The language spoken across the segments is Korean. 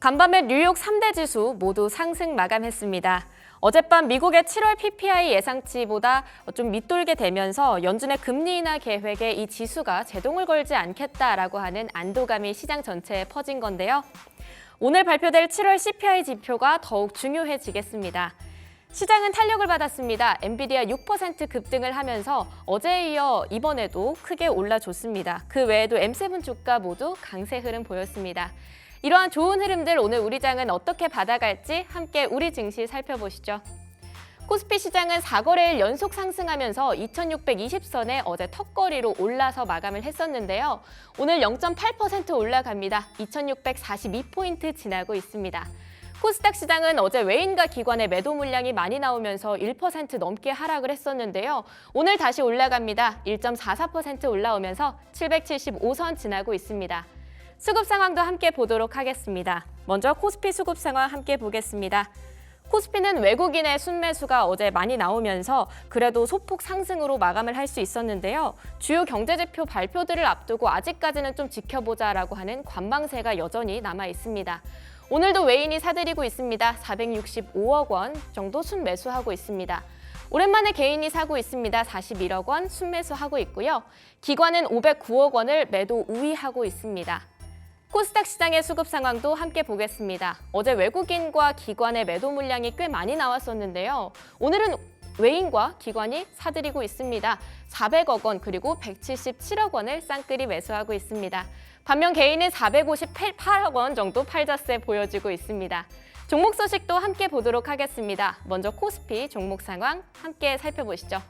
간밤에 뉴욕 3대 지수 모두 상승 마감했습니다. 어젯밤 미국의 7월 PPI 예상치보다 좀 밑돌게 되면서 연준의 금리 인하 계획에 이 지수가 제동을 걸지 않겠다라고 하는 안도감이 시장 전체에 퍼진 건데요. 오늘 발표될 7월 CPI 지표가 더욱 중요해지겠습니다. 시장은 탄력을 받았습니다. 엔비디아 6% 급등을 하면서 어제에 이어 이번에도 크게 올라줬습니다. 그 외에도 M7 주가 모두 강세 흐름 보였습니다. 이러한 좋은 흐름들 오늘 우리 장은 어떻게 받아갈지 함께 우리 증시 살펴보시죠. 코스피 시장은 4거래일 연속 상승하면서 2620선에 어제 턱걸이로 올라서 마감을 했었는데요. 오늘 0.8% 올라갑니다. 2642포인트 지나고 있습니다. 코스닥 시장은 어제 외인과 기관의 매도 물량이 많이 나오면서 1% 넘게 하락을 했었는데요. 오늘 다시 올라갑니다. 1.44% 올라오면서 775선 지나고 있습니다. 수급 상황도 함께 보도록 하겠습니다. 먼저 코스피 수급 상황 함께 보겠습니다. 코스피는 외국인의 순매수가 어제 많이 나오면서 그래도 소폭 상승으로 마감을 할 수 있었는데요. 주요 경제지표 발표들을 앞두고 아직까지는 좀 지켜보자라고 하는 관망세가 여전히 남아 있습니다. 오늘도 외인이 사들이고 있습니다. 465억 원 정도 순매수하고 있습니다. 오랜만에 개인이 사고 있습니다. 41억 원 순매수하고 있고요. 기관은 509억 원을 매도 우위하고 있습니다. 코스닥 시장의 수급 상황도 함께 보겠습니다. 어제 외국인과 기관의 매도 물량이 꽤 많이 나왔었는데요. 오늘은 외인과 기관이 사들이고 있습니다. 400억 원 그리고 177억 원을 쌍끌이 매수하고 있습니다. 반면 개인은 458억 원 정도 팔자세 보여지고 있습니다. 종목 소식도 함께 보도록 하겠습니다. 먼저 코스피 종목 상황 함께 살펴보시죠.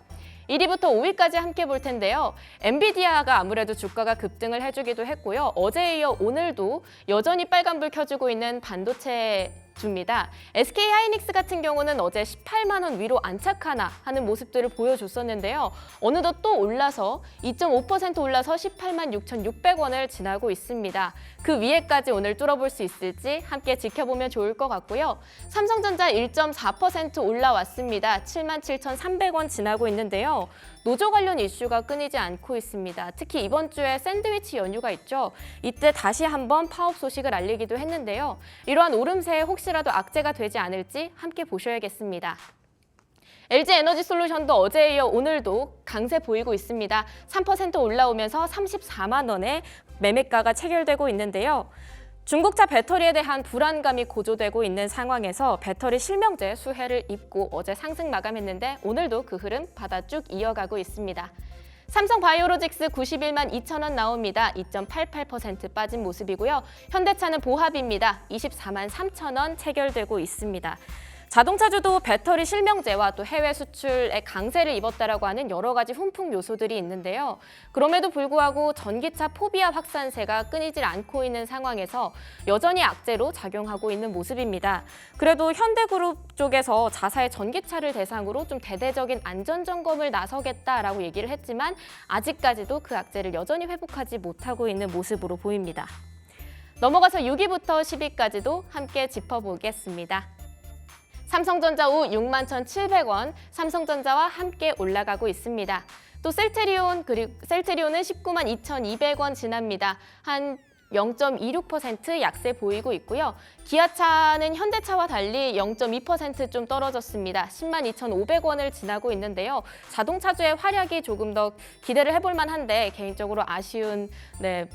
1위부터 5위까지 함께 볼 텐데요. 엔비디아가 아무래도 주가가 급등을 해주기도 했고요. 어제에 이어 오늘도 여전히 빨간불 켜주고 있는 반도체주입니다. SK하이닉스 같은 경우는 어제 18만 원 위로 안착하나 하는 모습들을 보여줬었는데요. 어느덧 또 올라서 2.5% 올라서 18만 6,600원을 지나고 있습니다. 그 위에까지 오늘 뚫어볼 수 있을지 함께 지켜보면 좋을 것 같고요. 삼성전자 1.4% 올라왔습니다. 7만 7,300원 지나고 있는데요. 노조 관련 이슈가 끊이지 않고 있습니다. 특히 이번 주에 샌드위치 연휴가 있죠. 이때 다시 한번 파업 소식을 알리기도 했는데요. 이러한 오름세에 혹시라도 악재가 되지 않을지 함께 보셔야겠습니다. LG에너지솔루션도 어제에 이어 오늘도 강세 보이고 있습니다. 3% 올라오면서 34만 원에 매매가가 체결되고 있는데요. 중국차 배터리에 대한 불안감이 고조되고 있는 상황에서 배터리 실명제 수혜를 입고 어제 상승 마감했는데 오늘도 그 흐름 받아 쭉 이어가고 있습니다. 삼성바이오로직스 91만 2천 원 나옵니다. 2.88% 빠진 모습이고요. 현대차는 보합입니다. 24만 3천 원 체결되고 있습니다. 자동차주도 배터리 실명제와 또 해외 수출에 강세를 입었다라고 하는 여러 가지 훈풍 요소들이 있는데요. 그럼에도 불구하고 전기차 포비아 확산세가 끊이질 않고 있는 상황에서 여전히 악재로 작용하고 있는 모습입니다. 그래도 현대그룹 쪽에서 자사의 전기차를 대상으로 좀 대대적인 안전점검을 나서겠다라고 얘기를 했지만 아직까지도 그 악재를 여전히 회복하지 못하고 있는 모습으로 보입니다. 넘어가서 6위부터 10위까지도 함께 짚어보겠습니다. 삼성전자 우 61,700원, 삼성전자와 함께 올라가고 있습니다. 또 셀트리온은 19만 2,200원 지납니다. 한 0.26% 약세 보이고 있고요. 기아차는 현대차와 달리 0.2% 좀 떨어졌습니다. 10만 2,500원을 지나고 있는데요. 자동차주의 활약이 조금 더 기대를 해볼 만한데 개인적으로 아쉬운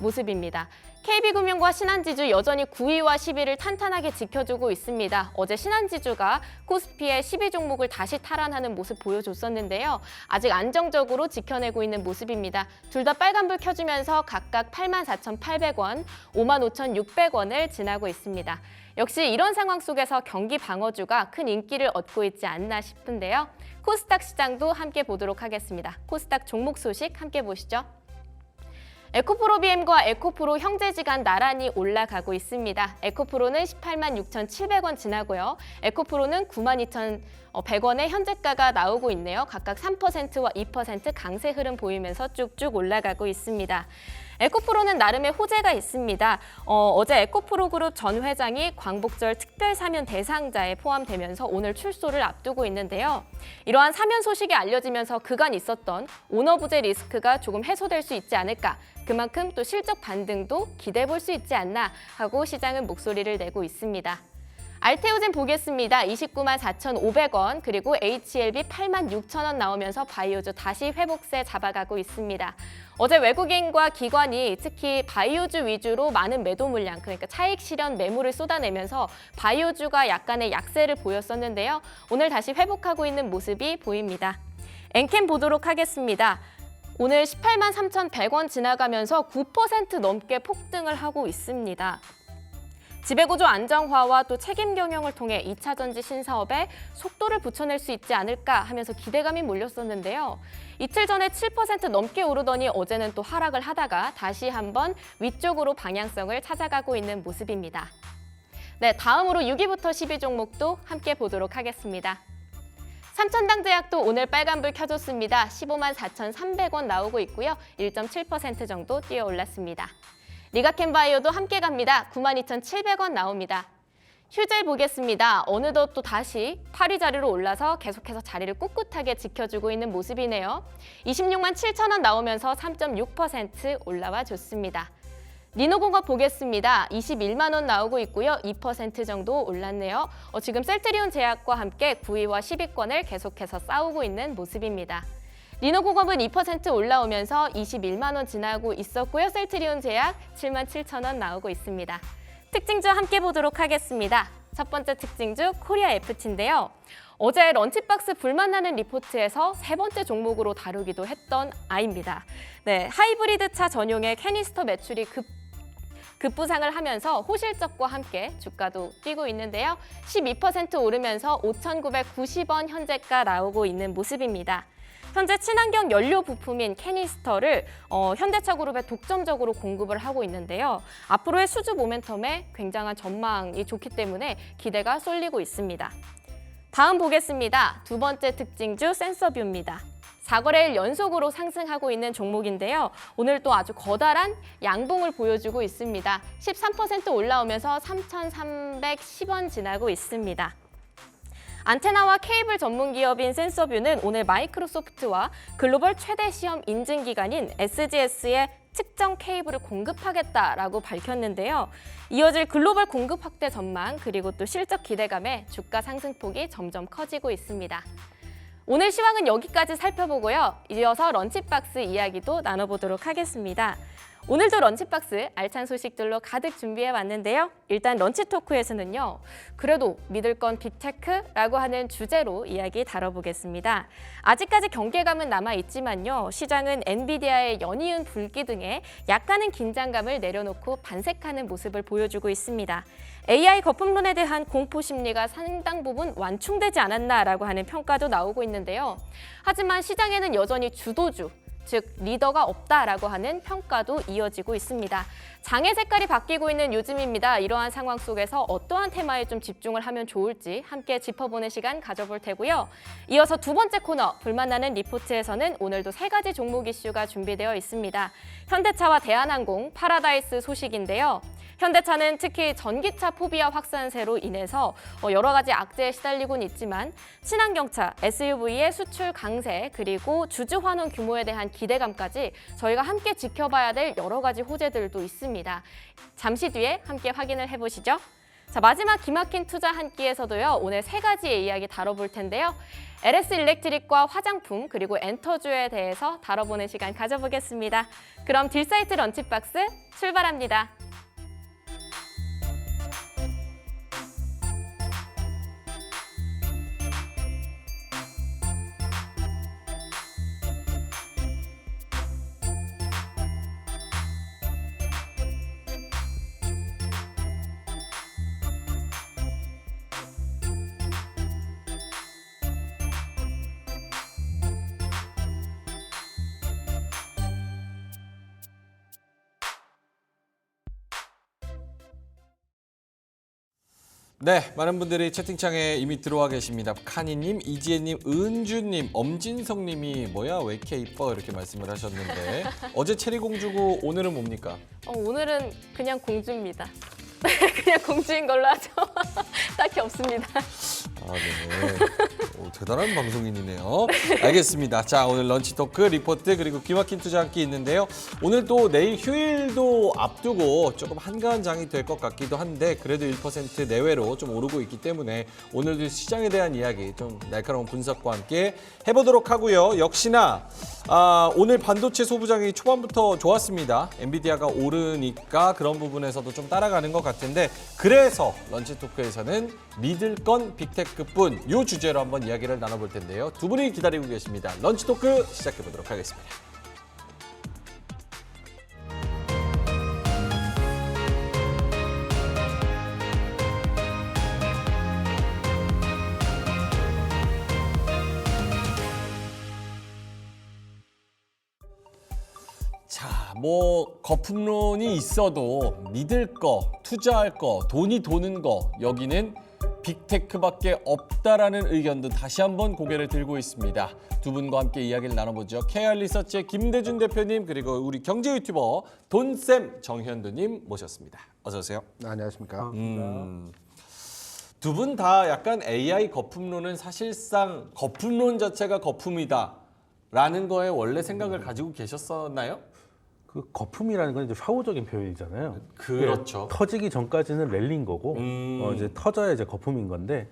모습입니다. KB금융과 신한지주 여전히 9위와 10위를 탄탄하게 지켜주고 있습니다. 어제 신한지주가 코스피의 10위 종목을 다시 탈환하는 모습 보여줬었는데요. 아직 안정적으로 지켜내고 있는 모습입니다. 둘 다 빨간불 켜주면서 각각 84,800원, 55,600원을 지나고 있습니다. 역시 이런 상황 속에서 경기 방어주가 큰 인기를 얻고 있지 않나 싶은데요. 코스닥 시장도 함께 보도록 하겠습니다. 코스닥 종목 소식 함께 보시죠. 에코프로비엠과 에코프로 형제지간 나란히 올라가고 있습니다. 에코프로는 18만 6,700원 지나고요. 에코프로는 9만 2,100원의 현재가가 나오고 있네요. 각각 3%와 2% 강세 흐름 보이면서 쭉쭉 올라가고 있습니다. 에코프로는 나름의 호재가 있습니다. 어제 에코프로 그룹 전 회장이 광복절 특별 사면 대상자에 포함되면서 오늘 출소를 앞두고 있는데요. 이러한 사면 소식이 알려지면서 그간 있었던 오너 부재 리스크가 조금 해소될 수 있지 않을까, 그만큼 또 실적 반등도 기대해 볼 수 있지 않나 하고 시장은 목소리를 내고 있습니다. 알테오젠 보겠습니다. 29만 4,500원, 그리고 HLB 8만 6천원 나오면서 바이오주 다시 회복세 잡아가고 있습니다. 어제 외국인과 기관이 특히 바이오주 위주로 많은 매도 물량, 그러니까 차익 실현 매물을 쏟아내면서 바이오주가 약간의 약세를 보였었는데요. 오늘 다시 회복하고 있는 모습이 보입니다. 엔캠 보도록 하겠습니다. 오늘 18만 3,100원 지나가면서 9% 넘게 폭등을 하고 있습니다. 지배구조 안정화와 또 책임 경영을 통해 2차 전지 신사업에 속도를 붙여낼 수 있지 않을까 하면서 기대감이 몰렸었는데요. 이틀 전에 7% 넘게 오르더니 어제는 또 하락을 하다가 다시 한번 위쪽으로 방향성을 찾아가고 있는 모습입니다. 네, 다음으로 6위부터 10위 종목도 함께 보도록 하겠습니다. 삼천당제약도 오늘 빨간불 켜줬습니다. 15만 4,300원 나오고 있고요. 1.7% 정도 뛰어 올랐습니다. 리가캔바이오도 함께 갑니다. 92,700원 나옵니다. 휴젤 보겠습니다. 어느덧 또 다시 8위 자리로 올라서 계속해서 자리를 꿋꿋하게 지켜주고 있는 모습이네요. 26만 7천원 나오면서 3.6% 올라와 줬습니다. 리노공업 보겠습니다. 21만 원 나오고 있고요. 2% 정도 올랐네요. 지금 셀트리온 제약과 함께 9위와 10위권을 계속해서 싸우고 있는 모습입니다. 리노공업은 2% 올라오면서 21만 원 지나고 있었고요. 셀트리온 제약 7만 7천 원 나오고 있습니다. 특징주 함께 보도록 하겠습니다. 첫 번째 특징주 코리아 FT인데요. 어제 런치박스 불만나는 리포트에서 세 번째 종목으로 다루기도 했던 아입니다. 네, 하이브리드 차 전용의 캐니스터 매출이 급부상을 하면서 호실적과 함께 주가도 뛰고 있는데요. 12% 오르면서 5,990원 현재가 나오고 있는 모습입니다. 현재 친환경 연료 부품인 캐니스터를 현대차 그룹에 독점적으로 공급을 하고 있는데요. 앞으로의 수주 모멘텀에 굉장한 전망이 좋기 때문에 기대가 쏠리고 있습니다. 다음 보겠습니다. 두 번째 특징주 센서뷰입니다. 4거래일 연속으로 상승하고 있는 종목인데요. 오늘 또 아주 거다란 양봉을 보여주고 있습니다. 13% 올라오면서 3,310원 지나고 있습니다. 안테나와 케이블 전문 기업인 센서뷰는 오늘 마이크로소프트와 글로벌 최대 시험 인증 기관인 SGS에 측정 케이블을 공급하겠다라고 밝혔는데요. 이어질 글로벌 공급 확대 전망, 그리고 또 실적 기대감에 주가 상승폭이 점점 커지고 있습니다. 오늘 시황은 여기까지 살펴보고요. 이어서 런치박스 이야기도 나눠보도록 하겠습니다. 오늘도 런치박스 알찬 소식들로 가득 준비해왔는데요. 일단 런치 토크에서는요. 그래도 믿을 건 빅테크라고 하는 주제로 이야기 다뤄보겠습니다. 아직까지 경계감은 남아있지만요. 시장은 엔비디아의 연이은 불기 등에 약간은 긴장감을 내려놓고 반색하는 모습을 보여주고 있습니다. AI 거품론에 대한 공포 심리가 상당 부분 완충되지 않았나라고 하는 평가도 나오고 있는데요. 하지만 시장에는 여전히 주도주, 즉 리더가 없다라고 하는 평가도 이어지고 있습니다. 장의 색깔이 바뀌고 있는 요즘입니다. 이러한 상황 속에서 어떠한 테마에 좀 집중을 하면 좋을지 함께 짚어보는 시간 가져볼 테고요. 이어서 두 번째 코너, 불만나는 리포트에서는 오늘도 세 가지 종목 이슈가 준비되어 있습니다. 현대차와 대한항공, 파라다이스 소식인데요. 현대차는 특히 전기차 포비아 확산세로 인해서 여러 가지 악재에 시달리고는 있지만 친환경차, SUV의 수출 강세, 그리고 주주 환원 규모에 대한 기대감까지 저희가 함께 지켜봐야 될 여러 가지 호재들도 있습니다. 잠시 뒤에 함께 확인을 해보시죠. 자, 마지막 기막힌 투자 한 끼에서도요. 오늘 세 가지의 이야기 다뤄볼 텐데요. LS 일렉트릭과 화장품, 그리고 엔터주에 대해서 다뤄보는 시간 가져보겠습니다. 그럼 딜사이트 런치박스 출발합니다. 네, 많은 분들이 채팅창에 이미 들어와 계십니다. 카니님, 이지혜님, 은주님, 엄진성님이 뭐야 왜 이렇게 이뻐 이렇게 말씀을 하셨는데 어제 체리공주고 오늘은 뭡니까? 오늘은 그냥 공주입니다. 그냥 공주인 걸로 하죠. 딱히 없습니다. 아, 네. 오, 대단한 방송인이네요. 알겠습니다. 자, 오늘 런치 토크, 리포트 그리고 귀막힌 투자한끼 있는데요. 오늘 또 내일 휴일도 앞두고 조금 한가한 장이 될 것 같기도 한데 그래도 1% 내외로 좀 오르고 있기 때문에 오늘도 시장에 대한 이야기 좀 날카로운 분석과 함께 해보도록 하고요. 역시나 오늘 반도체 소부장이 초반부터 좋았습니다. 엔비디아가 오르니까 그런 부분에서도 좀 따라가는 것 같은데 그래서 런치 토크에서는 믿을 건 빅테크뿐 이 주제로 한번 이야기를 나눠볼 텐데요. 두 분이 기다리고 계십니다. 런치 토크 시작해 보도록 하겠습니다. 자, 뭐 거품론이 있어도 믿을 거, 투자할 거, 돈이 도는 거 여기는 빅테크밖에 없다라는 의견도 다시 한번 고개를 들고 있습니다. 두 분과 함께 이야기를 나눠보죠. KR리서치의 김대준 대표님 그리고 우리 경제 유튜버 돈쌤 정현두님 모셨습니다. 어서 오세요. 네, 안녕하십니까. 두 분 다 약간 AI 거품론은 사실상 거품론 자체가 거품이다라는 거에 원래 생각을 가지고 계셨었나요? 그 거품이라는 건 이제 사후적인 표현이잖아요. 그렇죠. 터지기 전까지는 랠리인 거고 이제 터져야 이제 거품인 건데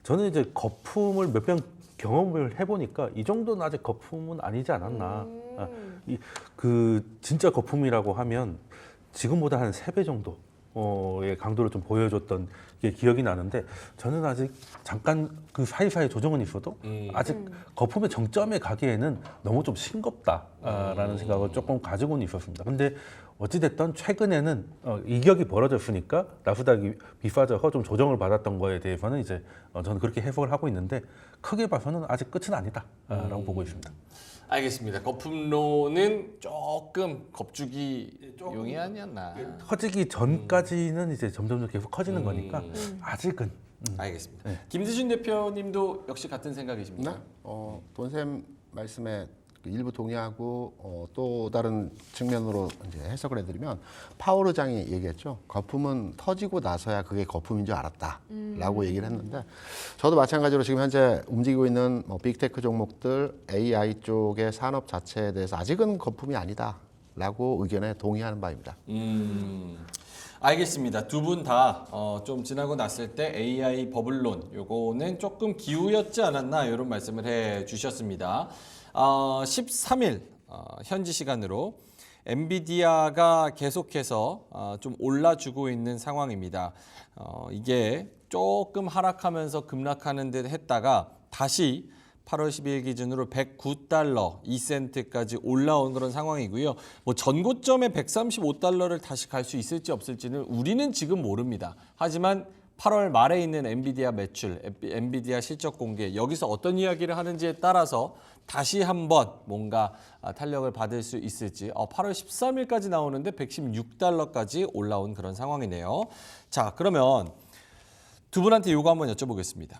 저는 이제 거품을 몇 번 경험을 해보니까 이 정도는 아직 거품은 아니지 않았나. 그 진짜 거품이라고 하면 지금보다 한 3배 정도. 의 강도를 좀 보여줬던 게 기억이 나는데 저는 아직 잠깐 그 사이사이 조정은 있어도 아직 거품의 정점에 가기에는 너무 좀 싱겁다라는 생각을 조금 가지고는 있었습니다. 근데 어찌됐든 최근에는 이격이 벌어졌으니까 나스닥이 비싸져서 좀 조정을 받았던 거에 대해서는 이제 저는 그렇게 해석을 하고 있는데 크게 봐서는 아직 끝은 아니다라고 보고 있습니다. 알겠습니다. 거품론은 조금 겁주기용이 아니었나. 커지기 전까지는 이제 점점 계속 커지는 거니까 아직은. 알겠습니다. 네. 김대준 대표님도 역시 같은 생각이십니까? 네. 돈샘 말씀에 일부 동의하고 또 다른 측면으로 이제 해석을 해드리면 파월 의장이 얘기했죠. 거품은 터지고 나서야 그게 거품인 줄 알았다라고 얘기를 했는데 저도 마찬가지로 지금 현재 움직이고 있는 빅테크 종목들 AI 쪽의 산업 자체에 대해서 아직은 거품이 아니다라고 의견에 동의하는 바입니다. 알겠습니다. 두 분 다 좀 지나고 났을 때 AI 버블론 요거는 조금 기우였지 않았나 이런 말씀을 해주셨습니다. 13일 현지 시간으로 엔비디아가 계속해서 좀 올라주고 있는 상황입니다. 이게 조금 하락하면서 급락하는 듯 했다가 다시 8월 12일 기준으로 109달러 2센트까지 올라온 그런 상황이고요. 뭐 전고점에 135달러를 다시 갈 수 있을지 없을지는 우리는 지금 모릅니다. 하지만 8월 말에 있는 엔비디아 매출, 엔비디아 실적 공개 여기서 어떤 이야기를 하는지에 따라서 다시 한번 뭔가 탄력을 받을 수 있을지 8월 13일까지 나오는데 116달러까지 올라온 그런 상황이네요. 자, 그러면 두 분한테 요거 한번 여쭤보겠습니다.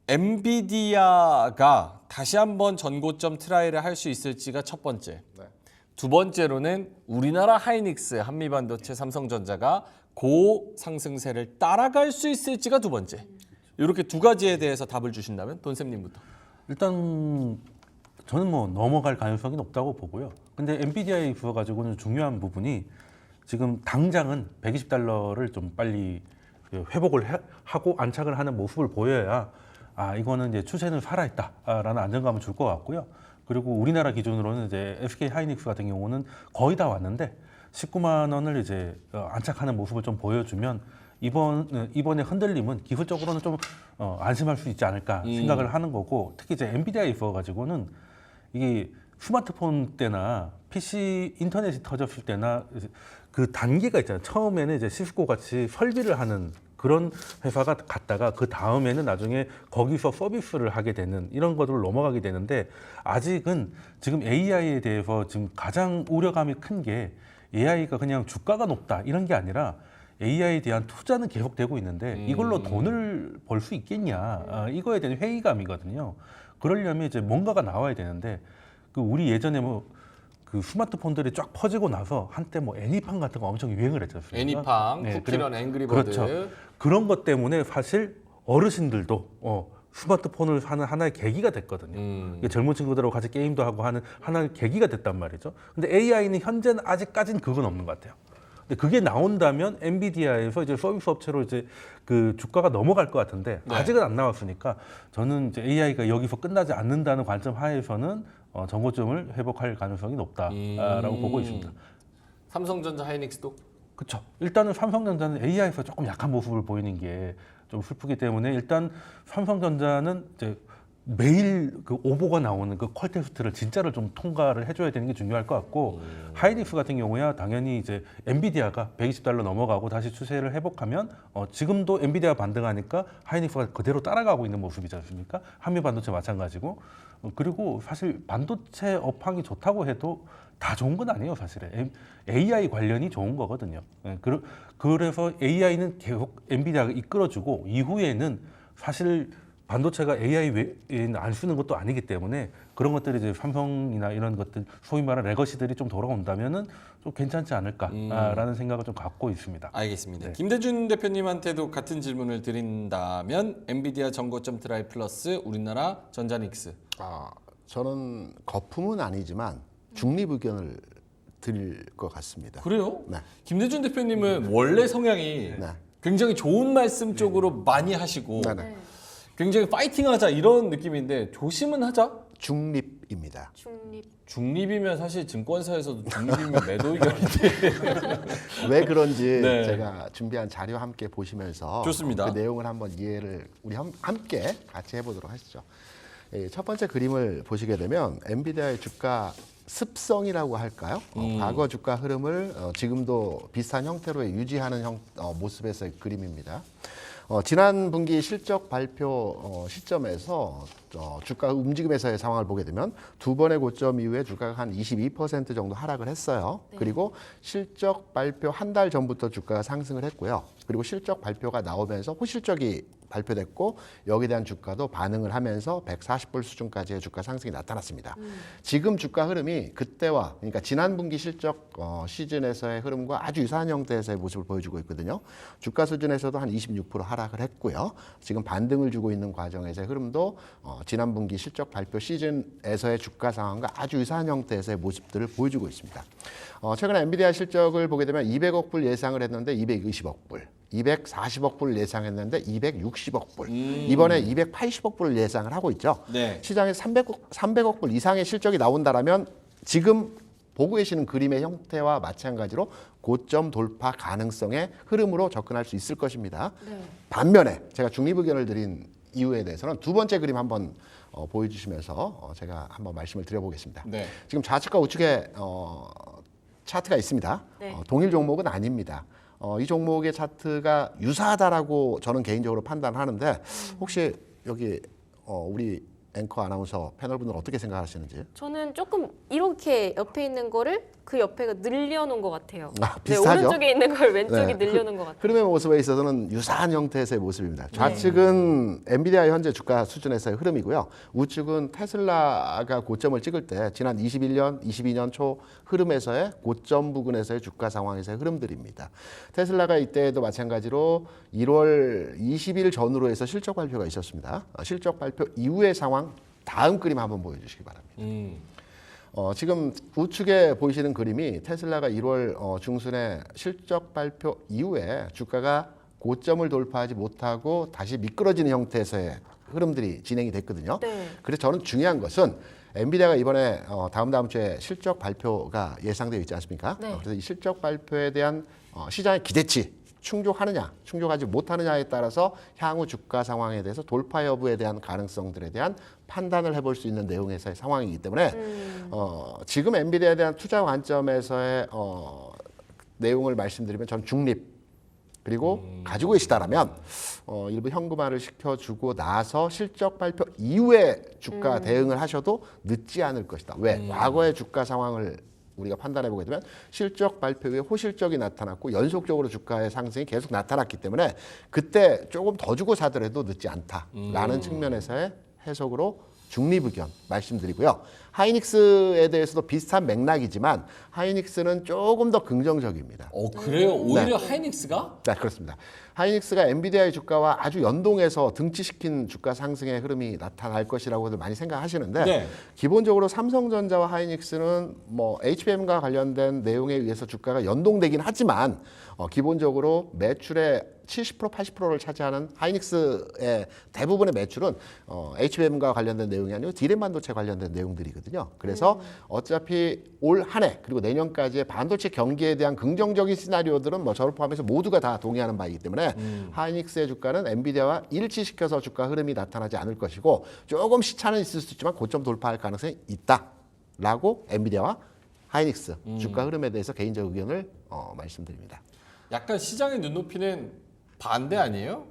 엔비디아가 다시 한번 전고점 트라이를 할 수 있을지가 첫 번째. 네. 두 번째로는 우리나라 하이닉스, 한미반도체, 삼성전자가 고 상승세를 따라갈 수 있을지가 두 번째. 이렇게 두 가지에 대해서 답을 주신다면 돈쌤님부터. 일단 저는 뭐 넘어갈 가능성이 높다고 보고요. 근데 엔비디아에 있어 가지고는 중요한 부분이 지금 당장은 120달러를 좀 빨리 회복을 하고 안착을 하는 모습을 보여야 이거는 이제 추세는 살아있다라는 안정감을 줄 것 같고요. 그리고 우리나라 기준으로는 이제 SK 하이닉스 같은 경우는 거의 다 왔는데 19만 원을 이제 안착하는 모습을 좀 보여주면 이번에 흔들림은 기술적으로는 좀 안심할 수 있지 않을까 생각을 하는 거고 특히 이제 엔비디아에 있어가지고는 이게 스마트폰 때나 PC 인터넷이 터졌을 때나 그 단계가 있잖아요. 처음에는 이제 시스코 같이 설비를 하는 그런 회사가 갔다가 그 다음에는 나중에 거기서 서비스를 하게 되는 이런 것들을 넘어가게 되는데 아직은 지금 AI에 대해서 지금 가장 우려감이 큰 게 AI가 그냥 주가가 높다 이런 게 아니라 AI에 대한 투자는 계속되고 있는데 이걸로 돈을 벌 수 있겠냐 이거에 대한 회의감이거든요. 그러려면 이제 뭔가가 나와야 되는데 그 우리 예전에 뭐 그 스마트폰들이 쫙 퍼지고 나서 한때 뭐 애니팡 같은 거 엄청 유행을 했지 않습니까? 애니팡, 네, 쿠키런, 앵그리버드. 그렇죠. 그런 것 때문에 사실 어르신들도 스마트폰을 사는 하나의 계기가 됐거든요. 이게 젊은 친구들하고 같이 게임도 하고 하는 하나의 계기가 됐단 말이죠. 근데 AI는 현재는 아직까지는 그건 없는 것 같아요. 근데 그게 나온다면 엔비디아에서 이제 서비스 업체로 이제 그 주가가 넘어갈 것 같은데 네. 아직은 안 나왔으니까 저는 이제 AI가 여기서 끝나지 않는다는 관점 하에서는 정고점을 회복할 가능성이 높다라고 보고 있습니다. 삼성전자, 하이닉스도? 그렇죠. 일단은 삼성전자는 AI에서 조금 약한 모습을 보이는 게 좀 슬프기 때문에 일단 삼성전자는 이제 매일 그 오보가 나오는 그 퀄 테스트를 진짜를 좀 통과를 해줘야 되는 게 중요할 것 같고 하이닉스 같은 경우야 당연히 이제 엔비디아가 $120 넘어가고 다시 추세를 회복하면 지금도 엔비디아 반등하니까 하이닉스가 그대로 따라가고 있는 모습이지 않습니까? 한미 반도체 마찬가지고 그리고 사실 반도체 업황이 좋다고 해도 다 좋은 건 아니에요, 사실은. AI 관련이 좋은 거거든요. 그래서 AI는 계속 엔비디아가 이끌어주고 이후에는 사실 반도체가 AI 외에는 안 쓰는 것도 아니기 때문에 그런 것들이 이제 삼성이나 이런 것들 소위 말하는 레거시들이 좀 돌아온다면은 좀 괜찮지 않을까라는 생각을 좀 갖고 있습니다. 알겠습니다. 네. 김대준 대표님한테도 같은 질문을 드린다면 엔비디아 정고점 드라이 플러스 우리나라 전자닉스. 저는 거품은 아니지만 중립 의견을 드릴 것 같습니다. 그래요? 네. 김대준 대표님은 원래 성향이 네. 굉장히 좋은 말씀 쪽으로 많이 하시고 네네. 굉장히 파이팅하자 이런 느낌인데 조심은 하자. 중립입니다. 중립. 중립이면 사실 증권사에서도 중립이면 매도 의견인데. 왜 그런지 네. 제가 준비한 자료 함께 보시면서 좋습니다. 그 내용을 한번 이해를 우리 함께 같이 해보도록 하시죠. 첫 번째 그림을 보시게 되면 엔비디아의 주가 습성이라고 할까요? 과거 주가 흐름을 지금도 비슷한 형태로 유지하는 모습에서의 그림입니다. 지난 분기 실적 발표 시점에서 주가 움직임에서의 상황을 보게 되면 두 번의 고점 이후에 주가가 한 22% 정도 하락을 했어요. 네. 그리고 실적 발표 한 달 전부터 주가가 상승을 했고요. 그리고 실적 발표가 나오면서 호실적이 발표됐고 여기에 대한 주가도 반응을 하면서 140불 수준까지의 주가 상승이 나타났습니다. 지금 주가 흐름이 그때와 그러니까 지난 분기 실적 시즌에서의 흐름과 아주 유사한 형태에서의 모습을 보여주고 있거든요. 주가 수준에서도 한 26% 하락을 했고요. 지금 반등을 주고 있는 과정에서의 흐름도 지난 분기 실적 발표 시즌에서의 주가 상황과 아주 유사한 형태에서의 모습들을 보여주고 있습니다. 최근에 엔비디아 실적을 보게 되면 200억 불 예상을 했는데 220억 불. 240억 불 예상했는데 260억 불. 이번에 280억 불 예상을 하고 있죠. 네. 시장에 300억 불 이상의 실적이 나온다라면 지금 보고 계시는 그림의 형태와 마찬가지로 고점 돌파 가능성의 흐름으로 접근할 수 있을 것입니다. 네. 반면에 제가 중립 의견을 드린 이유에 대해서는 두 번째 그림 한번 보여주시면서 제가 한번 말씀을 드려보겠습니다. 네. 지금 좌측과 우측에 차트가 있습니다. 네. 동일 종목은 아닙니다. 이 종목의 차트가 유사하다라고 저는 개인적으로 판단하는데 혹시 여기 우리 앵커 아나운서 패널분들 어떻게 생각하시는지? 저는 조금 이렇게 옆에 있는 거를 그 옆에가 늘려놓은 것 같아요. 비슷하죠? 네, 오른쪽에 있는 걸 왼쪽에 네. 늘려놓은 것 같아요. 흐름의 모습에 있어서는 유사한 형태에서의 모습입니다. 좌측은 엔비디아 현재 주가 수준에서의 흐름이고요. 우측은 테슬라가 고점을 찍을 때 지난 21년, 22년 초 흐름에서의 고점 부근에서의 주가 상황에서의 흐름들입니다. 테슬라가 이때에도 마찬가지로 1월 20일 전후로 해서 실적 발표가 있었습니다. 실적 발표 이후의 상황 다음 그림 한번 보여주시기 바랍니다. 지금 우측에 보이시는 그림이 테슬라가 1월 중순에 실적 발표 이후에 주가가 고점을 돌파하지 못하고 다시 미끄러지는 형태에서의 흐름들이 진행이 됐거든요. 네. 그래서 저는 중요한 것은 엔비디아가 이번에 다음 주에 실적 발표가 예상되어 있지 않습니까? 네. 그래서 이 실적 발표에 대한 시장의 기대치 충족하느냐, 충족하지 못하느냐에 따라서 향후 주가 상황에 대해서 돌파 여부에 대한 가능성들에 대한 판단을 해볼 수 있는 내용에서의 상황이기 때문에 지금 엔비디아에 대한 투자 관점에서의 내용을 말씀드리면 전 중립 그리고 가지고 계시다라면 일부 현금화를 시켜주고 나서 실적 발표 이후에 주가 대응을 하셔도 늦지 않을 것이다. 왜? 과거의 주가 상황을 우리가 판단해 보게 되면 실적 발표 후에 호실적이 나타났고 연속적으로 주가의 상승이 계속 나타났기 때문에 그때 조금 더 주고 사더라도 늦지 않다라는 측면에서의 해석으로 중립 의견 말씀드리고요. 하이닉스에 대해서도 비슷한 맥락이지만 하이닉스는 조금 더 긍정적입니다. 그래요? 오히려 하이닉스가? 네, 그렇습니다. 하이닉스가 엔비디아의 주가와 아주 연동해서 등치시킨 주가 상승의 흐름이 나타날 것이라고들 많이 생각하시는데 네. 기본적으로 삼성전자와 하이닉스는 뭐 HBM과 관련된 내용에 의해서 주가가 연동되긴 하지만 기본적으로 매출의 70% 80%를 차지하는 하이닉스의 대부분의 매출은 HBM과 관련된 내용이 아니고 디램 반도체 관련된 내용들이거든요. 그래서 어차피 올 한 해 그리고 내년까지의 반도체 경기에 대한 긍정적인 시나리오들은 뭐 저를 포함해서 모두가 다 동의하는 바이기 때문에 하이닉스의 주가는 엔비디아와 일치시켜서 주가 흐름이 나타나지 않을 것이고 조금 시차는 있을 수 있지만 고점 돌파할 가능성이 있다라고 엔비디아와 하이닉스 주가 흐름에 대해서 개인적 의견을 말씀드립니다. 약간 시장의 눈높이는 반대 아니에요?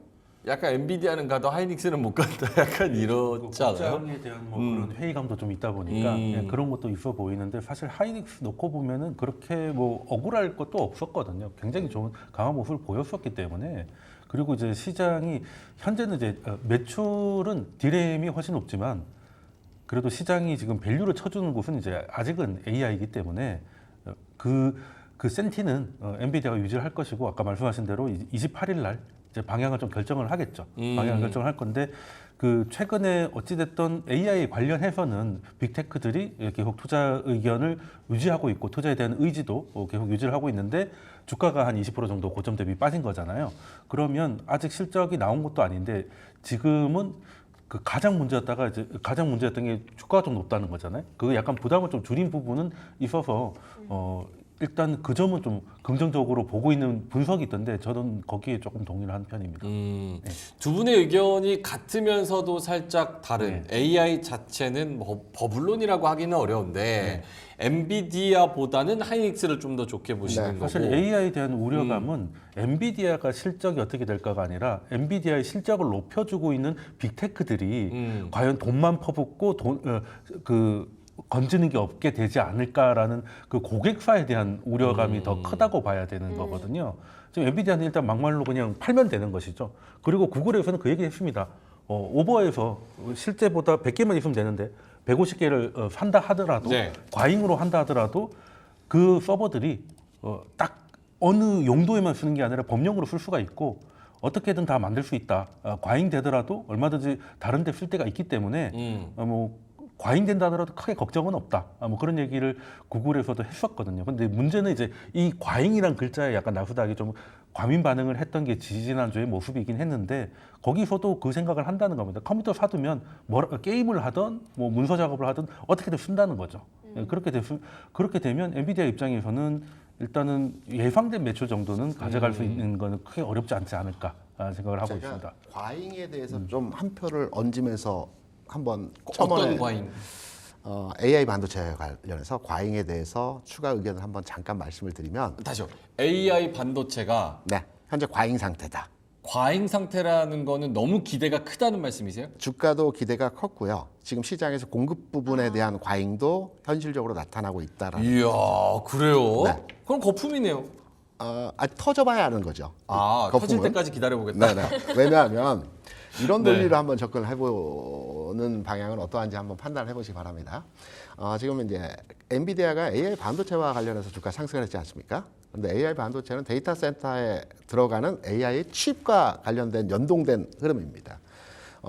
약간 엔비디아는 가도 하이닉스는 못 간다. 약간 이렇지 않아요? 국장에 대한 뭐 그런 회의감도 좀 있다 보니까 예, 그런 것도 있어 보이는데 사실 하이닉스 놓고 보면은 그렇게 뭐 억울할 것도 없었거든요. 굉장히 좋은 강한 모습을 보였었기 때문에 그리고 이제 시장이 현재는 이제 매출은 디램이 훨씬 높지만 그래도 시장이 지금 밸류를 쳐주는 곳은 이제 아직은 AI이기 때문에 그 센티는 엔비디아가 유지를 할 것이고 아까 말씀하신 대로 28일 날 이제 방향을 좀 결정을 하겠죠. 방향을 결정을 할 건데 그 최근에 어찌됐던 AI 관련해서는 빅테크들이 계속 투자 의견을 유지하고 있고 투자에 대한 의지도 계속 유지를 하고 있는데 주가가 한 20% 정도 고점 대비 빠진 거잖아요. 그러면 아직 실적이 나온 것도 아닌데 지금은 그 가장 문제였던 게 주가가 좀 높다는 거잖아요. 그 약간 부담을 좀 줄인 부분은 있어서 일단 그 점은 좀 긍정적으로 보고 있는 분석이 있던데 저는 거기에 조금 동의를 한 편입니다. 두 분의 의견이 같으면서도 살짝 다른 AI 자체는 뭐 버블론이라고 하기는 어려운데 엔비디아보다는 하이닉스를 좀 더 좋게 보시는 거고 사실 AI에 대한 우려감은 엔비디아가 실적이 어떻게 될까가 아니라 엔비디아의 실적을 높여주고 있는 빅테크들이 과연 돈만 퍼붓고 건지는 게 없게 되지 않을까라는 그 고객사에 대한 우려감이 더 크다고 봐야 되는 거거든요. 지금 엔비디아는 일단 막말로 그냥 팔면 되는 것이죠. 그리고 구글에서는 그 얘기 했습니다. 오버에서 실제보다 100개만 있으면 되는데 150개를 산다 하더라도 과잉으로 한다 하더라도 그 서버들이 딱 어느 용도에만 쓰는 게 아니라 범용으로 쓸 수가 있고 어떻게든 다 만들 수 있다. 과잉되더라도 얼마든지 다른 데 쓸 데가 있기 때문에 뭐 과잉된다 하더라도 크게 걱정은 없다. 뭐 그런 얘기를 구글에서도 했었거든요. 근데 문제는 이제 이 과잉이란 글자에 약간 나후다하게 좀 과민 반응을 했던 게 지지난주의 모습이긴 했는데 거기서도 그 생각을 한다는 겁니다. 컴퓨터 사두면 게임을 하든 뭐 문서 작업을 하든 어떻게든 쓴다는 거죠. 그렇게 되면 엔비디아 입장에서는 일단은 예상된 매출 정도는 가져갈 수 있는 거는 크게 어렵지 않지 않을까 생각을 하고 있습니다. 과잉에 대해서 좀 한 표를 얹으면서 한번 어떤 과잉? AI 반도체 관련해서 과잉에 대해서 추가 의견을 한번 잠깐 말씀을 드리면 다시요. AI 반도체가 현재 과잉 상태다. 과잉 상태라는 거는 너무 기대가 크다는 말씀이세요? 주가도 기대가 컸고요. 지금 시장에서 공급 부분에 대한 과잉도 현실적으로 나타나고 있다라는. 이야, 그래요? 네. 그럼 거품이네요. 아직 터져봐야 하는 거죠. 터질 때까지 기다려보겠다. 왜냐하면 이런 논리로 한번 접근을 해보는 방향은 어떠한지 한번 판단을 해보시기 바랍니다. 지금 이제 엔비디아가 AI 반도체와 관련해서 주가 상승을 했지 않습니까? 그런데 AI 반도체는 데이터 센터에 들어가는 AI 칩과 관련된 연동된 흐름입니다.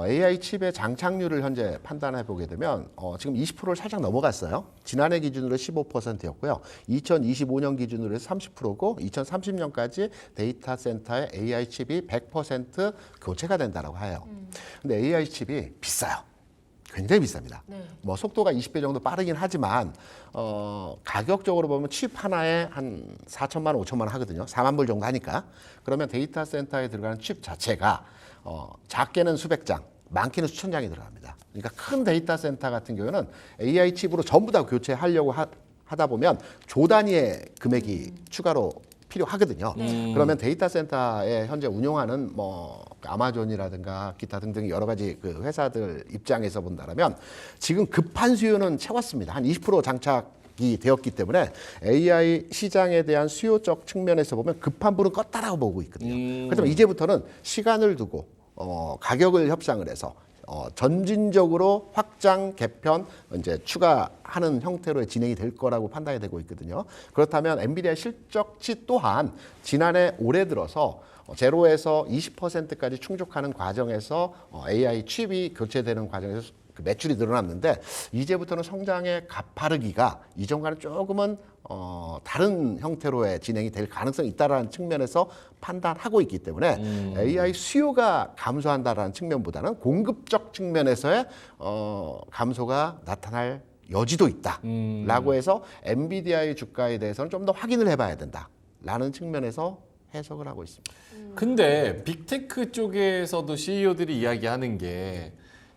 AI 칩의 장착률을 현재 판단해 보게 되면 지금 20%를 살짝 넘어갔어요. 지난해 기준으로 15%였고요. 2025년 기준으로 해서 30%고 2030년까지 데이터 센터의 AI 칩이 100% 교체가 된다고 해요. 근데 AI 칩이 비싸요. 굉장히 비쌉니다. 뭐 속도가 20배 정도 빠르긴 하지만 가격적으로 보면 칩 하나에 한 4천만 원, 5천만 원 하거든요. 4만 불 정도 하니까. 그러면 데이터 센터에 들어가는 칩 자체가 작게는 수백 장, 많게는 수천 장이 들어갑니다. 그러니까 큰 데이터 센터 같은 경우는 AI 칩으로 전부 다 교체하려고 하다 보면 조 단위의 금액이 추가로 필요하거든요. 그러면 데이터 센터에 현재 운용하는 뭐 아마존이라든가 기타 등등 여러 가지 그 회사들 입장에서 본다면 지금 급한 수요는 채웠습니다. 한 20% 장착 되었기 때문에 AI 시장에 대한 수요적 측면에서 보면 급한 불은 껐다라고 보고 있거든요. 그렇지만 이제부터는 시간을 두고 가격을 협상을 해서 점진적으로 확장, 개편, 이제 추가하는 형태로 진행이 될 거라고 판단이 되고 있거든요. 그렇다면 엔비디아 실적치 또한 지난해 올해 들어서 제로에서 20%까지 충족하는 과정에서 AI 칩이 교체되는 과정에서 그 매출이 늘어났는데 이제부터는 성장의 가파르기가 이전과는 조금은 다른 형태로의 진행이 될 가능성이 있다라는 측면에서 판단하고 있기 때문에 AI 수요가 감소한다라는 측면보다는 공급적 측면에서의 감소가 나타날 여지도 있다라고 해서 엔비디아의 주가에 대해서는 좀 더 확인을 해봐야 된다라는 측면에서 해석을 하고 있습니다. 근데 빅테크 쪽에서도 CEO들이 이야기하는 게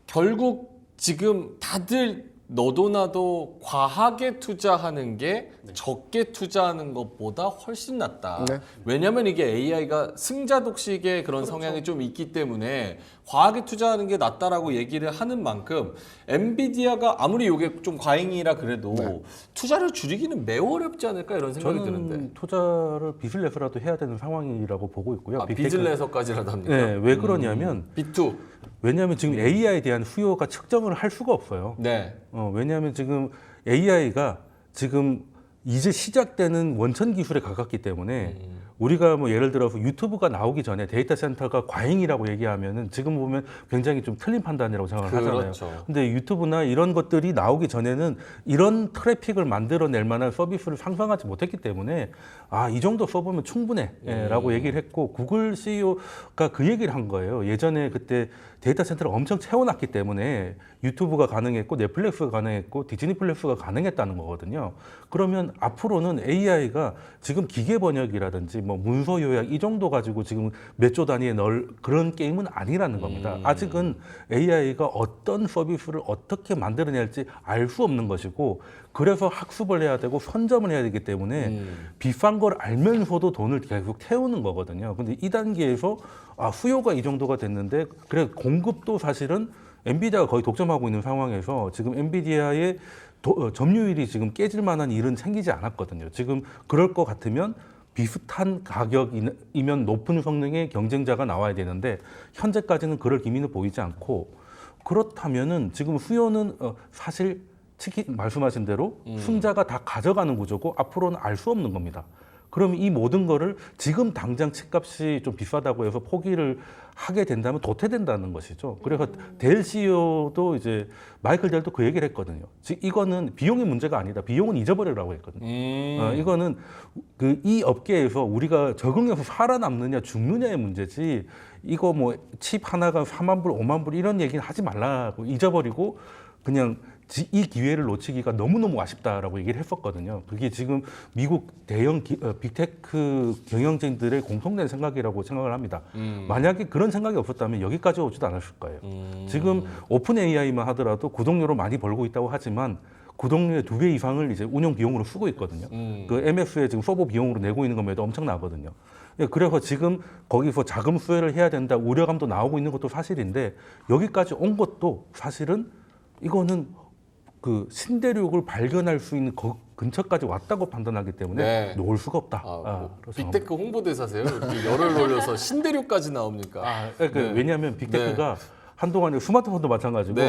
결국 지금 다들 너도 나도 과하게 투자하는 게 적게 투자하는 것보다 훨씬 낫다. 네. 왜냐하면 이게 AI가 승자 독식의 그런 성향이 좀 있기 때문에 과하게 투자하는 게 낫다라고 얘기를 하는 만큼 엔비디아가 아무리 이게 좀 과잉이라 그래도 투자를 줄이기는 매우 어렵지 않을까 이런 생각이 드는데. 저는 투자를 빚을 내서라도 해야 되는 상황이라고 보고 있고요. 빚을 내서까지라도 합니까? 네, 왜 그러냐면 B2. 왜냐하면 지금 AI에 대한 수요가 측정을 할 수가 없어요. 네. 왜냐하면 지금 AI가 지금 이제 시작되는 원천 기술에 가깝기 때문에 우리가 뭐 예를 들어서 유튜브가 나오기 전에 데이터 센터가 과잉이라고 얘기하면은 지금 보면 굉장히 좀 틀린 판단이라고 생각을 하잖아요. 그렇죠. 근데 유튜브나 이런 것들이 나오기 전에는 이런 트래픽을 만들어낼 만한 서비스를 상상하지 못했기 때문에 이 정도 써보면 충분해라고 얘기를 했고 구글 CEO가 그 얘기를 한 거예요. 예전에 그때 데이터 센터를 엄청 채워놨기 때문에 유튜브가 가능했고 넷플릭스가 가능했고 디즈니 플러스가 가능했다는 거거든요. 그러면 앞으로는 AI가 지금 기계 번역이라든지 뭐 문서 요약 이 정도 가지고 지금 몇 조 단위에 넣을 그런 게임은 아니라는 겁니다. 아직은 AI가 어떤 서비스를 어떻게 만들어낼지 알 수 없는 것이고 그래서 학습을 해야 되고 선점을 해야 되기 때문에 비싼 걸 알면서도 돈을 계속 태우는 거거든요. 근데 이 단계에서 수요가 이 정도가 됐는데 그래 공급도 사실은 엔비디아가 거의 독점하고 있는 상황에서 지금 엔비디아의 점유율이 지금 깨질 만한 일은 생기지 않았거든요. 지금 그럴 것 같으면 비슷한 가격이면 높은 성능의 경쟁자가 나와야 되는데 현재까지는 그럴 기미는 보이지 않고 그렇다면은 지금 수요는 사실 특히 말씀하신 대로 승자가 다 가져가는 구조고 앞으로는 알 수 없는 겁니다. 그럼 이 모든 거를 지금 당장 집값이 좀 비싸다고 해서 포기를 하게 된다면 도태된다는 것이죠. 그래서 델 CEO도 이제 마이클 델도 그 얘기를 했거든요. 즉 이거는 비용의 문제가 아니다. 비용은 잊어버리라고 했거든요. 이거는 이 업계에서 우리가 적응해서 살아남느냐 죽느냐의 문제지 이거 뭐 칩 하나가 4만 불, 5만 불 이런 얘기는 하지 말라고 잊어버리고 그냥 이 기회를 놓치기가 너무너무 아쉽다라고 얘기를 했었거든요. 그게 지금 미국 대형 빅테크 경영진들의 공통된 생각이라고 생각을 합니다. 만약에 그런 생각이 없었다면 여기까지 오지도 않았을 거예요. 지금 오픈 AI만 하더라도 구독료로 많이 벌고 있다고 하지만 구독료의 2배 이상을 이제 운영 비용으로 쓰고 있거든요. 그 MS에 지금 서버 비용으로 내고 있는 것만 해도 엄청나거든요. 그래서 지금 거기서 자금 수혜를 해야 된다 우려감도 나오고 있는 것도 사실인데 여기까지 온 것도 사실은 이거는 그 신대륙을 발견할 수 있는 근처까지 왔다고 판단하기 때문에 놓을 수가 없다. 그래서 빅테크 홍보대사세요? 이렇게 열을 올려서 신대륙까지 나옵니까? 왜냐하면 빅테크가 한동안에 스마트폰도 마찬가지고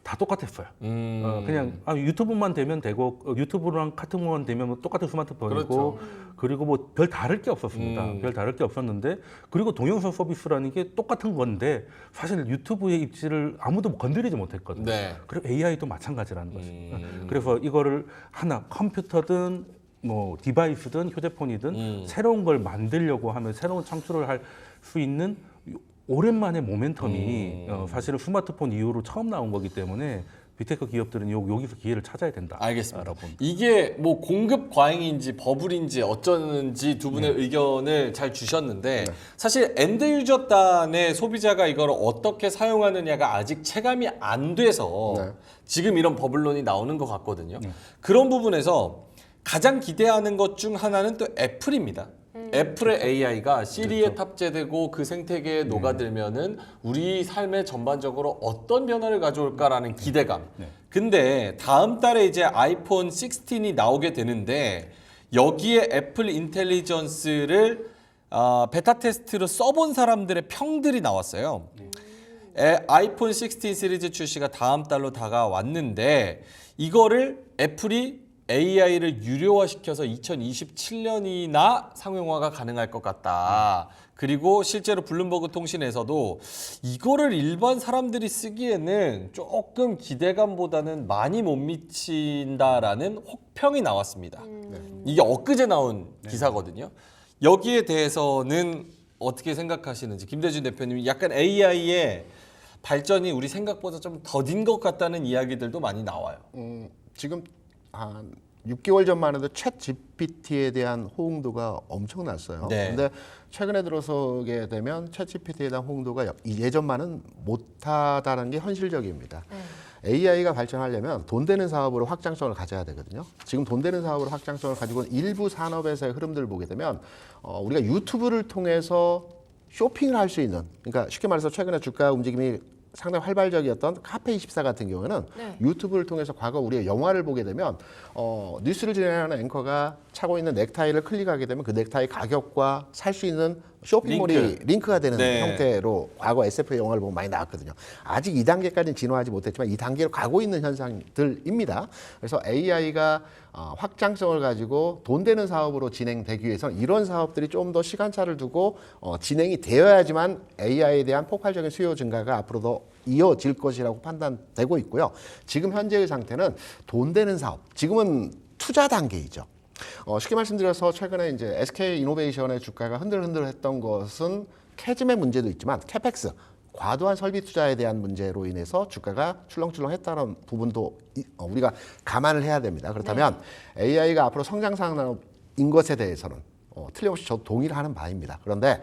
다 똑같았어요. 그냥 유튜브만 되면 되고 유튜브랑 카톡만 되면 똑같은 스마트폰이고 그렇죠. 그리고 뭐 별 다를 게 없었습니다. 별 다를 게 없었는데 그리고 동영상 서비스라는 게 똑같은 건데 사실 유튜브의 입지를 아무도 건드리지 못했거든요. 그리고 AI도 마찬가지라는 것입니다. 그래서 이거를 하나 컴퓨터든 뭐 디바이스든 휴대폰이든 새로운 걸 만들려고 하면 새로운 창출을 할 수 있는 오랜만에 모멘텀이 사실은 스마트폰 이후로 처음 나온 거기 때문에 빅테크 기업들은 여기서 기회를 찾아야 된다. 알겠습니다. 이게 뭐 공급 과잉인지 버블인지 어쩌는지 두 분의 의견을 잘 주셨는데 사실 엔드 유저단의 소비자가 이걸 어떻게 사용하느냐가 아직 체감이 안 돼서 지금 이런 버블론이 나오는 것 같거든요. 그런 부분에서 가장 기대하는 것 중 하나는 또 애플입니다. 애플의 AI가 시리에 탑재되고 그 생태계에 녹아들면은 우리 삶에 전반적으로 어떤 변화를 가져올까라는 기대감. 근데 다음 달에 이제 아이폰 16이 나오게 되는데 여기에 애플 인텔리전스를 베타 테스트로 써본 사람들의 평들이 나왔어요. 아이폰 16 시리즈 출시가 다음 달로 다가왔는데 이거를 애플이 AI를 유료화시켜서 2027년이나 상용화가 가능할 것 같다. 그리고 실제로 블룸버그 통신에서도 이거를 일반 사람들이 쓰기에는 조금 기대감보다는 많이 못 미친다라는 혹평이 나왔습니다. 이게 엊그제 나온 기사거든요. 여기에 대해서는 어떻게 생각하시는지 김대준 대표님이 약간 AI의 발전이 우리 생각보다 좀 더딘 것 같다는 이야기들도 많이 나와요. 지금 한 6개월 전만 해도 챗 GPT에 대한 호응도가 엄청났어요. 네. 근데 최근에 들어서게 되면 챗 GPT에 대한 호응도가 예전만은 못하다는 게 현실적입니다. AI가 발전하려면 돈 되는 사업으로 확장성을 가져야 되거든요. 지금 돈 되는 사업으로 확장성을 가지고 있는 일부 산업에서의 흐름들을 보게 되면 우리가 유튜브를 통해서 쇼핑을 할 수 있는, 그러니까 쉽게 말해서 최근에 주가 움직임이 상당히 활발적이었던 카페24 같은 경우에는 유튜브를 통해서 과거 우리가 영화를 보게 되면 뉴스를 진행하는 앵커가 차고 있는 넥타이를 클릭하게 되면 그 넥타이 가격과 살 수 있는 쇼핑몰이 링크가 되는 형태로 과거 SF 영화를 보면 많이 나왔거든요. 아직 2단계까지는 진화하지 못했지만 2단계로 가고 있는 현상들입니다. 그래서 AI가 확장성을 가지고 돈 되는 사업으로 진행되기 위해서는 이런 사업들이 좀 더 시간차를 두고 진행이 되어야지만 AI에 대한 폭발적인 수요 증가가 앞으로도 이어질 것이라고 판단되고 있고요. 지금 현재의 상태는 돈 되는 사업, 지금은 투자 단계이죠. 쉽게 말씀드려서 최근에 이제 SK 이노베이션의 주가가 흔들흔들했던 것은 캐즘의 문제도 있지만 캐펙스, 과도한 설비 투자에 대한 문제로 인해서 주가가 출렁출렁했다는 부분도 우리가 감안을 해야 됩니다. 그렇다면 AI가 앞으로 성장상 산업인 것에 대해서는 틀림없이 저도 동의를 하는 바입니다. 그런데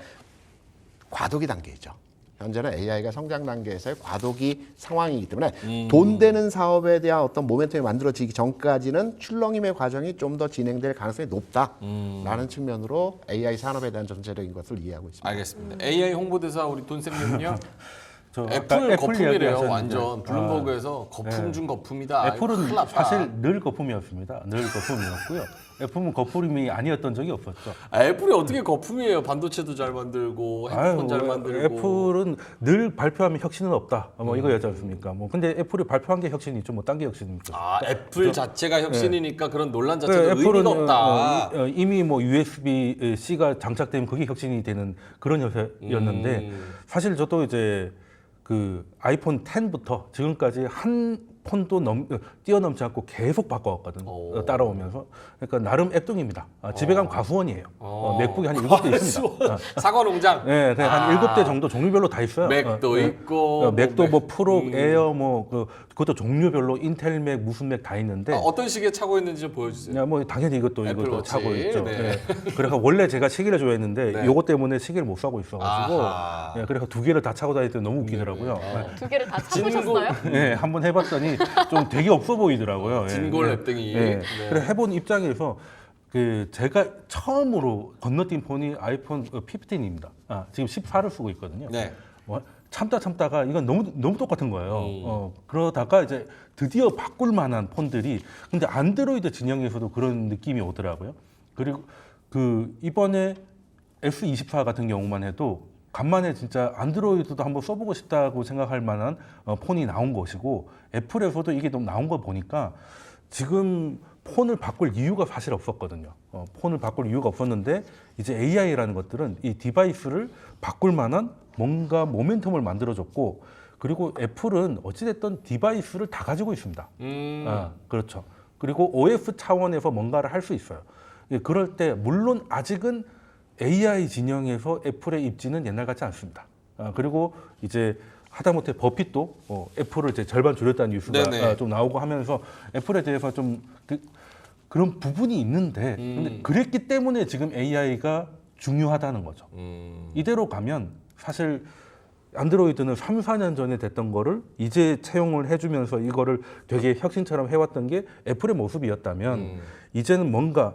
과도기 단계이죠. 현재는 AI가 성장 단계에서의 과도기 상황이기 때문에 돈 되는 사업에 대한 어떤 모멘텀이 만들어지기 전까지는 출렁임의 과정이 좀 더 진행될 가능성이 높다라는 측면으로 AI 산업에 대한 전체적인 것을 이해하고 있습니다. 알겠습니다. AI 홍보대사 우리 돈쌤님은요? 저 애플 거품이래요. 이야기하셨는데, 완전 블룸버그에서 거품 중 거품이다. 애플은 큰일 났다. 사실 늘 거품이었습니다. 늘 거품이었고요. 애플은 거품이 아니었던 적이 없었죠. 애플이 어떻게 거품이에요? 반도체도 잘 만들고 핸드폰 잘 만들고. 애플은 늘 발표하면 혁신은 없다. 뭐 이거였지 않습니까? 뭐 근데 애플이 발표한 게 혁신이 있죠. 뭐 딴 게 혁신입니까? 애플 자체가 혁신이니까 그런 논란 자체가 의미가 없다. 이미 뭐 USB-C가 장착되면 그게 혁신이 되는 그런 혁신이었는데 사실 저도 이제 그 아이폰 10부터 지금까지 한 폰도 뛰어넘지 않고 계속 바꿔왔거든요. 따라오면서. 그러니까 나름 액동입니다. 집에 가면 과수원이에요. 맥북이 한 7대 있습니다. 사과농장. 네, 한 7대 정도 종류별로 다 있어요. 맥도 있고. 맥도 뭐 프로, 에어 뭐 그것도 종류별로 인텔 맥, 무슨 맥 다 있는데 어떤 시기에 차고 있는지 좀 보여주세요. 야, 뭐 당연히 이것도 애플워치. 차고 있죠. 네. 네. 그래서 원래 제가 시계를 좋아했는데 네. 요거 때문에 시계를 못 사고 있어가지고 아하. 네, 그래서 2개를 다 차고 다닐 때 너무 웃기더라고요. 두 개를 다 사보셨어요? 네, 한번 해봤더니 좀 되게 없어 보이더라고요. 진골 네. 랩등이. 네. 네. 그래 해본 입장에서 그 제가 처음으로 건너뛴 폰이 아이폰 15입니다. 지금 14를 쓰고 있거든요. 네. 참다가 이건 너무 똑같은 거예요. 그러다가 이제 드디어 바꿀 만한 폰들이 근데 안드로이드 진영에서도 그런 느낌이 오더라고요. 그리고 그 이번에 S24 같은 경우만 해도 간만에 진짜 안드로이드도 한번 써보고 싶다고 생각할 만한 폰이 나온 것이고 애플에서도 이게 너무 나온 거 보니까 지금 폰을 바꿀 이유가 사실 없었거든요. 폰을 바꿀 이유가 없었는데 이제 AI라는 것들은 이 디바이스를 바꿀 만한 뭔가 모멘텀을 만들어줬고 그리고 애플은 어찌됐든 디바이스를 다 가지고 있습니다. 그렇죠. 그리고 OS 차원에서 뭔가를 할 수 있어요. 그럴 때 물론 아직은 AI 진영에서 애플의 입지는 옛날 같지 않습니다. 그리고 이제 하다못해 버핏도 애플을 이제 절반 줄였다는 뉴스가 좀 나오고 하면서 애플에 대해서 좀 그런 부분이 있는데 근데 그랬기 때문에 지금 AI가 중요하다는 거죠. 이대로 가면 사실 안드로이드는 3, 4년 전에 됐던 거를 이제 채용을 해주면서 이거를 되게 혁신처럼 해왔던 게 애플의 모습이었다면 이제는 뭔가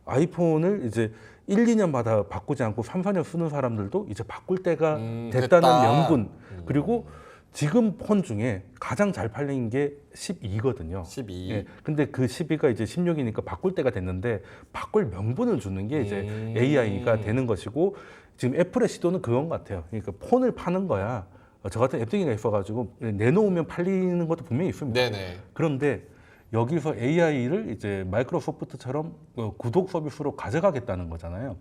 아이폰을 이제 1, 2년마다 바꾸지 않고 3, 4년 쓰는 사람들도 이제 바꿀 때가 됐다는 됐다. 명분. 그리고 지금 폰 중에 가장 잘 팔린 게 12거든요. 12. 예. 근데 그 12가 이제 16이니까 바꿀 때가 됐는데 바꿀 명분을 주는 게 이제 AI가 되는 것이고 지금 애플의 시도는 그건 것 같아요. 그러니까 폰을 파는 거야. 저 같은 앱등이가 있어가지고 내놓으면 팔리는 것도 분명히 있습니다. 네네. 그런데 여기서 AI를 이제 마이크로소프트처럼 구독 서비스로 가져가겠다는 거잖아요.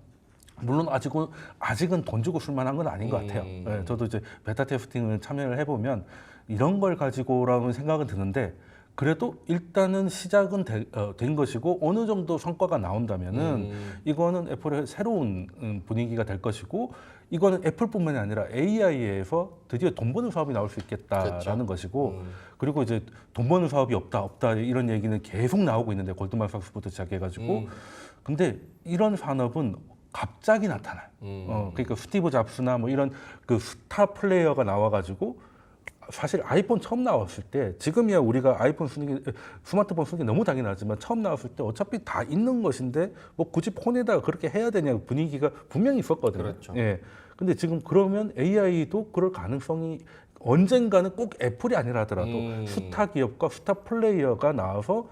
물론 아직은 돈 주고 쓸만한 건 아닌 것 같아요. 예, 저도 이제 베타 테스팅을 참여를 해보면 이런 걸 가지고라는 생각은 드는데 그래도 일단은 시작은 된 것이고 어느 정도 성과가 나온다면은 이거는 애플의 새로운 분위기가 될 것이고 이거는 애플뿐만이 아니라 AI에서 드디어 돈 버는 사업이 나올 수 있겠다라는 그렇죠. 것이고 그리고 이제 돈 버는 사업이 없다 이런 얘기는 계속 나오고 있는데 골드만삭스부터 시작해가지고 근데 이런 산업은 갑자기 나타나요. 그러니까 스티브 잡스나 뭐 이런 그 스타 플레이어가 나와가지고 사실 아이폰 처음 나왔을 때 지금이야 우리가 아이폰 쓰는 게 스마트폰 쓰는 게 너무 당연하지만 처음 나왔을 때 어차피 다 있는 것인데 뭐 굳이 폰에다가 그렇게 해야 되냐 분위기가 분명히 있었거든요. 그렇죠. 예. 근데 지금 그러면 AI도 그럴 가능성이 언젠가는 꼭 애플이 아니라 하더라도 스타 기업과 스타 플레이어가 나와서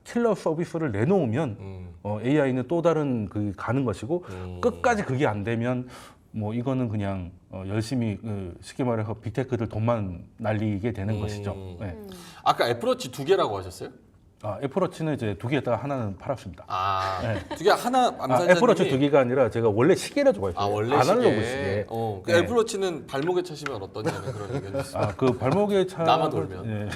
킬러 서비스를 내놓으면 AI는 또 다른 그 가는 것이고 끝까지 그게 안 되면 뭐 이거는 그냥 열심히 쉽게 말해서 빅테크들 돈만 날리게 되는 것이죠. 네. 아까 애플워치 2개라고 하셨어요? 애플워치는 이제 2개에다가 하나는 팔았습니다. 두 개 하나 암산자님이 애플워치 2개가 아니라 제가 원래 시계를 좋아했어요. 원래 아날로그 시계. 그 네. 애플워치는 발목에 차시면 어떠냐는 그런 의견이 있어요. 그 발목에 차 나만 돌면. 네. 네,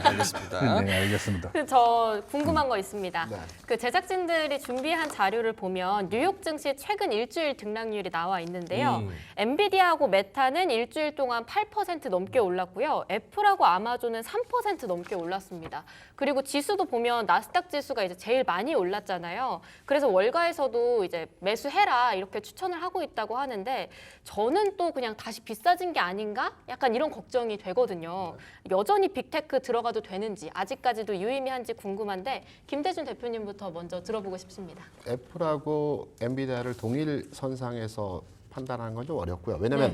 알겠습니다. 네, 알겠습니다. 저 궁금한 거 있습니다. 네. 그 제작진들이 준비한 자료를 보면 뉴욕 증시 최근 일주일 등락률이 나와 있는데요. 엔비디아하고 메타는 일주일 동안 8% 넘게 올랐고요. 애플하고 아마존은 3% 넘게 올랐습니다. 그리고 지수도 보면 나스닥 지수가 이제 제일 많이 올랐잖아요. 그래서 월가에서도 이제 매수해라 이렇게 추천을 하고 있다고 하는데 저는 또 그냥 다시 비싸진 게 아닌가? 약간 이런 걱정이 되거든요. 여전히 빅테크 들어가도 되는지 아직까지도 유의미한지 궁금한데 김대준 대표님부터 먼저 들어보고 싶습니다. 애플하고 엔비디아를 동일 선상에서 판단하는 건 좀 어렵고요. 왜냐하면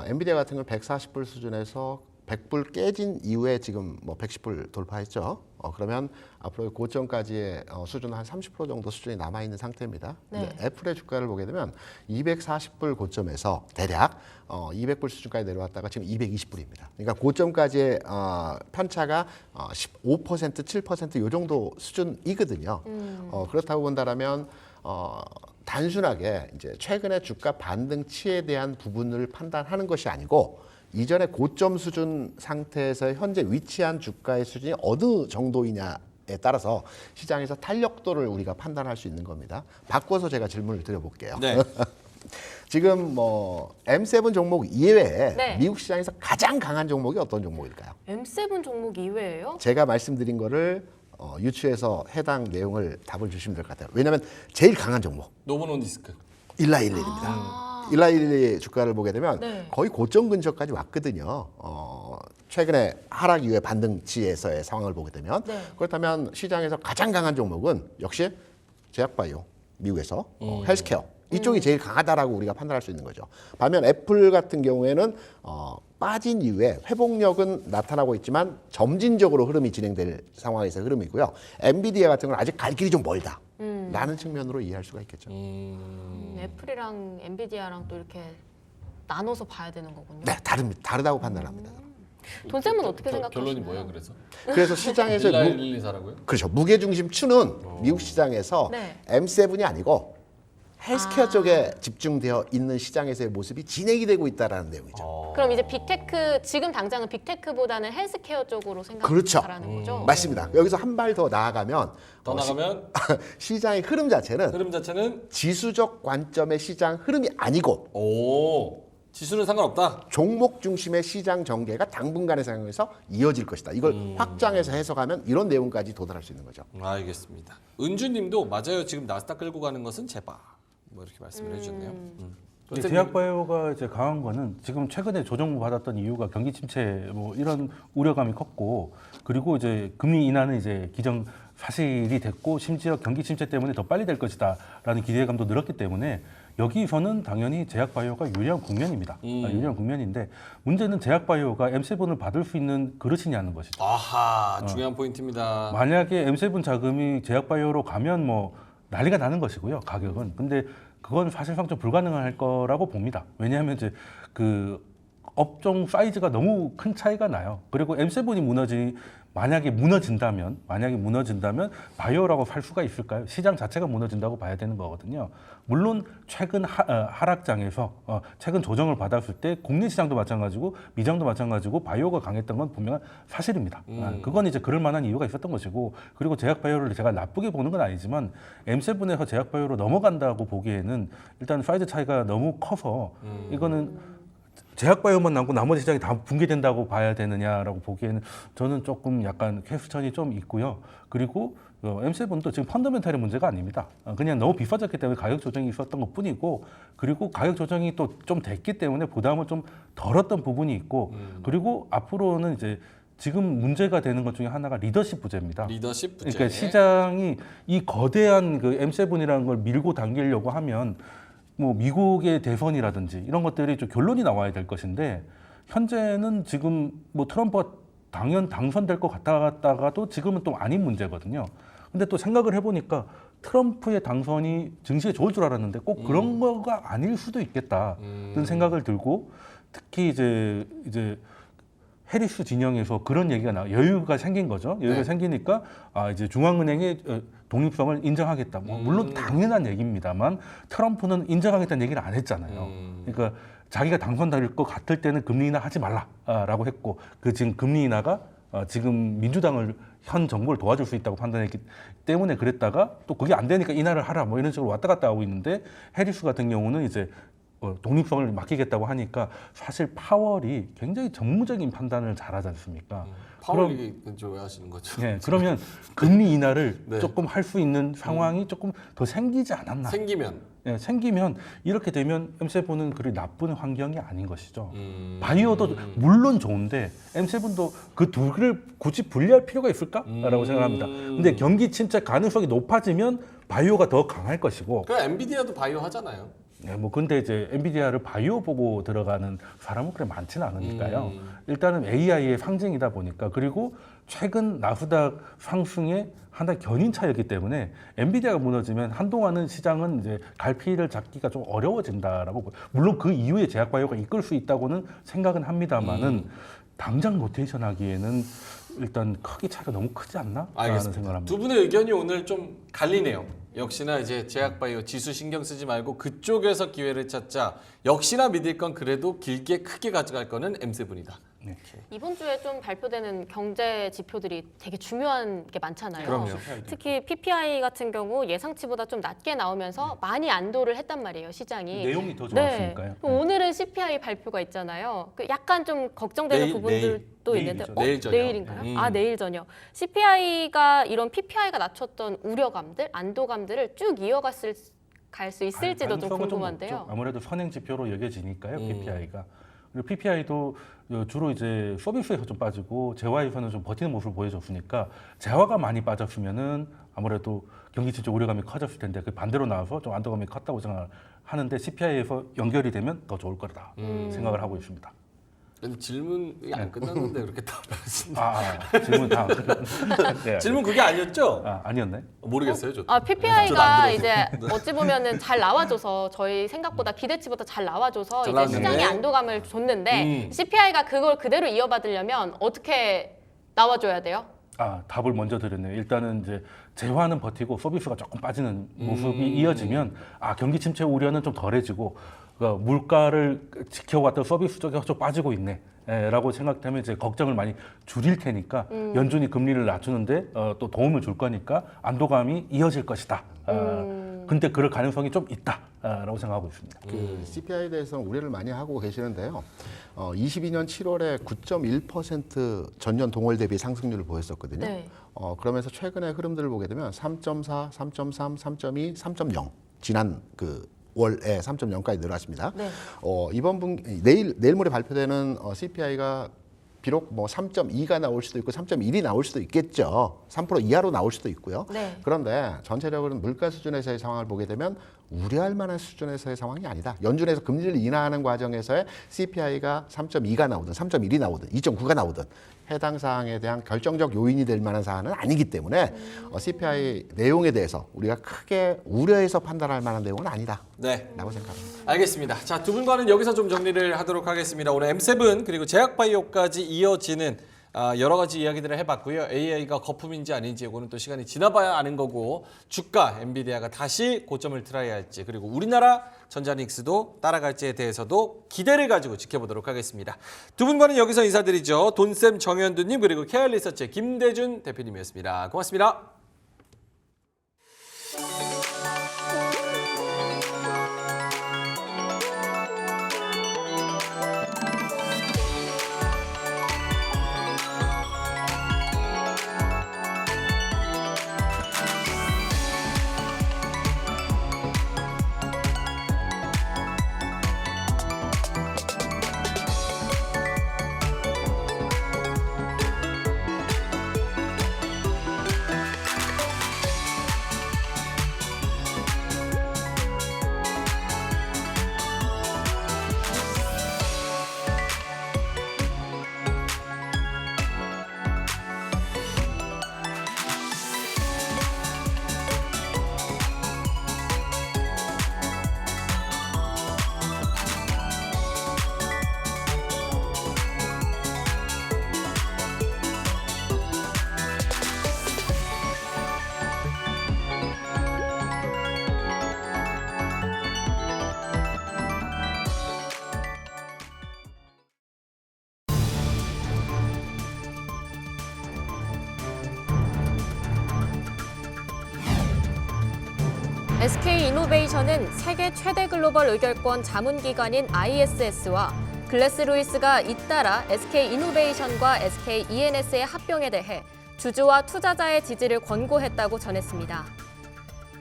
엔비디아 같은 건 140불 수준에서 100불 깨진 이후에 지금 뭐 110불 돌파했죠. 그러면 앞으로 고점까지의 수준은 한 30% 정도 수준이 남아 있는 상태입니다. 네. 근데 애플의 주가를 보게 되면 240불 고점에서 대략 200불 수준까지 내려왔다가 지금 220불입니다. 그러니까 고점까지의 편차가 15%, 7%이 정도 수준이거든요. 그렇다고 본다라면 단순하게 이제 최근의 주가 반등치에 대한 부분을 판단하는 것이 아니고 이전에 고점 수준 상태에서 현재 위치한 주가의 수준이 어느 정도이냐에 따라서 시장에서 탄력도를 우리가 판단할 수 있는 겁니다. 바꿔서 제가 질문을 드려볼게요. 네. 지금 뭐 M7 종목 이외에 네. 미국 시장에서 가장 강한 종목이 어떤 종목일까요? M7 종목 이외예요? 제가 말씀드린 거를 유추해서 해당 내용을 답을 주시면 될 것 같아요. 왜냐하면 제일 강한 종목 노보논디스크. 일라일릴입니다. 일라일리 주가를 보게 되면 네. 거의 고점 근처까지 왔거든요. 최근에 하락 이후에 반등치에서의 상황을 보게 되면 네. 그렇다면 시장에서 가장 강한 종목은 역시 제약바이오, 미국에서 헬스케어 이쪽이 제일 강하다라고 우리가 판단할 수 있는 거죠. 반면 애플 같은 경우에는 빠진 이후에 회복력은 나타나고 있지만 점진적으로 흐름이 진행될 상황에서 흐름이고요. 엔비디아 같은 건 아직 갈 길이 좀 멀다. 라는 측면으로 이해할 수가 있겠죠. 애플이랑 엔비디아랑 또 이렇게 나눠서 봐야 되는 거군요. 네, 다르다고 판단합니다. 돈쌤은 어떻게 생각하시나요? 결론이 뭐예요, 그래서? 그래서 시장에서 일라일리 사라고요? 그렇죠. 무게중심 추는 미국 시장에서 네. M7이 아니고 헬스케어 쪽에 집중되어 있는 시장에서의 모습이 진행이 되고 있다라는 내용이죠. 그럼 이제 빅테크 지금 당장은 빅테크보다는 헬스케어 쪽으로 그렇죠. 생각하라는 거죠? 맞습니다. 여기서 한 발 더 나아가면 시장의 흐름 자체는 흐름 자체는 지수적 관점의 시장 흐름이 아니고 지수는 상관없다. 종목 중심의 시장 전개가 당분간의 상황에서 이어질 것이다. 이걸 확장해서 해석하면 이런 내용까지 도달할 수 있는 거죠. 알겠습니다. 은주님도 맞아요. 지금 나스닥 끌고 가는 것은 제바. 뭐 이렇게 말씀을 해주셨네요. 제약바이오가 이제 강한 거는 지금 최근에 조정 받았던 이유가 경기 침체 뭐 이런 우려감이 컸고 그리고 이제 금리 인하는 이제 기정 사실이 됐고 심지어 경기 침체 때문에 더 빨리 될 것이다라는 기대감도 늘었기 때문에 여기서는 당연히 제약바이오가 유리한 국면입니다. 유리한 국면인데 문제는 제약바이오가 M7을 받을 수 있는 그릇이냐는 것이죠. 아하, 중요한 포인트입니다. 만약에 M7 자금이 제약바이오로 가면 뭐 난리가 나는 것이고요, 가격은. 근데 그건 사실상 좀 불가능할 거라고 봅니다. 왜냐하면 이제 그 업종 사이즈가 너무 큰 차이가 나요. 그리고 M7이 만약에 무너진다면 바이오라고 살 수가 있을까요? 시장 자체가 무너진다고 봐야 되는 거거든요. 물론 최근 하락장에서 최근 조정을 받았을 때 국내 시장도 마찬가지고 미장도 마찬가지고 바이오가 강했던 건 분명한 사실입니다. 그건 이제 그럴 만한 이유가 있었던 것이고 그리고 제약바이오를 제가 나쁘게 보는 건 아니지만 M7에서 제약바이오로 넘어간다고 보기에는 일단 사이즈 차이가 너무 커서 이거는 제약바이오만 남고 나머지 시장이 다 붕괴된다고 봐야 되느냐라고 보기에는 저는 조금 약간 퀘스천이 좀 있고요. 그리고 M7도 지금 펀더멘탈의 문제가 아닙니다. 그냥 너무 비싸졌기 때문에 가격 조정이 있었던 것뿐이고 그리고 가격 조정이 또 좀 됐기 때문에 부담을 좀 덜었던 부분이 있고 그리고 앞으로는 이제 지금 문제가 되는 것 중에 하나가 리더십 부재입니다. 리더십 부재. 그러니까 시장이 이 거대한 그 M7이라는 걸 밀고 당기려고 하면 뭐 미국의 대선이라든지 이런 것들이 좀 결론이 나와야 될 것인데 현재는 지금 뭐 트럼프가 당선될 것 같다가도 지금은 또 아닌 문제거든요. 근데 또 생각을 해보니까 트럼프의 당선이 증시에 좋을 줄 알았는데 꼭 그런 거가 아닐 수도 있겠다는 생각을 들고 특히 이제 해리스 진영에서 그런 얘기가 여유가 생긴 거죠. 여유가 생기니까 이제 중앙은행의 독립성을 인정하겠다. 뭐 물론 당연한 얘기입니다만 트럼프는 인정하겠다는 얘기를 안 했잖아요. 그러니까 자기가 당선될 것 같을 때는 금리 인하 하지 말라라고 했고 그 지금 금리 인하가 지금 민주당을 현 정부를 도와줄 수 있다고 판단했기 때문에 그랬다가 또 그게 안 되니까 인하를 하라 뭐 이런 식으로 왔다 갔다 하고 있는데 해리스 같은 경우는 이제 독립성을 맡기겠다고 하니까 사실 파월이 굉장히 전무적인 판단을 잘하지 않습니까? 파월 얘기 왜 하시는 거죠? 네, 그러면 금리 인하를 네. 조금 할 수 있는 상황이 조금 더 생기지 않았나? 생기면 이렇게 되면 M7은 그리 나쁜 환경이 아닌 것이죠. 바이오도 물론 좋은데 M7도 그 두 개를 굳이 분리할 필요가 있을까라고 생각합니다. 근데 경기 침체 가능성이 높아지면 바이오가 더 강할 것이고. 그 엔비디아도 바이오 하잖아요. 네, 뭐 근데 이제 엔비디아를 바이오 보고 들어가는 사람은 그렇게 많지는 않으니까요. 일단은 AI의 상징이다 보니까 그리고 최근 나스닥 상승의 하나의 견인차였기 때문에 엔비디아가 무너지면 한동안은 시장은 이제 갈피를 잡기가 좀 어려워진다라고 물론 그 이후에 제약바이오가 이끌 수 있다고는 생각은 합니다만은 당장 로테이션하기에는 일단 크기 차이가 너무 크지 않나? 라는 생각을 합니다. 두 분의 의견이 오늘 좀 갈리네요. 역시나 이제 제약바이오 지수 신경 쓰지 말고 그쪽에서 기회를 찾자. 역시나 믿을 건 그래도 길게 크게 가져갈 거는 M7이다. 네. 이번 주에 좀 발표되는 경제 지표들이 되게 중요한 게 많잖아요. 그럼요. 특히 PPI 같은 경우 예상치보다 좀 낮게 나오면서 많이 안도를 했단 말이에요, 시장이. 내용이 더 좋았으니까요. 네. 오늘은 CPI 발표가 있잖아요. 그 약간 좀 걱정되는 부분들도 있는데 내일이죠. 내일 저녁. 내일인가요? 내일 저녁. CPI가 이런 PPI가 낮췄던 우려감들, 안도감들을 쭉 갈 수 있을지도 좀 궁금한데요. 아무래도 선행 지표로 여겨지니까요, PPI가. 그리고 PPI도 주로 이제 서비스에서 좀 빠지고 재화에서는 좀 버티는 모습을 보여줬으니까 재화가 많이 빠졌으면은 아무래도 경기 침체 우려감이 커졌을 텐데 그 반대로 나와서 좀 안도감이 컸다고 생각하는데 CPI에서 연결이 되면 더 좋을 거다 생각을 하고 있습니다. 근데 질문이 안 끝났는데 그렇게 답하시는데. 질문 다음. 네, 질문 그게 아니었죠? 아니었나요? 모르겠어요, 저도. 아, 저도 PPI가 안 이제 어찌 보면은 잘 나와줘서 저희 생각보다 기대치보다 잘 나와줘서 잘 이제 나왔는데. 시장에 안도감을 줬는데 CPI가 그걸 그대로 이어받으려면 어떻게 나와줘야 돼요? 답을 먼저 드렸네요. 일단은 이제 재화는 버티고 서비스가 조금 빠지는 모습이 이어지면 경기 침체 우려는 좀 덜해지고 그러니까 물가를 지켜왔던 서비스 쪽에 좀 빠지고 있네. 라고 생각되면 이제 걱정을 많이 줄일 테니까 연준이 금리를 낮추는데 또 도움을 줄 거니까 안도감이 이어질 것이다. 근데 그럴 가능성이 좀 있다라고 생각하고 있습니다. 그 CPI에 대해서 우려를 많이 하고 계시는데요. 22년 7월에 9.1% 전년 동월 대비 상승률을 보였었거든요. 네. 그러면서 최근의 흐름들을 보게 되면 3.4, 3.3, 3.2, 3.0 지난 그 월에 3.0까지 늘어났습니다. 네. 이번 내일 모레 발표되는 CPI가 비록 뭐 3.2가 나올 수도 있고 3.1이 나올 수도 있겠죠. 3% 이하로 나올 수도 있고요. 네. 그런데 전체적으로 물가 수준에서의 상황을 보게 되면 우려할 만한 수준에서의 상황이 아니다. 연준에서 금리를 인하하는 과정에서의 CPI가 3.2가 나오든 3.1이 나오든 2.9가 나오든 해당 사항에 대한 결정적 요인이 될 만한 사안은 아니기 때문에 CPI 내용에 대해서 우리가 크게 우려해서 판단할 만한 내용은 아니다. 네. 라고 생각합니다. 알겠습니다. 자, 두 분과는 여기서 좀 정리를 하도록 하겠습니다. 오늘 M7 그리고 제약바이오까지 이어지는 여러 가지 이야기들을 해봤고요. AI가 거품인지 아닌지 이거는 또 시간이 지나봐야 아는 거고 주가 엔비디아가 다시 고점을 트라이 할지 그리고 우리나라 전자닉스도 따라갈지에 대해서도 기대를 가지고 지켜보도록 하겠습니다. 두 분과는 여기서 인사드리죠. 돈쌤 정현두님 그리고 케어리서치의 김대준 대표님이었습니다. 고맙습니다. SK이노베이션은 세계 최대 글로벌 의결권 자문기관인 ISS와 글래스루이스가 잇따라 SK이노베이션과 SKENS의 합병에 대해 주주와 투자자의 지지를 권고했다고 전했습니다.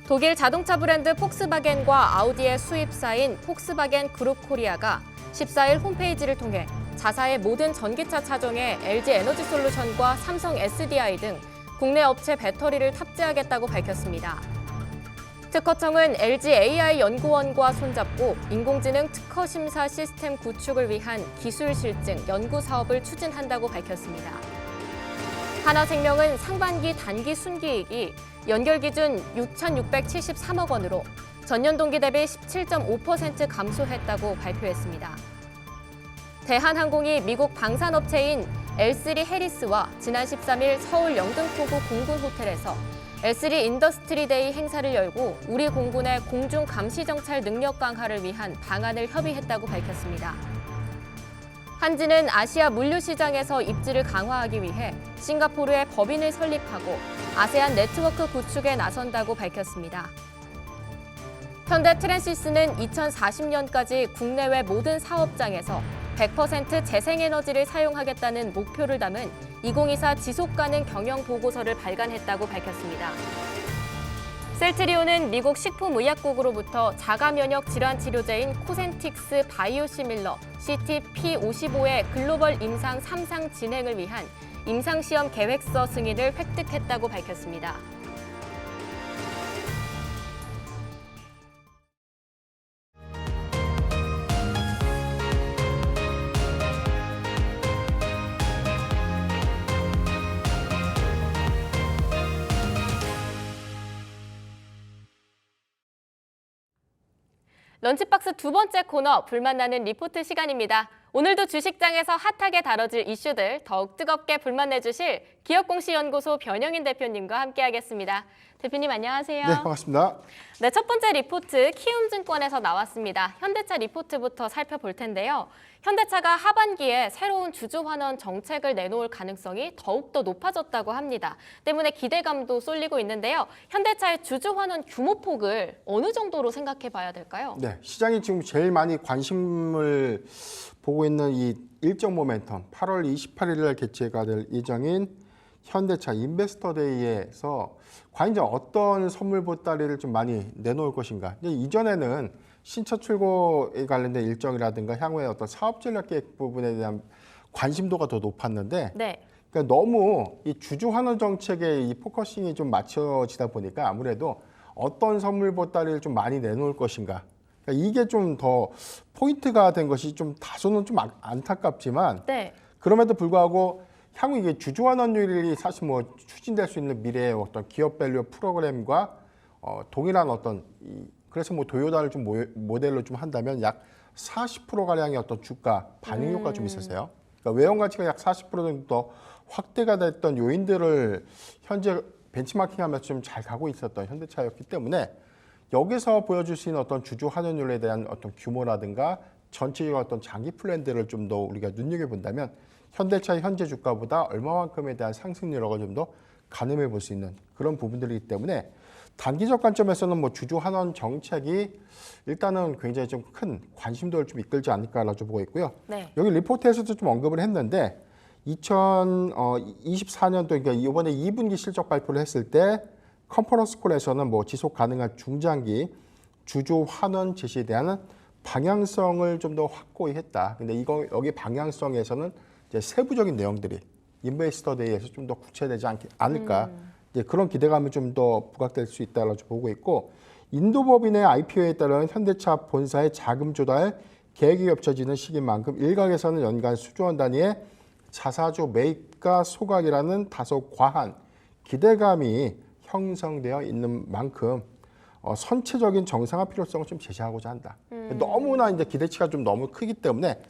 독일 자동차 브랜드 폭스바겐과 아우디의 수입사인 폭스바겐 그룹 코리아가 14일 홈페이지를 통해 자사의 모든 전기차 차종에 LG 에너지솔루션과 삼성 SDI 등 국내 업체 배터리를 탑재하겠다고 밝혔습니다. 특허청은 LG AI 연구원과 손잡고 인공지능 특허 심사 시스템 구축을 위한 기술 실증 연구 사업을 추진한다고 밝혔습니다. 하나생명은 상반기 단기 순이익이 연결 기준 6,673억 원으로 전년 동기 대비 17.5% 감소했다고 발표했습니다. 대한항공이 미국 방산업체인 L3 해리스와 지난 13일 서울 영등포구 공군 호텔에서 L3 인더스트리 데이 행사를 열고 우리 공군의 공중 감시 정찰 능력 강화를 위한 방안을 협의했다고 밝혔습니다. 한지는 아시아 물류 시장에서 입지를 강화하기 위해 싱가포르에 법인을 설립하고 아세안 네트워크 구축에 나선다고 밝혔습니다. 현대 트랜시스는 2040년까지 국내외 모든 사업장에서 100% 재생에너지를 사용하겠다는 목표를 담은 2024 지속가능 경영 보고서를 발간했다고 밝혔습니다. 셀트리온은 미국 식품의약국으로부터 자가면역 질환 치료제인 코센틱스 바이오시밀러 CTP55의 글로벌 임상 3상 진행을 위한 임상시험 계획서 승인을 획득했다고 밝혔습니다. 런치박스 두 번째 코너 불맛나는 리포트 시간입니다. 오늘도 주식장에서 핫하게 다뤄질 이슈들 더욱 뜨겁게 불맛내주실 기업공시연구소 변영인 대표님과 함께하겠습니다. 대표님 안녕하세요. 네, 반갑습니다. 네, 첫 번째 리포트 키움증권에서 나왔습니다. 현대차 리포트부터 살펴볼 텐데요. 현대차가 하반기에 새로운 주주환원 정책을 내놓을 가능성이 더욱더 높아졌다고 합니다. 때문에 기대감도 쏠리고 있는데요. 현대차의 주주환원 규모폭을 어느 정도로 생각해 봐야 될까요? 네, 시장이 지금 제일 많이 관심을 보고 있는 이 일정 모멘텀 8월 28일 날 개최가 될 예정인 현대차 인베스터 데이에서 과연 이제 어떤 선물 보따리를 좀 많이 내놓을 것인가. 이전에는 신차 출고에 관련된 일정이라든가 향후에 어떤 사업 전략 계획 부분에 대한 관심도가 더 높았는데 네. 그러니까 너무 이 주주 환원 정책에 이 포커싱이 좀 맞춰지다 보니까 아무래도 어떤 선물 보따리를 좀 많이 내놓을 것인가. 그러니까 이게 좀 더 포인트가 된 것이 좀 다소는 좀 안타깝지만 네. 그럼에도 불구하고 향후 이게 주주 환원율이 사실 뭐 추진될 수 있는 미래의 어떤 기업 밸류 프로그램과 동일한 어떤 그래서 뭐 도요다를 좀 모델로 좀 한다면 약 40% 가량의 어떤 주가 반영 효과가 좀 있었어요. 그러니까 외형 가치가 약 40% 정도 더 확대가 됐던 요인들을 현재 벤치마킹하면서 좀 잘 가고 있었던 현대차였기 때문에 여기서 보여줄 수 있는 어떤 주주 환원율에 대한 어떤 규모라든가 전체적인 어떤 장기 플랜들을 좀 더 우리가 눈여겨 본다면 현대차의 현재 주가보다 얼마만큼에 대한 상승률을 좀 더 가늠해 볼 수 있는 그런 부분들이기 때문에 단기적 관점에서는 뭐 주주 환원 정책이 일단은 굉장히 좀 큰 관심도를 좀 이끌지 않을까라고 보고 있고요. 네. 여기 리포트에서도 좀 언급을 했는데 2024년도 그러니까 이번에 2분기 실적 발표를 했을 때 컨퍼런스 콜에서는 뭐 지속 가능한 중장기 주주 환원 제시에 대한 방향성을 좀 더 확고히 했다. 근데 이거 여기 방향성에서는 이제 세부적인 내용들이 인베스터 데이에서 좀 더 구체되지 않을까. 이제 그런 기대감이 좀 더 부각될 수 있다고 보고 있고 인도법인의 IPO에 따른 현대차 본사의 자금 조달 계획이 겹쳐지는 시기인 만큼 일각에서는 연간 수조 원 단위의 자사주 매입가 소각이라는 다소 과한 기대감이 형성되어 있는 만큼 선체적인 정상화 필요성을 좀 제시하고자 한다. 너무나 이제 기대치가 좀 너무 크기 때문에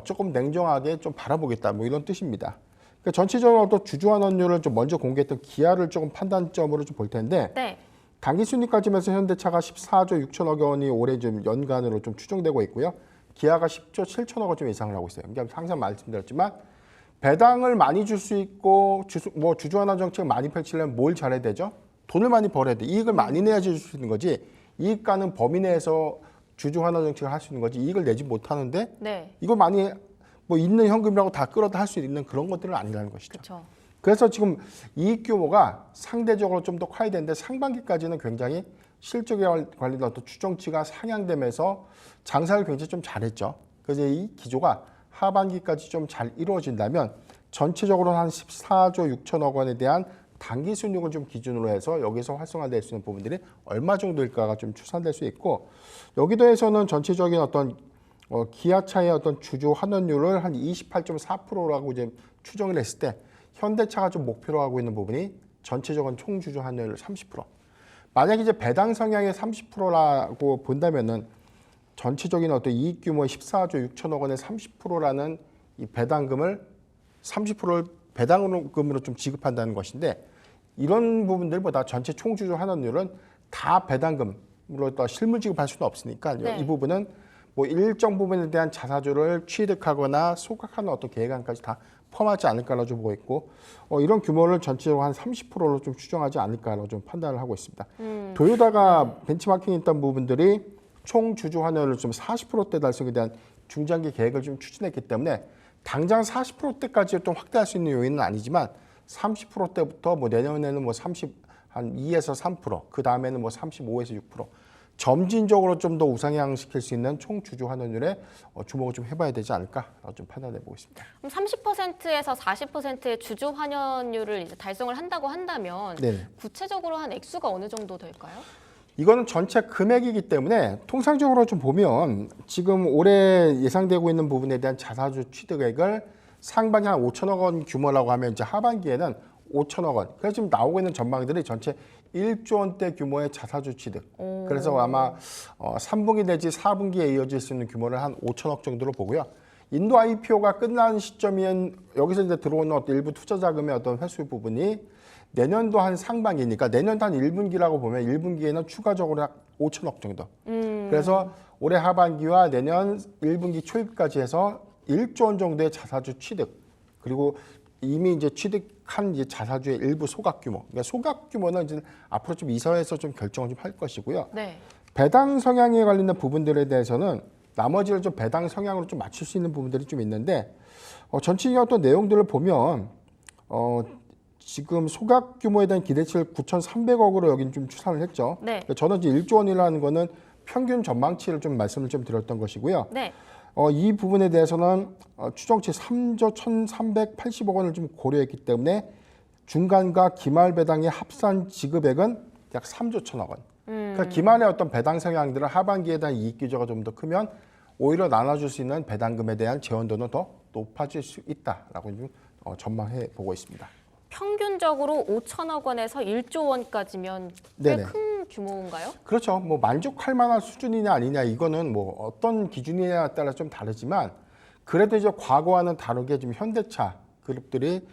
조금 냉정하게 좀 바라보겠다. 뭐 이런 뜻입니다. 그러니까 전체적으로 또 주주 환원율을 좀 먼저 공개했던 기아를 조금 판단점으로 좀 볼 텐데 네. 당기 순이까지면서 현대차가 14조 6천억 원이 올해 좀 연간으로 좀 추정되고 있고요. 기아가 10조 7천억 원 좀 예상을 하고 있어요. 그러니까 항상 말씀드렸지만 배당을 많이 줄 수 있고 주주 환원 정책을 많이 펼치려면 뭘 잘해야 되죠? 돈을 많이 벌어야 돼. 이익을 많이 내야지 줄 수 있는 거지. 이익가는 범위 내에서 주주 환원 정책을 할 수 있는 거지. 이익을 내지 못하는데 네. 이거 많이 뭐 있는 현금이라고 다 끌어다 할 수 있는 그런 것들은 아니라는 것이죠. 그렇죠. 그래서 지금 이익 규모가 상대적으로 좀 더 커야 되는데 상반기까지는 굉장히 실적에 관련된 어떤 추정치가 상향되면서 장사를 굉장히 좀 잘했죠. 그래서 이 기조가 하반기까지 좀 잘 이루어진다면 전체적으로 한 14조 6천억 원에 대한 단기 순이익을 좀 기준으로 해서 여기서 활성화될 수 있는 부분들이 얼마 정도일까가 좀 추산될 수 있고 여기도 해서는 전체적인 어떤 기아차의 어떤 주주 환원율을 한 28.4%라고 이제 추정을 했을 때 현대차가 좀 목표로 하고 있는 부분이 전체적인 총주주 환원율 30%. 만약 이제 배당 성향의 30%라고 본다면은 전체적인 어떤 이익 규모의 14조 6천억 원의 30%라는 이 배당금을 30%를 배당금으로 좀 지급한다는 것인데 이런 부분들보다 전체 총주주 환원율은 다 배당금으로 또 실물 지급할 수는 없으니까 네. 이 부분은 뭐 일정 부분에 대한 자사주를 취득하거나 소각하는 어떤 계획안까지 다 포함하지 않을까라고 보고 있고 이런 규모를 전체적으로 한 30%로 좀 추정하지 않을까라고 좀 판단을 하고 있습니다. 도요다가 벤치마킹에 있던 부분들이 총 주주 환원을 좀 40%대 달성에 대한 중장기 계획을 좀 추진했기 때문에 당장 40%대까지 좀 확대할 수 있는 요인은 아니지만 30%대부터 뭐 내년에는 뭐 한 2에서 3%, 그 다음에는 뭐 35에서 6%. 점진적으로 좀 더 우상향시킬 수 있는 총 주주 환원율에 주목을 좀 해봐야 되지 않을까 좀 판단해 보고 있습니다. 그럼 30%에서 40%의 주주 환원율을 이제 달성을 한다고 한다면 네. 구체적으로 한 액수가 어느 정도 될까요? 이거는 전체 금액이기 때문에 통상적으로 좀 보면 지금 올해 예상되고 있는 부분에 대한 자사주 취득액을 상반기 한 5천억 원 규모라고 하면 이제 하반기에는 5천억 원. 그래서 지금 나오고 있는 전망들이 전체 1조 원대 규모의 자사주 취득. 그래서 아마 3분기 내지 4분기에 이어질 수 있는 규모를 한 5천억 정도로 보고요. 인도 IPO가 끝난 시점인 여기서 이제 들어오는 어떤 일부 투자 자금의 어떤 회수 부분이 내년도 한 상반기니까 내년도 한 1분기라고 보면 1분기에는 추가적으로 약 5천억 정도. 그래서 올해 하반기와 내년 1분기 초입까지 해서 1조 원 정도의 자사주 취득. 그리고 이미 이제 취득한 이제 자사주의 일부 소각 규모. 그러니까 소각 규모는 이제 앞으로 좀 이사회에서 좀 결정을 좀 할 것이고요. 네. 배당 성향에 관련된 부분들에 대해서는 나머지를 좀 배당 성향으로 좀 맞출 수 있는 부분들이 좀 있는데 전체적인 어떤 내용들을 보면 지금 소각 규모에 대한 기대치를 9,300억으로 여긴 좀 추산을 했죠. 네. 저는 이제 1조 원이라는 거는 평균 전망치를 좀 말씀을 좀 드렸던 것이고요. 네. 이 부분에 대해서는 추정치 3조 1,380억 원을 좀 고려했기 때문에 중간과 기말 배당의 합산 지급액은 약 3조 1,000억 원. 그러니까 기말의 어떤 배당 성향들은 하반기에 대한 이익 규제가 좀 더 크면 오히려 나눠줄 수 있는 배당금에 대한 재원도는 더 높아질 수 있다라고 좀 전망해 보고 있습니다. 평균적으로 5천억 원에서 1조 원까지면 꽤 네네. 큰 규모인가요? 그렇죠. 뭐 만족할 만한 수준이냐 아니냐 이거는 뭐 어떤 기준이냐에 따라 좀 다르지만 그래도 이제 과거와는 다르게 지금 현대차 그룹들이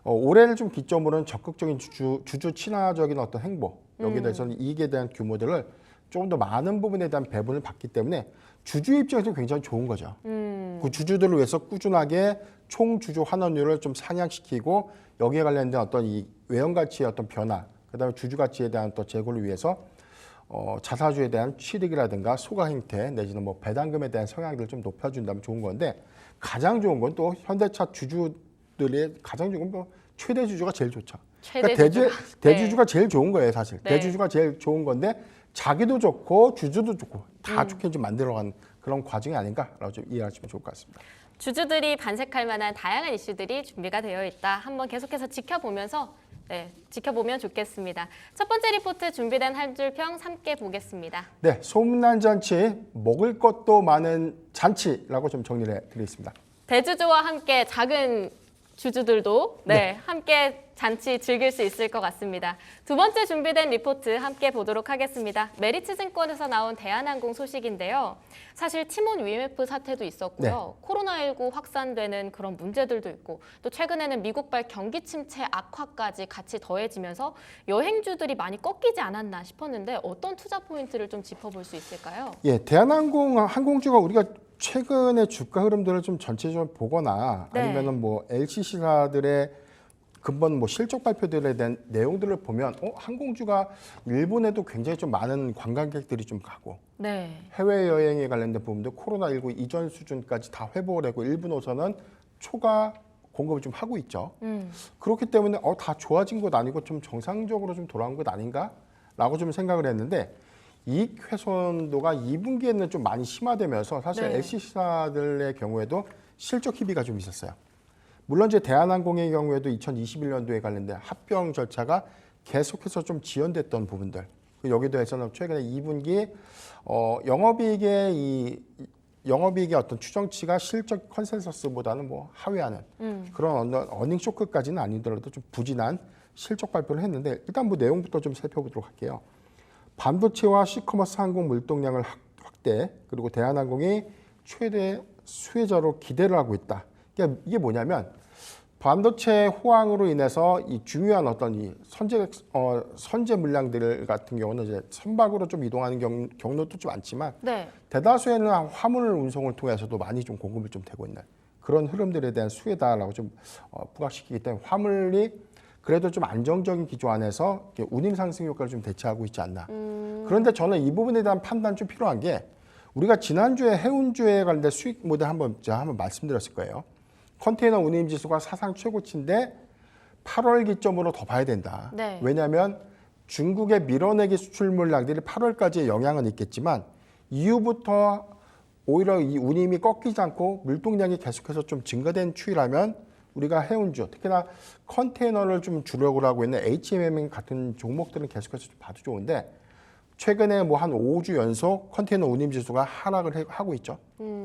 올해를 좀 기점으로는 적극적인 주주 친화적인 어떤 행보 여기에 대해서는 이익에 대한 규모들을 조금 더 많은 부분에 대한 배분을 받기 때문에 주주 입장에서 굉장히 좋은 거죠. 그 주주들을 위해서 꾸준하게 총 주주 환원율을 좀 상향시키고 여기에 관련된 어떤 이 외형 가치의 어떤 변화, 그다음에 주주 가치에 대한 또 제고를 위해서 자사주에 대한 취득이라든가 소각 행태 내지는 뭐 배당금에 대한 성향들을 좀 높여준다면 좋은 건데 가장 좋은 건 또 현대차 주주들의 가장 좋은 건 뭐 최대 주주가 제일 좋죠. 최대 그러니까 주주가. 대주주가 제일 좋은 거예요, 사실. 네. 대주주가 제일 좋은 건데 자기도 좋고 주주도 좋고 다 좋게 좀 만들어가는 그런 과정이 아닌가라고 좀 이해하시면 좋을 것 같습니다. 주주들이 반색할 만한 다양한 이슈들이 준비가 되어 있다. 한번 계속해서 지켜보면 좋겠습니다. 첫 번째 리포트 준비된 한 줄 평 함께 보겠습니다. 네, 소문난 잔치, 먹을 것도 많은 잔치라고 좀 정리를 해드리겠습니다. 대주주와 함께 작은 주주들도 함께 잔치 즐길 수 있을 것 같습니다. 두 번째 준비된 리포트 함께 보도록 하겠습니다. 메리츠증권에서 나온 대한항공 소식인데요. 사실 티몬 위메프 사태도 있었고요. 코로나19 확산되는 그런 문제들도 있고 또 최근에는 미국발 경기 침체 악화까지 같이 더해지면서 여행주들이 많이 꺾이지 않았나 싶었는데 어떤 투자 포인트를 좀 짚어볼 수 있을까요? 예, 대한항공 항공주가 우리가 최근의 주가 흐름들을 좀 전체적으로 보거나 아니면은 뭐 LCC사들의 근본 뭐 실적 발표들에 대한 내용들을 보면 항공주가 일본에도 굉장히 좀 많은 관광객들이 좀 가고 해외 여행에 관련된 부분도 코로나19 이전 수준까지 다 회복을 하고 일부 노선은 초과 공급을 좀 하고 있죠. 그렇기 때문에 다 좋아진 것 아니고 좀 정상적으로 좀 돌아온 것 아닌가라고 좀 생각을 했는데 이익 훼손도가 2분기에는 좀 많이 심화되면서 사실 LCC사들의 경우에도 실적 희비가 좀 있었어요. 물론 이제 대한항공의 경우에도 2021년도에 관련된 합병 절차가 계속해서 좀 지연됐던 부분들. 여기에 대해서는 최근에 2분기 영업이익의 어떤 추정치가 실적 컨센서스보다는 뭐 하회하는 그런 어닝 쇼크까지는 아니더라도 좀 부진한 실적 발표를 했는데 일단 뭐 내용부터 좀 살펴보도록 할게요. 반도체와 시커머스 항공 물동량을 확대, 그리고 대한항공이 최대 수혜자로 기대를 하고 있다. 그러니까 이게 뭐냐면 반도체 호황으로 인해서 이 중요한 어떤 이 선제 물량들 같은 경우는 이제 선박으로 좀 이동하는 경로도 좀 많지만 대다수에는 화물 운송을 통해서도 많이 좀 공급이 좀 되고 있는 그런 흐름들에 대한 수혜다라고 좀 부각시키기 때문에 화물이 그래도 좀 안정적인 기조 안에서 운임 상승 효과를 좀 대체하고 있지 않나. 그런데 저는 이 부분에 대한 판단 좀 필요한 게 우리가 지난주에 해운주에 관련된 수익 모델 한번 말씀드렸을 거예요. 컨테이너 운임 지수가 사상 최고치인데 8월 기점으로 더 봐야 된다. 왜냐하면 중국의 밀어내기 수출 물량들이 8월까지의 영향은 있겠지만 이후부터 오히려 이 운임이 꺾이지 않고 물동량이 계속해서 좀 증가된 추이라면 우리가 해운주, 특히나 컨테이너를 좀 주력으로 하고 있는 HMM 같은 종목들은 계속해서 좀 봐도 좋은데 최근에 뭐 한 5주 연속 컨테이너 운임 지수가 하락을 하고 있죠.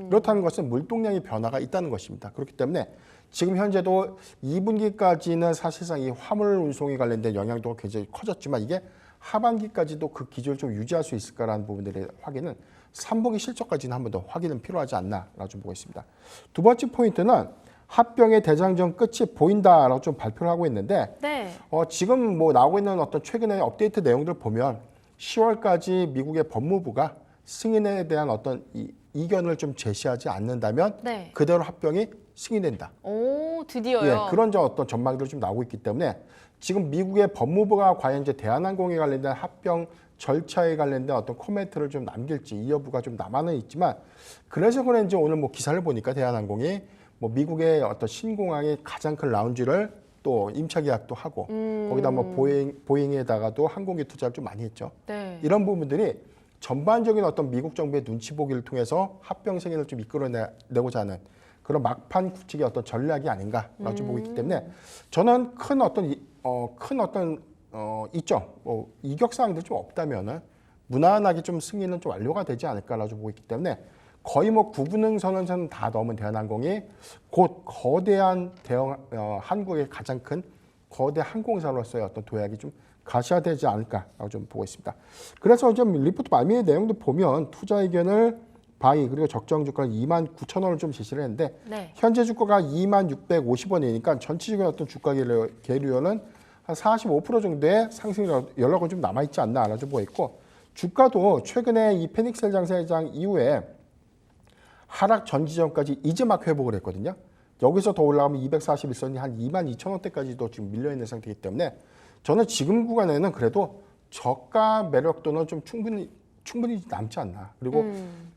그렇다는 것은 물동량의 변화가 있다는 것입니다. 그렇기 때문에 지금 현재도 2분기까지는 사실상 이 화물 운송에 관련된 영향도가 굉장히 커졌지만 이게 하반기까지도 그 기조를 좀 유지할 수 있을까라는 부분들의 확인은 3분기 실적까지는 한 번 더 확인은 필요하지 않나라고 좀 보고 있습니다. 두 번째 포인트는 합병의 대장정 끝이 보인다라고 좀 발표를 하고 있는데 지금 뭐 나오고 있는 어떤 최근의 업데이트 내용들 보면 10월까지 미국의 법무부가 승인에 대한 어떤 이견을 좀 제시하지 않는다면 그대로 합병이 승인된다. 오, 드디어요. 예, 그런 어떤 전망들이 좀 나오고 있기 때문에 지금 미국의 법무부가 과연 이제 대한항공에 관련된 합병 절차에 관련된 어떤 코멘트를 좀 남길지 이 여부가 좀 남아는 있지만 그래서 그런지 오늘 뭐 기사를 보니까 대한항공이 뭐 미국의 어떤 신공항의 가장 큰 라운지를 또 임차 계약도 하고 거기다 뭐 보잉에다가도 항공기 투자를 좀 많이 했죠. 이런 부분들이 전반적인 어떤 미국 정부의 눈치 보기를 통해서 합병 승인을 좀 이끌어내고자 하는 그런 막판 구축의 어떤 전략이 아닌가라고 좀 보고 있기 때문에 저는 큰 어떤 이점, 이격 사항들이 좀 없다면은 무난하게 좀 승인은 좀 완료가 되지 않을까라고 좀 보고 있기 때문에 거의 뭐 9분응선은 다 넘은 대한항공이 곧 거대한 한국의 가장 큰 거대 항공사로서의 어떤 도약이 좀 가시화되지 않을까라고 좀 보고 있습니다. 그래서 좀 리포트 말미의 내용도 보면 투자 의견을 바이 그리고 적정 주가를 29,000원을 좀 제시를 했는데 네. 현재 주가가 26,650원이니까 전체적인 어떤 주가 계류는 한 45% 정도의 상승 연락은 좀 남아 있지 않나라고 좀 보고 있고 주가도 최근에 이 페닉셀 장세장 이후에 하락 전 지점까지 이제 막 회복을 했거든요. 여기서 더 올라가면 241선이 한 22,000원대까지도 지금 밀려 있는 상태이기 때문에 저는 지금 구간에는 그래도 저가 매력도는 좀 충분히 남지 않나. 그리고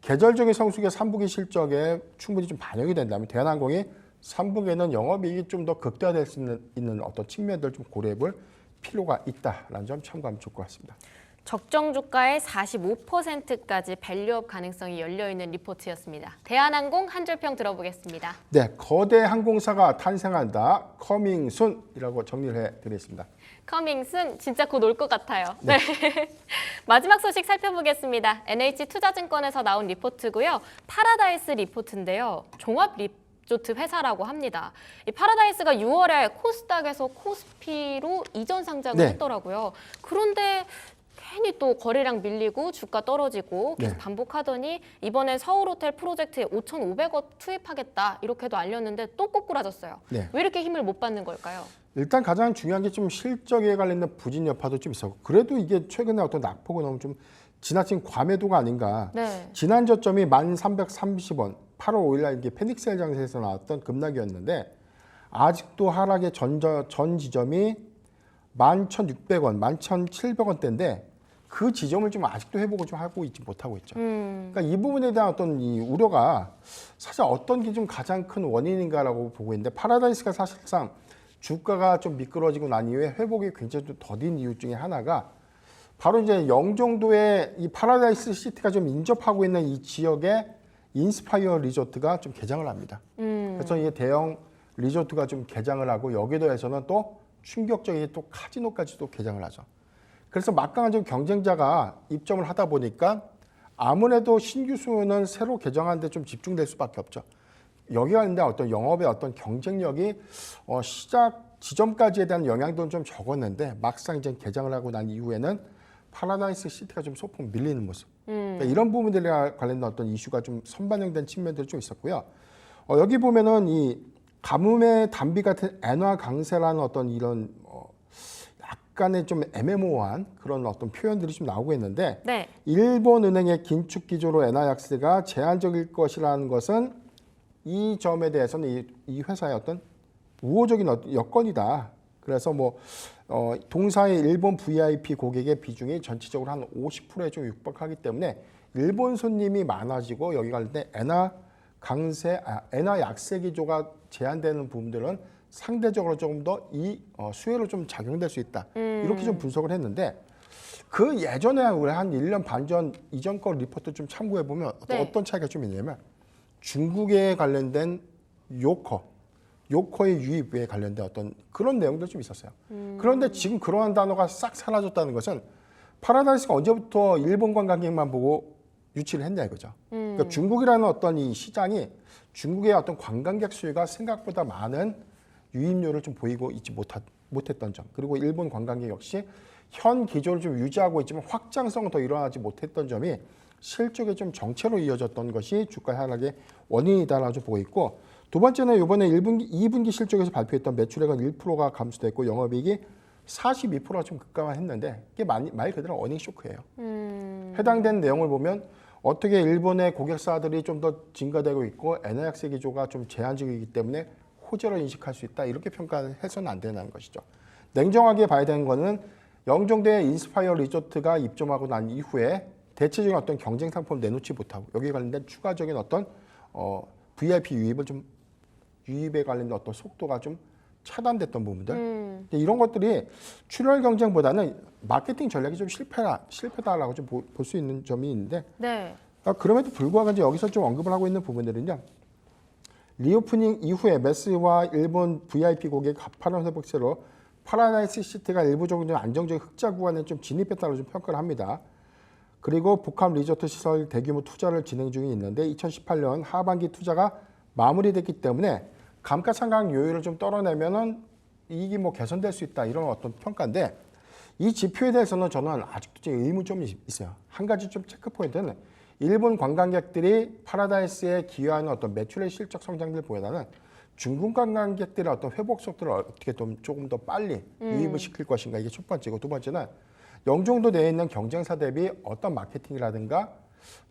계절적인 성수기의 3분기 실적에 충분히 좀 반영이 된다면 대한항공이 3분기에는 영업이익이 좀 더 극대화될 수 있는 어떤 측면들을 좀 고려해볼 필요가 있다라는 점 참고하면 좋을 것 같습니다. 적정 주가의 45%까지 밸류업 가능성이 열려있는 리포트였습니다. 대한항공 한 줄평 들어보겠습니다. 네, 거대 항공사가 탄생한다. 커밍순이라고 정리를 해드리겠습니다. 커밍순 진짜 곧 올 것 같아요. 네. 마지막 소식 살펴보겠습니다. NH투자증권에서 나온 리포트고요. 파라다이스 리포트인데요. 종합 리조트 회사라고 합니다. 이 파라다이스가 6월에 코스닥에서 코스피로 이전 상장을 네. 했더라고요. 그런데 괜히 또 거래량 밀리고 주가 떨어지고 계속 네. 반복하더니 이번엔 서울호텔 프로젝트에 5,500억 투입하겠다 이렇게도 알렸는데 또 꼬꾸라졌어요. 네. 왜 이렇게 힘을 못 받는 걸까요? 일단 가장 중요한 게 좀 실적에 관련된 부진 여파도 좀 있었고 그래도 이게 최근에 어떤 낙폭은 너무 좀 지나친 과매도가 아닌가. 네. 지난 저점이 1,330원 8월 5일날 이게 페닉셀 장세에서 나왔던 급락이었는데 아직도 하락의 전 지점이 11,600원, 11,700원대인데 그 지점을 좀 아직도 회복을 좀 하고 있지 못하고 있죠. 그러니까 이 부분에 대한 어떤 이 우려가 사실 어떤 게 좀 가장 큰 원인인가라고 보고 있는데 파라다이스가 사실상 주가가 좀 미끄러지고 난 이후에 회복이 굉장히 좀 더딘 이유 중에 하나가 바로 이제 영종도에 이 파라다이스 시티가 좀 인접하고 있는 이 지역에 인스파이어 리조트가 좀 개장을 합니다. 그래서 이게 대형 리조트가 좀 개장을 하고 여기에 더해서는 또 충격적인 또 카지노까지도 개장을 하죠. 그래서 막강한 좀 경쟁자가 입점을 하다 보니까 아무래도 신규 수요는 새로 개장하는 데 좀 집중될 수밖에 없죠. 여기가 있는데 어떤 영업의 어떤 경쟁력이 시작 지점까지에 대한 영향도는 좀 적었는데 막상 이제 개장을 하고 난 이후에는 파라다이스 시티가 좀 소폭 밀리는 모습. 그러니까 이런 부분들과 관련된 어떤 이슈가 좀 선반영된 측면들이 좀 있었고요. 여기 보면은 이 가뭄의 단비 같은 엔화 강세라는 어떤 이런 약간의 좀 애매모호한 그런 어떤 표현들이 좀 나오고 있는데 네. 일본은행의 긴축 기조로 엔화 약세가 제한적일 것이라는 것은 이 점에 대해서는 이 회사의 어떤 우호적인 여건이다. 그래서 뭐 동사의 일본 VIP 고객의 비중이 전체적으로 한 50%에 좀 육박하기 때문에 일본 손님이 많아지고 여기 관련된 엔화 약세 기조가 제한되는 부분들은 상대적으로 조금 더 이 수혜로 좀 작용될 수 있다. 이렇게 좀 분석을 했는데 그 예전에 우리 한 1년 반 전 이전 거 리포트 좀 참고해 보면 네. 어떤 차이가 좀 있냐면 중국에 관련된 요커의 유입에 관련된 어떤 그런 내용도 좀 있었어요. 그런데 지금 그러한 단어가 싹 사라졌다는 것은 파라다이스가 언제부터 일본 관광객만 보고 유치를 했냐 이거죠. 그러니까 중국이라는 어떤 이 시장이 중국의 어떤 관광객 수요가 생각보다 많은 유입률을 좀 보이고 있지 못했던 점. 그리고 일본 관광객 역시 현 기조를 좀 유지하고 있지만 확장성은 더 일어나지 못했던 점이 실적에 좀 정체로 이어졌던 것이 주가 하락의 원인이다라고 좀 보고 있고 두 번째는 이번에 2분기 실적에서 발표했던 매출액은 1%가 감소됐고 영업이익이 42%가 좀 급감했는데 이게 말 그대로 어닝 쇼크예요. 해당된 내용을 보면 어떻게 일본의 고객사들이 좀 더 증가되고 있고 엔화 약세 기조가 좀 제한적이기 때문에 호재로 인식할 수 있다 이렇게 평가해서는 안 되는 것이죠. 냉정하게 봐야 되는 거는 영종도의 인스파이어 리조트가 입점하고 난 이후에 대체적인 어떤 경쟁 상품을 내놓지 못하고 여기에 관련된 추가적인 어떤 VIP 유입에 관련된 어떤 속도가 좀 차단됐던 부분들. 근데 이런 것들이 출혈 경쟁보다는 마케팅 전략이 좀 실패다라고 좀 볼 수 있는 점이 있는데 네. 그럼에도 불구하고 이제 여기서 좀 언급을 하고 있는 부분들은요. 리오프닝 이후에 메스와 일본 VIP 고객 가파른 회복세로 파라다이스 시티가 일부적으로 좀 안정적인 흑자 구간에 좀 진입했다고 좀 평가를 합니다. 그리고 복합 리조트 시설 대규모 투자를 진행 중에 있는데 2018년 하반기 투자가 마무리됐기 때문에 감가상각 요율을 좀 떨어내면은 이익이 뭐 개선될 수 있다 이런 어떤 평가인데 이 지표에 대해서는 저는 아직도 좀 의문점이 있어요. 한 가지 좀 체크 포인트는 일본 관광객들이 파라다이스에 기여하는 어떤 매출의 실적 성장들 보다는 중국 관광객들의 어떤 회복 속도를 어떻게 좀 조금 더 빨리 유입을 시킬 것인가 이게 첫 번째고 두 번째는 영종도 내에 있는 경쟁사 대비 어떤 마케팅이라든가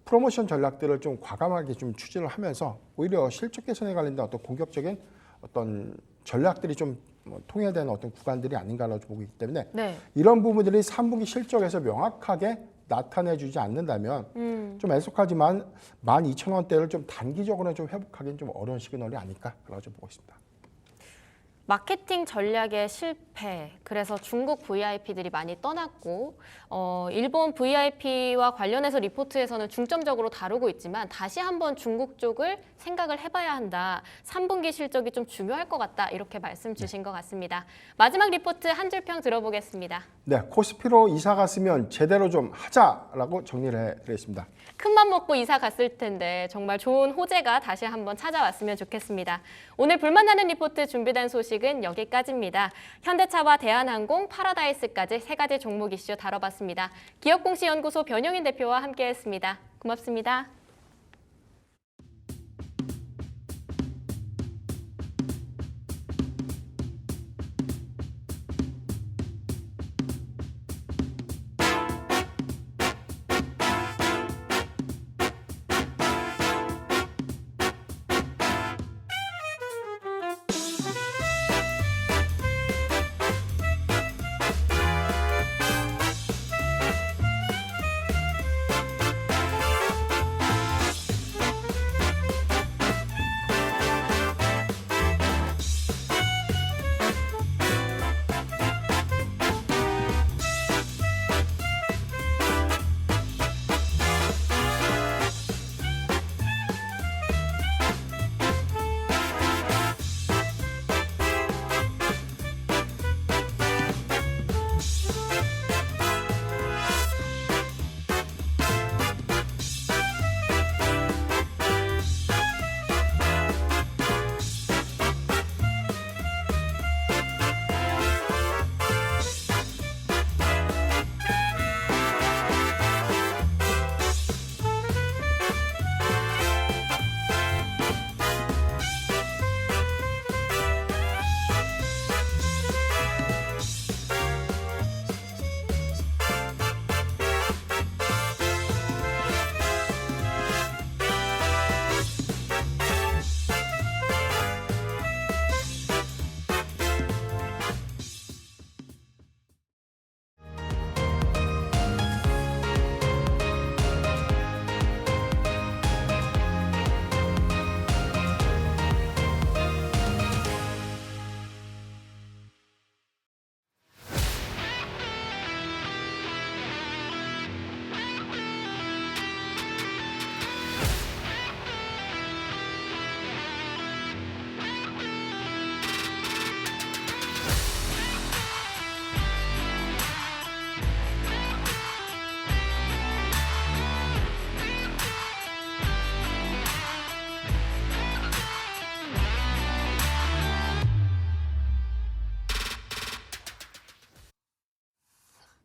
프로모션 전략들을 좀 과감하게 좀 추진을 하면서 오히려 실적 개선에 관련된 어떤 공격적인 어떤 전략들이 좀 통일되는 어떤 구간들이 아닌가라고 보고 있기 때문에 네. 이런 부분들이 3분기 실적에서 명확하게 나타내주지 않는다면 좀 애석하지만 12,000원대를 좀 단기적으로 좀 회복하기는 좀 어려운 시그널이 아닐까라고 좀 보고 있습니다. 마케팅 전략의 실패, 그래서 중국 VIP들이 많이 떠났고 일본 VIP와 관련해서 리포트에서는 중점적으로 다루고 있지만 다시 한번 중국 쪽을 생각을 해봐야 한다. 3분기 실적이 좀 중요할 것 같다. 이렇게 말씀 주신 것 같습니다. 마지막 리포트 한 줄 평 들어보겠습니다. 네, 코스피로 이사 갔으면 제대로 좀 하자라고 정리를 해드리겠습니다. 큰맘 먹고 이사 갔을 텐데 정말 좋은 호재가 다시 한번 찾아왔으면 좋겠습니다. 오늘 불만나는 리포트 준비된 소식은 여기까지입니다. 현대차와 대한항공, 파라다이스까지 세 가지 종목 이슈 다뤄봤습니다. 기업공시연구소 변영인 대표와 함께했습니다. 고맙습니다.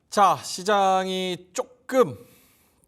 자, 시장이 조금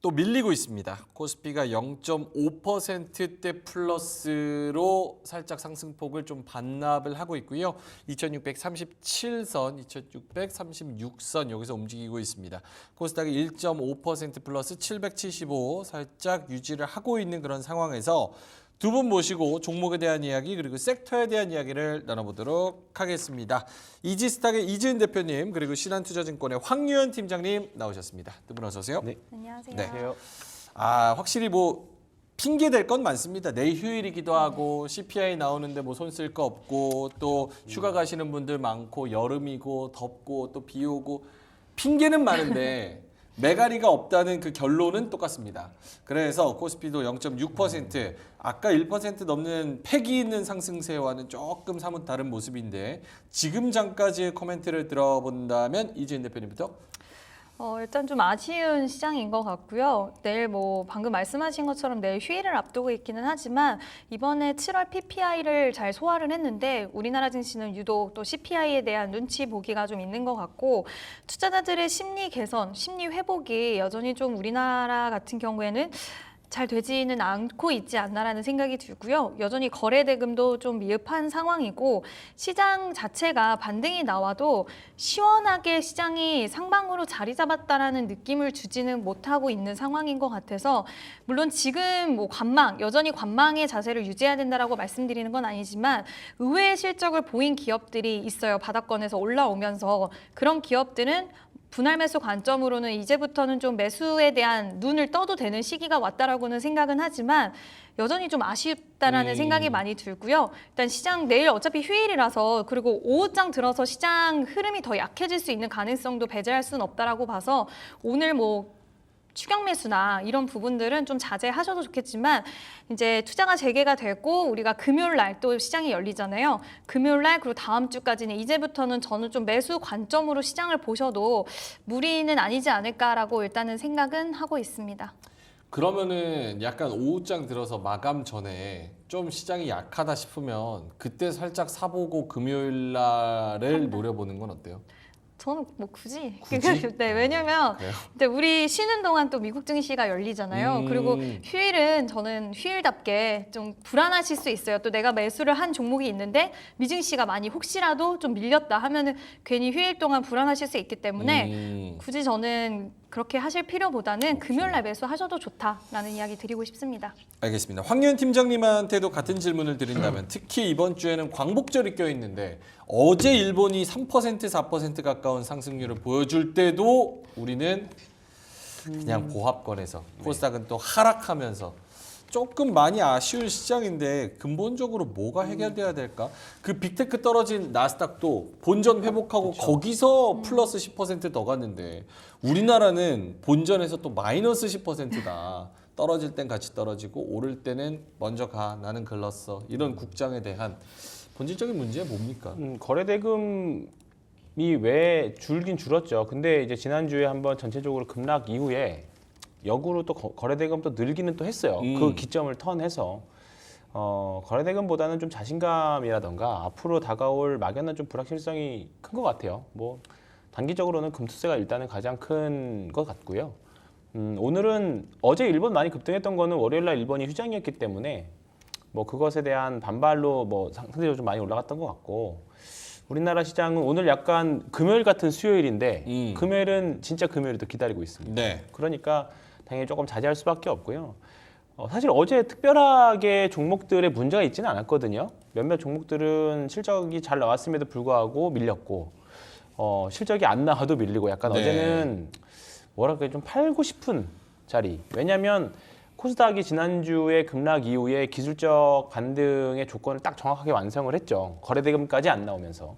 또 밀리고 있습니다. 코스피가 0.5%대 플러스로 살짝 상승폭을 좀 반납을 하고 있고요. 2637선, 2636선 여기서 움직이고 있습니다. 코스닥이 1.5% 플러스 775 살짝 유지를 하고 있는 그런 상황에서 두 분 모시고 종목에 대한 이야기 그리고 섹터에 대한 이야기를 나눠보도록 하겠습니다. 이지스탁의 이지은 대표님 그리고 신한투자증권의 황유현 팀장님 나오셨습니다. 두 분 어서 오세요. 네. 안녕하세요. 네. 확실히 뭐 핑계 댈 건 많습니다. 내일 휴일이기도 하고 CPI 나오는데 뭐 손 쓸 거 없고 또 휴가 가시는 분들 많고 여름이고 덥고 또 비 오고 핑계는 많은데 메가리가 없다는 그 결론은 똑같습니다. 그래서 코스피도 0.6%, 아까 1% 넘는 패기 있는 상승세와는 조금 사뭇 다른 모습인데 지금 장까지의 코멘트를 들어본다면 이재인 대표님부터. 일단 좀 아쉬운 시장인 것 같고요. 내일 뭐 방금 말씀하신 것처럼 내일 휴일을 앞두고 있기는 하지만 이번에 7월 PPI를 잘 소화를 했는데 우리나라 증시는 유독 또 CPI에 대한 눈치 보기가 좀 있는 것 같고 투자자들의 심리 개선, 심리 회복이 여전히 좀 우리나라 같은 경우에는 잘 되지는 않고 있지 않나라는 생각이 들고요. 여전히 거래 대금도 좀 미흡한 상황이고 시장 자체가 반등이 나와도 시원하게 시장이 상방으로 자리 잡았다라는 느낌을 주지는 못하고 있는 상황인 것 같아서 물론 지금 뭐 여전히 관망의 자세를 유지해야 된다라고 말씀드리는 건 아니지만 의외의 실적을 보인 기업들이 있어요. 바닥권에서 올라오면서 그런 기업들은 분할 매수 관점으로는 이제부터는 좀 매수에 대한 눈을 떠도 되는 시기가 왔다라고는 생각은 하지만 여전히 좀 아쉽다라는 생각이 많이 들고요. 일단 시장 내일 어차피 휴일이라서 그리고 오후장 들어서 시장 흐름이 더 약해질 수 있는 가능성도 배제할 수는 없다라고 봐서 오늘 뭐 추격 매수나 이런 부분들은 좀 자제하셔도 좋겠지만 이제 투자가 재개가 되고 우리가 금요일 날 또 시장이 열리잖아요. 금요일 날 그리고 다음 주까지는 이제부터는 저는 좀 매수 관점으로 시장을 보셔도 무리는 아니지 않을까라고 일단은 생각은 하고 있습니다. 그러면은 약간 오후장 들어서 마감 전에 좀 시장이 약하다 싶으면 그때 살짝 사보고 금요일 날을 노려보는 건 어때요? 저는 뭐 굳이? 굳이? 네, 왜냐면 그래요? 이제 우리 쉬는 동안 또 미국 증시가 열리잖아요. 그리고 휴일은 저는 휴일답게 좀 불안하실 수 있어요. 또 내가 매수를 한 종목이 있는데 미증시가 많이 혹시라도 좀 밀렸다 하면은 괜히 휴일 동안 불안하실 수 있기 때문에 굳이 저는 그렇게 하실 필요보다는 금요일 날 매수하셔도 좋다라는 이야기 드리고 싶습니다. 알겠습니다. 황윤 팀장님한테도 같은 질문을 드린다면 특히 이번 주에는 광복절이 껴있는데 어제 일본이 3% 4% 가까운 상승률을 보여줄 때도 우리는 그냥 보합권에서 코스닥은 또 하락하면서 조금 많이 아쉬운 시장인데 근본적으로 뭐가 해결돼야 될까? 그 빅테크 떨어진 나스닥도 본전 회복하고 거기서 플러스 10%더 갔는데 우리나라는 본전에서 또 마이너스 10%다. 떨어질 땐 같이 떨어지고 오를 때는 먼저 가 나는 글렀어. 이런 국장에 대한 본질적인 문제가 뭡니까? 거래대금이 왜 줄긴 줄었죠. 근데 이제 지난주에 한번 전체적으로 급락 이후에 역으로 또 거래대금 또 늘기는 또 했어요. 그 기점을 턴해서 거래대금보다는 좀 자신감이라던가 앞으로 다가올 막연한 좀 불확실성이 큰 것 같아요. 뭐 단기적으로는 금투세가 일단은 가장 큰 것 같고요. 오늘은 어제 일본 많이 급등했던 거는 월요일날 일본이 휴장이었기 때문에 뭐 그것에 대한 반발로 뭐 상대적으로 좀 많이 올라갔던 것 같고 우리나라 시장은 오늘 약간 금요일 같은 수요일인데 금요일은 진짜 금요일이 또 기다리고 있습니다. 네. 그러니까 당연히 조금 자제할 수밖에 없고요. 사실 어제 특별하게 종목들의 문제가 있지는 않았거든요. 몇몇 종목들은 실적이 잘 나왔음에도 불구하고 밀렸고 실적이 안 나와도 밀리고 약간 네. 어제는 뭐랄까 좀 팔고 싶은 자리. 왜냐하면 코스닥이 지난주에 급락 이후에 기술적 반등의 조건을 딱 정확하게 완성을 했죠. 거래대금까지 안 나오면서.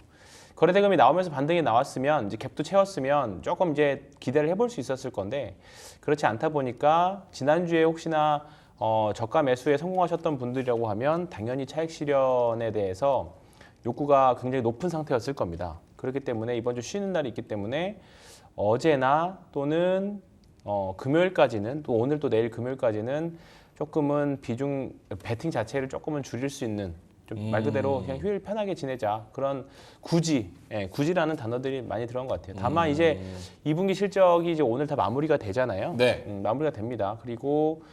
거래대금이 나오면서 반등이 나왔으면 이제 갭도 채웠으면 조금 이제 기대를 해볼 수 있었을 건데 그렇지 않다 보니까 지난주에 혹시나 저가 매수에 성공하셨던 분들이라고 하면 당연히 차익 실현에 대해서 욕구가 굉장히 높은 상태였을 겁니다. 그렇기 때문에 이번 주 쉬는 날이 있기 때문에 어제나 또는 금요일까지는 또 오늘 또 내일 금요일까지는 조금은 비중 베팅 자체를 조금은 줄일 수 있는 좀 말 그대로 그냥 휴일 편하게 지내자 그런 굳이라는 단어들이 많이 들어간 것 같아요. 다만 이제 2분기 실적이 이제 오늘 다 마무리가 되잖아요. 네. 마무리가 됩니다. 그리고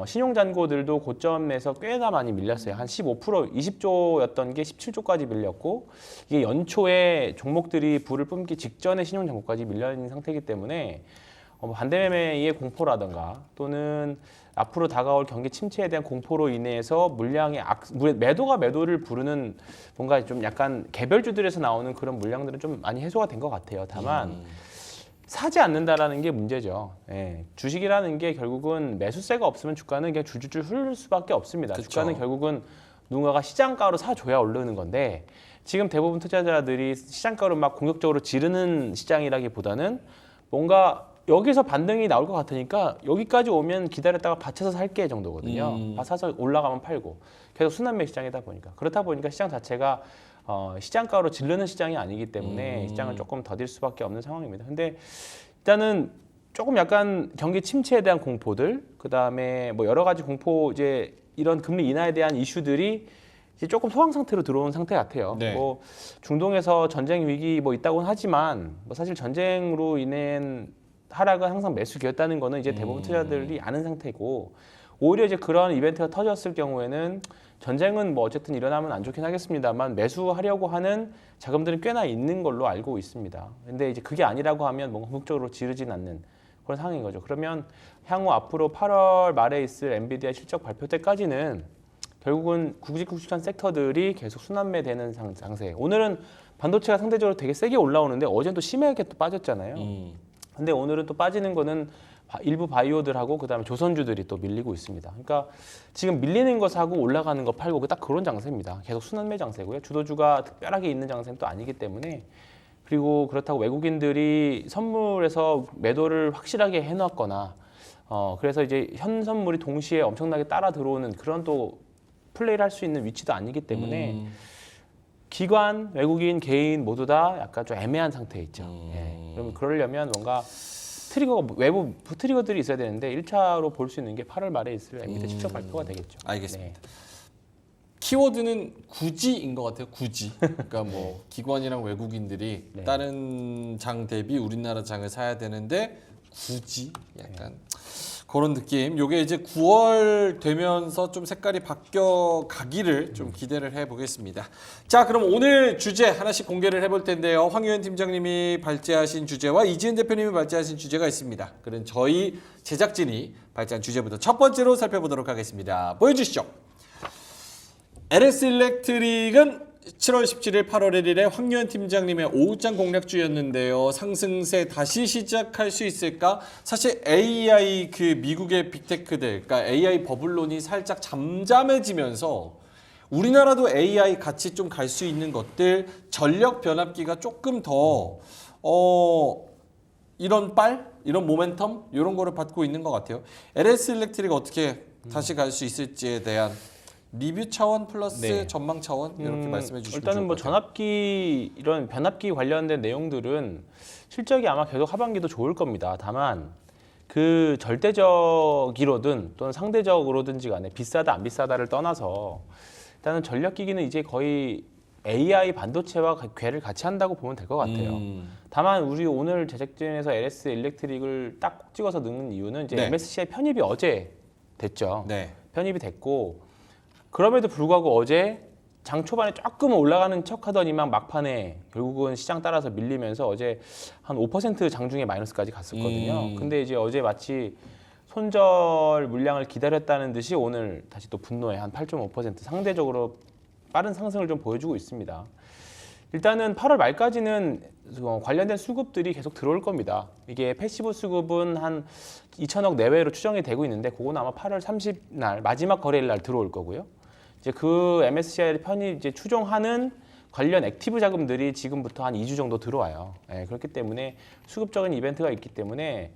신용 잔고들도 고점에서 꽤나 많이 밀렸어요. 한 15% 20조였던 게 17조까지 밀렸고 이게 연초에 종목들이 불을 뿜기 직전에 신용 잔고까지 밀려 있는 상태이기 때문에 반대매매의 공포라든가 또는 앞으로 다가올 경기 침체에 대한 공포로 인해서 물량의 매도가 매도를 부르는 뭔가 좀 약간 개별주들에서 나오는 그런 물량들은 좀 많이 해소가 된 것 같아요. 다만 사지 않는다라는 게 문제죠. 예. 주식이라는 게 결국은 매수세가 없으면 주가는 그냥 줄줄줄 흐를 수밖에 없습니다. 그쵸. 주가는 결국은 누군가가 시장가로 사줘야 오르는 건데 지금 대부분 투자자들이 시장가로 막 공격적으로 지르는 시장이라기보다는 뭔가 여기서 반등이 나올 것 같으니까 여기까지 오면 기다렸다가 받쳐서 살게 정도거든요. 사서 올라가면 팔고 계속 순환매 시장이다 보니까 그렇다 보니까 시장 자체가 시장가로 지르는 시장이 아니기 때문에 시장을 조금 더딜 수밖에 없는 상황입니다. 근데 일단은 조금 약간 경기 침체에 대한 공포들, 그 다음에 뭐 여러 가지 공포 이제 이런 금리 인하에 대한 이슈들이 이제 조금 소강 상태로 들어온 상태 같아요. 네. 뭐 중동에서 전쟁 위기 뭐 있다고는 하지만 뭐 사실 전쟁으로 인한 하락은 항상 매수기였다는 거는 이제 대부분 투자자들이 아는 상태고 오히려 이제 그런 이벤트가 터졌을 경우에는 전쟁은 뭐 어쨌든 일어나면 안 좋긴 하겠습니다만 매수하려고 하는 자금들은 꽤나 있는 걸로 알고 있습니다. 근데 이제 그게 아니라고 하면 뭔가 궁극적으로 지르진 않는 그런 상황인 거죠. 그러면 향후 앞으로 8월 말에 있을 엔비디아 실적 발표 때까지는 결국은 굵직굵직한 섹터들이 계속 순환매 되는 상태. 오늘은 반도체가 상대적으로 되게 세게 올라오는데 어제는 또 심하게 또 빠졌잖아요. 근데 오늘은 또 빠지는 거는 일부 바이오들하고 그다음에 조선주들이 또 밀리고 있습니다. 그러니까 지금 밀리는 것하고 올라가는 거 팔고 딱 그런 장세입니다. 계속 순환매 장세고요. 주도주가 특별하게 있는 장세는 또 아니기 때문에 그리고 그렇다고 외국인들이 선물에서 매도를 확실하게 해놨거나 그래서 이제 현 선물이 동시에 엄청나게 따라 들어오는 그런 또 플레이를 할 수 있는 위치도 아니기 때문에 기관, 외국인, 개인 모두 다 약간 좀 애매한 상태에 있죠. 예. 그럼 그러려면 뭔가 트리거가 외부 트리거들이 있어야 되는데 1차로 볼 수 있는 게 8월 말에 있을 엔비디아 실적 발표가 되겠죠. 알겠습니다. 네. 키워드는 굳이인 것 같아요. 굳이. 그러니까 뭐 기관이랑 외국인들이 네. 다른 장 대비 우리나라 장을 사야 되는데 굳이 약간 그런 느낌. 요게 이제 9월 되면서 좀 색깔이 바뀌어 가기를 좀 기대를 해보겠습니다. 자, 그럼 오늘 주제 하나씩 공개를 해볼 텐데요. 황유현 팀장님이 발제하신 주제와 이지은 대표님이 발제하신 주제가 있습니다. 그럼 저희 제작진이 발제한 주제부터 첫 번째로 살펴보도록 하겠습니다. 보여주시죠. LS 일렉트릭은 7월 17일, 8월 1일에 황유현 팀장님의 오후장 공략주였는데요. 상승세 다시 시작할 수 있을까? 사실 AI 그 미국의 빅테크들, 그러니까 AI 버블론이 살짝 잠잠해지면서 우리나라도 AI 같이 좀 갈 수 있는 것들, 전력 변압기가 조금 더 이런 이런 모멘텀 이런 거를 받고 있는 것 같아요. LS 일렉트릭 어떻게 다시 갈 수 있을지에 대한 리뷰 차원 플러스 네. 전망 차원 이렇게 말씀해 주시면 일단은 뭐 좋을 것 같아요. 전압기 이런 변압기 관련된 내용들은 실적이 아마 계속 하반기도 좋을 겁니다. 다만 그 절대적이로든 또는 상대적으로든지 간에 비싸다 안 비싸다를 떠나서 일단은 전력기기는 이제 거의 AI 반도체와 궤를 같이 한다고 보면 될 것 같아요. 다만 우리 오늘 제작진에서 LS 일렉트릭을 딱 꼭 찍어서 넣는 이유는 이제 네. MSCI 편입이 어제 됐죠. 네. 편입이 됐고 그럼에도 불구하고 어제 장 초반에 조금 올라가는 척하더니만 막판에 결국은 시장 따라서 밀리면서 어제 한 5% 장중에 마이너스까지 갔었거든요. 근데 이제 어제 마치 손절 물량을 기다렸다는 듯이 오늘 다시 또 분노에 한 8.5% 상대적으로 빠른 상승을 좀 보여주고 있습니다. 일단은 8월 말까지는 관련된 수급들이 계속 들어올 겁니다. 이게 패시브 수급은 한 2천억 내외로 추정이 되고 있는데 그건 아마 8월 30날 마지막 거래일 날 들어올 거고요. 이제 그 MSCI 편이 이제 추종하는 관련 액티브 자금들이 지금부터 한 2주 정도 들어와요. 예, 그렇기 때문에 수급적인 이벤트가 있기 때문에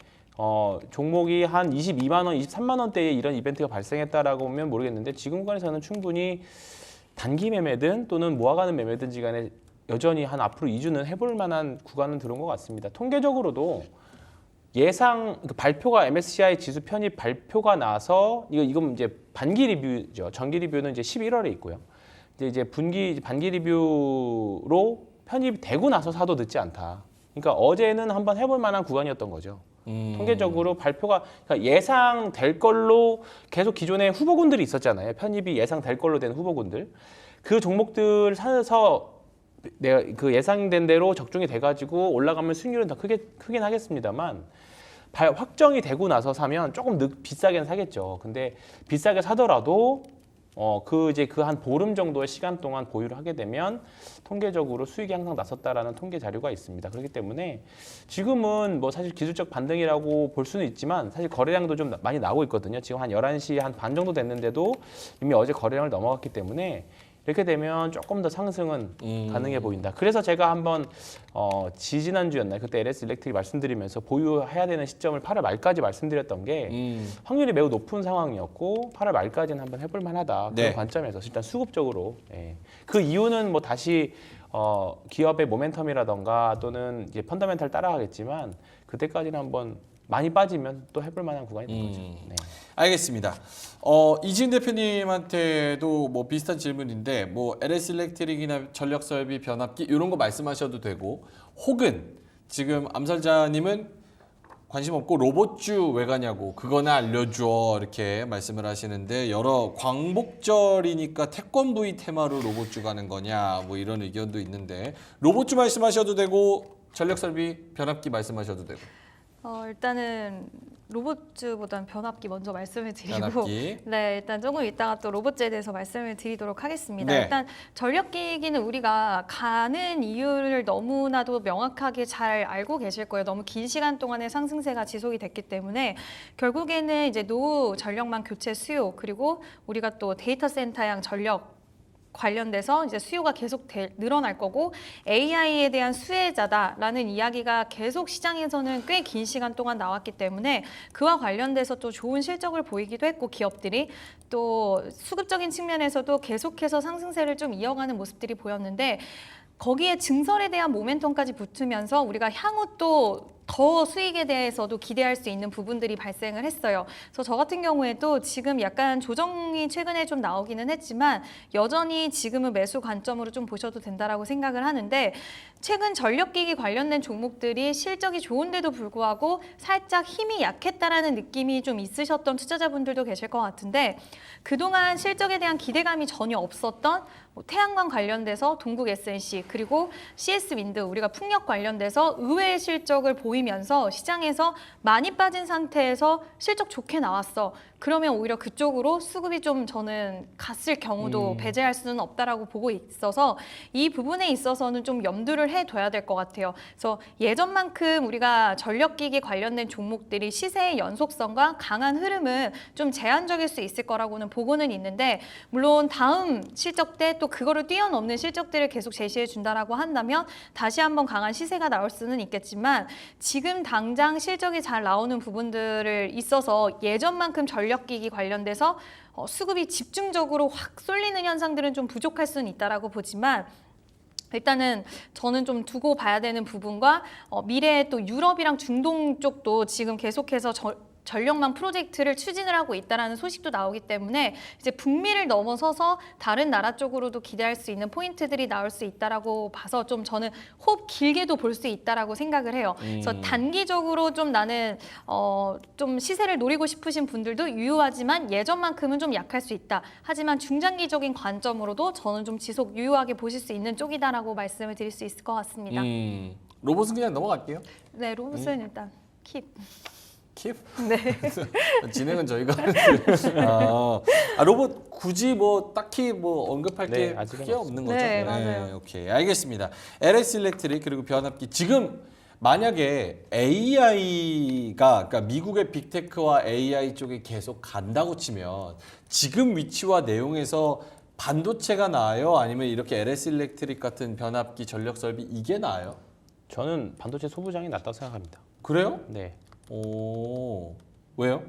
종목이 한 22만 원, 23만 원대에 이런 이벤트가 발생했다라고 보면 모르겠는데 지금 구간에서는 충분히 단기 매매든 또는 모아가는 매매든지 간에 여전히 한 앞으로 2주는 해볼 만한 구간은 들어온 것 같습니다. 통계적으로도 예상 그 발표가 MSCI 지수 편입 발표가 나서 이건 이제 반기 리뷰죠. 정기 리뷰는 이제 11월에 있고요. 이제 반기 리뷰로 편입되고 나서 사도 늦지 않다. 그러니까 어제는 한번 해볼 만한 구간이었던 거죠. 통계적으로 발표가 그러니까 예상될 걸로 계속 기존에 후보군들이 있었잖아요. 편입이 예상될 걸로 된 후보군들. 그 종목들 사서 내가 그 예상된 대로 적중이 돼가지고 올라가면 수익률은 더 크긴 하겠습니다만 확정이 되고 나서 사면 조금 비싸게는 사겠죠. 근데 비싸게 사더라도 그 한 보름 정도의 시간 동안 보유를 하게 되면 통계적으로 수익이 항상 났었다라는 통계 자료가 있습니다. 그렇기 때문에 지금은 뭐 사실 기술적 반등이라고 볼 수는 있지만 사실 거래량도 좀 많이 나오고 있거든요. 지금 한 11시 한 반 정도 됐는데도 이미 어제 거래량을 넘어갔기 때문에 이렇게 되면 조금 더 상승은 가능해 보인다. 그래서 제가 한번 지지난주였나요? 그때 LS 일렉트릭 말씀드리면서 보유해야 되는 시점을 8월 말까지 말씀드렸던 게 확률이 매우 높은 상황이었고 8월 말까지는 한번 해볼 만하다. 그런 네. 관점에서 일단 수급적으로. 예. 그 이유는 뭐 다시 기업의 모멘텀이라던가 또는 이제 펀더멘탈 따라가겠지만 그때까지는 한번 많이 빠지면 또 해볼 만한 구간이 된 거죠. 네. 알겠습니다. 이지은 대표님한테도 뭐 비슷한 질문인데 뭐 LS 일렉트릭이나 전력설비 변압기 이런 거 말씀하셔도 되고 혹은 지금 암살자님은 관심 없고 로봇주 왜 가냐고 그거나 알려줘 이렇게 말씀을 하시는데 여러 광복절이니까 태권브이 테마로 로봇주 가는 거냐 뭐 이런 의견도 있는데 로봇주 말씀하셔도 되고 전력설비 변압기 말씀하셔도 되고 일단은 로봇주보다는 변압기 먼저 말씀을 드리고 변압기. 네, 일단 조금 이따가 또 로봇주에 대해서 말씀을 드리도록 하겠습니다. 네. 일단 전력기기는 우리가 가는 이유를 너무나도 명확하게 잘 알고 계실 거예요. 너무 긴 시간 동안의 상승세가 지속이 됐기 때문에 결국에는 이제 노후 전력망 교체 수요 그리고 우리가 또 데이터 센터양 전력 관련돼서 이제 수요가 계속 늘어날 거고 AI에 대한 수혜자다라는 이야기가 계속 시장에서는 꽤 긴 시간 동안 나왔기 때문에 그와 관련돼서 또 좋은 실적을 보이기도 했고 기업들이 또 수급적인 측면에서도 계속해서 상승세를 좀 이어가는 모습들이 보였는데 거기에 증설에 대한 모멘텀까지 붙으면서 우리가 향후 또 더 수익에 대해서도 기대할 수 있는 부분들이 발생을 했어요. 그래서 저 같은 경우에도 지금 약간 조정이 최근에 좀 나오기는 했지만 여전히 지금은 매수 관점으로 좀 보셔도 된다라고 생각을 하는데 최근 전력기기 관련된 종목들이 실적이 좋은데도 불구하고 살짝 힘이 약했다라는 느낌이 좀 있으셨던 투자자분들도 계실 것 같은데 그동안 실적에 대한 기대감이 전혀 없었던 태양광 관련돼서 동국 SNC 그리고 CS 윈드 우리가 풍력 관련돼서 의외의 실적을 보이면서 시장에서 많이 빠진 상태에서 실적 좋게 나왔어. 그러면 오히려 그쪽으로 수급이 좀 저는 갔을 경우도 배제할 수는 없다라고 보고 있어서 이 부분에 있어서는 좀 염두를 해둬야 될 것 같아요. 그래서 예전만큼 우리가 전력기기 관련된 종목들이 시세의 연속성과 강한 흐름은 좀 제한적일 수 있을 거라고는 보고는 있는데 물론 다음 실적 때 또 그거를 뛰어넘는 실적들을 계속 제시해 준다라고 한다면 다시 한번 강한 시세가 나올 수는 있겠지만 지금 당장 실적이 잘 나오는 부분들을 있어서 예전만큼 전력기기 관련돼서 수급이 집중적으로 확 쏠리는 현상들은 좀 부족할 수는 있다라고 보지만 일단은 저는 좀 두고 봐야 되는 부분과 미래에 또 유럽이랑 중동 쪽도 지금 계속해서 전력망 프로젝트를 추진을 하고 있다라는 소식도 나오기 때문에 이제 북미를 넘어서서 다른 나라 쪽으로도 기대할 수 있는 포인트들이 나올 수 있다라고 봐서 좀 저는 호흡 길게도 볼 수 있다라고 생각을 해요. 그래서 단기적으로 좀 나는 좀 시세를 노리고 싶으신 분들도 유효하지만 예전만큼은 좀 약할 수 있다. 하지만 중장기적인 관점으로도 저는 좀 지속 유효하게 보실 수 있는 쪽이다라고 말씀을 드릴 수 있을 것 같습니다. 로봇은 그냥 넘어갈게요. 네, 로봇은 일단 킵. 킵? 네. 진행은 저희가 로봇 굳이 뭐 딱히 뭐 언급할 네, 게 아직은 크게 없는 거죠? 네, 맞아요. 오케이, 알겠습니다. LS 일렉트릭 그리고 변압기 지금 만약에 AI가 그러니까 미국의 빅테크와 AI 쪽에 계속 간다고 치면 지금 위치와 내용에서 반도체가 나아요? 아니면 이렇게 LS 일렉트릭 같은 변압기 전력 설비 이게 나아요? 저는 반도체 소부장이 낫다고 생각합니다. 그래요? 네. 오, 왜요?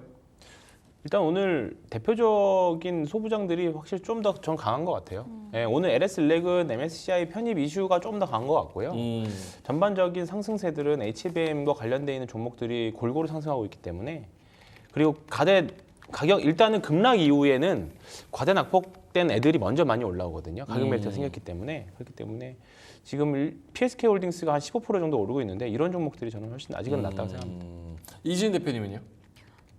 일단 오늘 대표적인 소부장들이 확실히 좀 더 전 강한 것 같아요. 예, 오늘 LS 일렉은 MSCI 편입 이슈가 좀 더 강한 것 같고요. 전반적인 상승세들은 HBM과 관련돼 있는 종목들이 골고루 상승하고 있기 때문에 그리고 가격 일단은 급락 이후에는 과대 낙폭된 애들이 먼저 많이 올라오거든요. 가격 멜트가 생겼기 때문에 그렇기 때문에 지금 PSK 홀딩스가 한 15% 정도 오르고 있는데 이런 종목들이 저는 훨씬 아직은 낫다고 생각합니다. 이지은 대표님은요?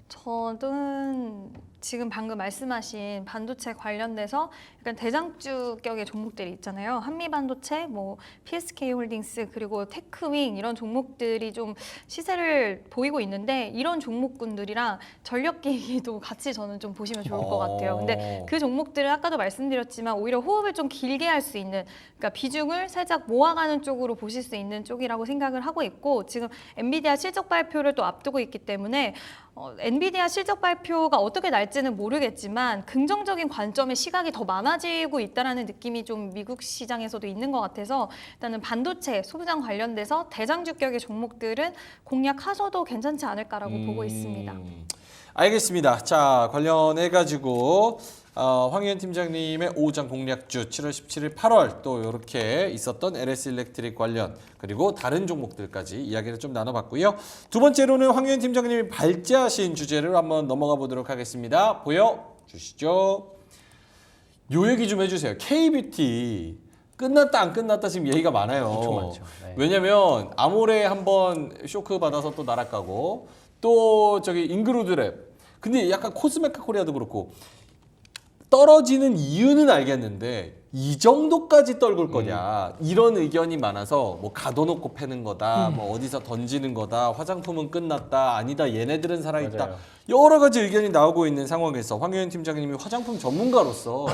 저는 지금 방금 말씀하신 반도체 관련돼서 약간 대장주격의 종목들이 있잖아요. 한미반도체, 뭐 PSK홀딩스 그리고 테크윙 이런 종목들이 좀 시세를 보이고 있는데 이런 종목군들이랑 전력기기도 같이 저는 좀 보시면 좋을 것 같아요. 근데 그 종목들은 아까도 말씀드렸지만 오히려 호흡을 좀 길게 할 수 있는, 그러니까 비중을 살짝 모아가는 쪽으로 보실 수 있는 쪽이라고 생각을 하고 있고, 지금 엔비디아 실적 발표를 또 앞두고 있기 때문에 엔비디아 실적 발표가 어떻게 날지는 모르겠지만 긍정적인 관점의 시각이 더 많아지고 있다는 느낌이 좀 미국 시장에서도 있는 것 같아서 일단은 반도체, 소비장 관련돼서 대장주격의 종목들은 공략하셔도 괜찮지 않을까라고 보고 있습니다. 알겠습니다. 자, 관련해가지고 황희연 팀장님의 오후장 공략주 7월 17일, 8월 또 이렇게 있었던 LS 일렉트릭 관련 그리고 다른 종목들까지 이야기를 좀 나눠봤고요. 두 번째로는 황희연 팀장님이 발제하신 주제를 한번 넘어가 보도록 하겠습니다. 보여주시죠. 요 얘기 좀 해주세요. K뷰티 끝났다 안 끝났다 지금 얘기가 많아요. 엄청 많죠. 네. 왜냐면 아모레 한번 쇼크 받아서 또 날아가고 또 저기 인그루드랩. 근데 약간 코스메카 코리아도 그렇고 떨어지는 이유는 알겠는데 이 정도까지 떨굴 거냐 이런 의견이 많아서 뭐 가둬놓고 패는 거다, 뭐 어디서 던지는 거다, 화장품은 끝났다, 아니다 얘네들은 살아있다, 맞아요. 여러 가지 의견이 나오고 있는 상황에서 황효연 팀장님이 화장품 전문가로서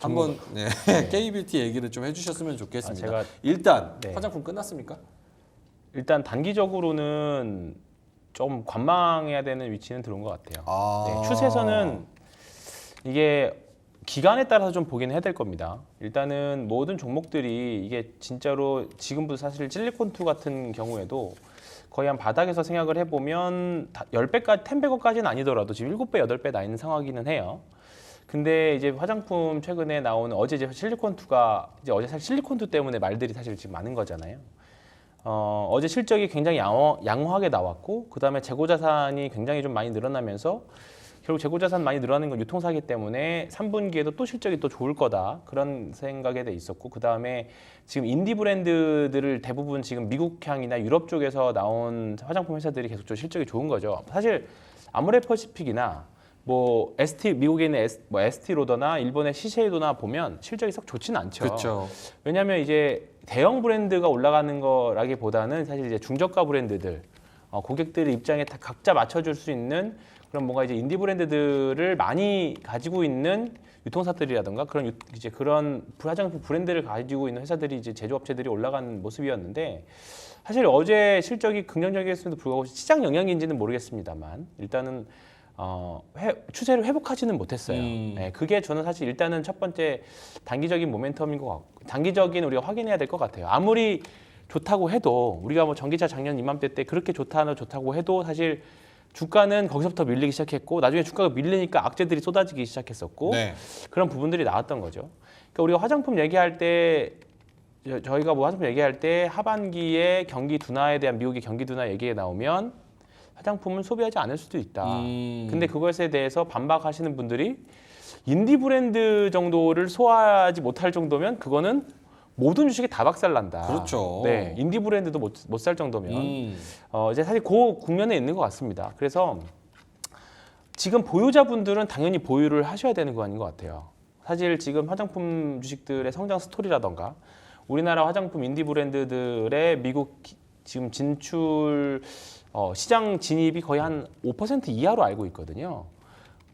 한번 네, K뷰티 얘기를 좀 해주셨으면 좋겠습니다. 제가- 일단 네. 화장품 끝났습니까? 일단 단기적으로는 좀 관망해야 되는 위치는 들어온 것 같아요. 네, 추세선은 이게 기간에 따라서 좀 보긴 해야 될 겁니다. 일단은 모든 종목들이 이게 진짜로 지금부터 사실 실리콘2 같은 경우에도 거의 한 바닥에서 생각을 해보면 10배까지, 10배까지는 아니더라도 지금 7배, 8배 나 있는 상황이기는 해요. 근데 이제 화장품 최근에 나오는 어제 이제 실리콘2가 이제 어제 사실 실리콘2 때문에 말들이 사실 지금 많은 거잖아요. 어제 실적이 굉장히 양호하게 나왔고 그다음에 재고자산이 굉장히 좀 많이 늘어나면서 결국 재고자산 많이 늘어나는 건 유통사기 때문에 3분기에도 또 실적이 또 좋을 거다 그런 생각에 돼 있었고 그다음에 지금 인디 브랜드들을 대부분 지금 미국향이나 유럽 쪽에서 나온 화장품 회사들이 계속 좀 실적이 좋은 거죠. 사실 아모레퍼시픽이나 뭐 미국에 있는 에스티로더나 일본의 시세이도나 보면 실적이 썩 좋지는 않죠. 그렇죠. 왜냐하면 이제 대형 브랜드가 올라가는 거라기보다는 사실 이제 중저가 브랜드들 고객들의 입장에 다 각자 맞춰줄 수 있는 그런 뭔가 이제 인디 브랜드들을 많이 가지고 있는 유통사들이라든가 그런 화장품 브랜드를 가지고 있는 회사들이 이제 제조업체들이 올라가는 모습이었는데 사실 어제 실적이 긍정적이었음에도 불구하고 시장 영향인지는 모르겠습니다만 일단은 추세를 회복하지는 못했어요. 네, 그게 저는 사실 일단은 첫 번째 단기적인 모멘텀인 것 같고 단기적인 우리가 확인해야 될 것 같아요. 아무리 좋다고 해도 우리가 뭐 전기차 작년 이맘때 때 그렇게 좋다고 해도 사실 주가는 거기서부터 밀리기 시작했고 나중에 주가가 밀리니까 악재들이 쏟아지기 시작했었고 네. 그런 부분들이 나왔던 거죠. 그러니까 우리가 화장품 얘기할 때 저희가 뭐 화장품 얘기할 때 하반기에 경기 둔화에 대한 미국의 경기 둔화 얘기가 나오면 화장품은 소비하지 않을 수도 있다. 근데 그것에 대해서 반박하시는 분들이 인디 브랜드 정도를 소화하지 못할 정도면 그거는 모든 주식이 다 박살난다. 그렇죠. 네, 인디 브랜드도 못 살 정도면 이제 사실 그 국면에 있는 것 같습니다. 그래서 지금 보유자분들은 당연히 보유를 하셔야 되는 거 아닌 것 같아요. 사실 지금 화장품 주식들의 성장 스토리라던가 우리나라 화장품 인디 브랜드들의 미국 지금 진출 시장 진입이 거의 한 5% 이하로 알고 있거든요.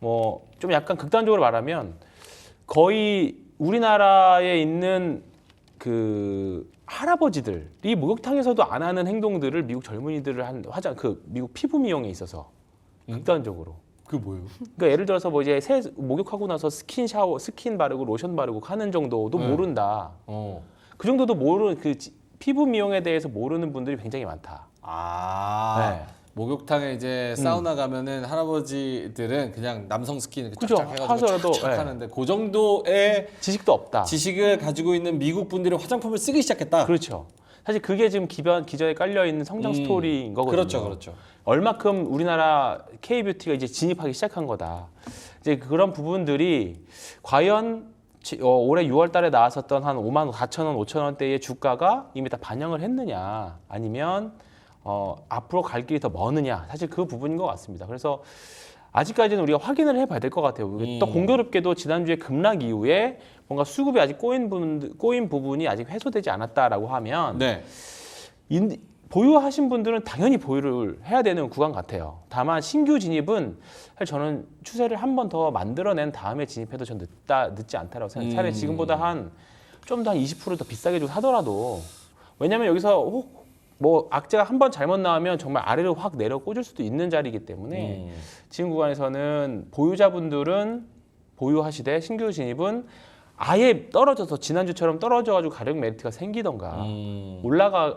뭐 좀 약간 극단적으로 말하면 거의 우리나라에 있는 그 할아버지들이 목욕탕에서도 안 하는 행동들을 미국 젊은이들을 한 미국 피부 미용에 있어서 극단적으로. 그게 뭐예요? 그러니까 예를 들어서 뭐 이제 목욕하고 나서 스킨 바르고 로션 바르고 하는 정도도 모른다. 그 정도도 피부 미용에 대해서 모르는 분들이 굉장히 많다. 네. 목욕탕에 이제 사우나 가면은 할아버지들은 그냥 남성 스킨 이렇게 그죠. 쫙쫙 해가지고 하더라도, 쫙쫙 네. 하는데 그 정도의 지식도 없다. 지식을 가지고 있는 미국 분들이 화장품을 쓰기 시작했다. 그렇죠. 사실 그게 지금 기저에 깔려 있는 성장 스토리인 거거든요. 그렇죠, 그렇죠. 얼마큼 우리나라 K뷰티가 이제 진입하기 시작한 거다. 이제 그런 부분들이 과연 올해 6월달에 나왔었던 한 54,000원, 5,000원대의 주가가 이미 다 반영을 했느냐, 아니면 앞으로 갈 길이 더 머느냐, 사실 그 부분인 것 같습니다. 그래서 아직까지는 우리가 확인을 해봐야 될 것 같아요. 이게 또 공교롭게도 지난주에 급락 이후에 뭔가 수급이 아직 꼬인 부분이 아직 해소되지 않았다라고 하면 네. 보유하신 분들은 당연히 보유를 해야 되는 구간 같아요. 다만 신규 진입은 사실 저는 추세를 한 번 더 만들어낸 다음에 진입해도 전 늦지 않다라고 생각해요. 차라리 지금보다 좀 더 한 20% 더 비싸게 주고 사더라도, 왜냐하면 여기서 뭐 악재가 한 번 잘못 나오면 정말 아래로 확 내려 꽂을 수도 있는 자리이기 때문에 지금 구간에서는 보유자분들은 보유하시되 신규 진입은 아예 떨어져서 지난주처럼 떨어져가지고 가격 메리트가 생기던가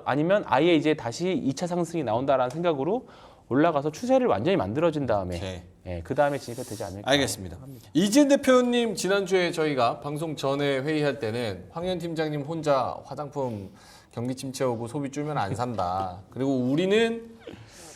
아니면 아예 이제 다시 2차 상승이 나온다라는 생각으로 올라가서 추세를 완전히 만들어진 다음에 그 다음에 진입해도 되지 않을까. 알겠습니다. 이지은 대표님 지난주에 저희가 방송 전에 회의할 때는 황현 팀장님 혼자 화장품 경기 침체 오고 소비 줄면 안 산다. 그리고 우리는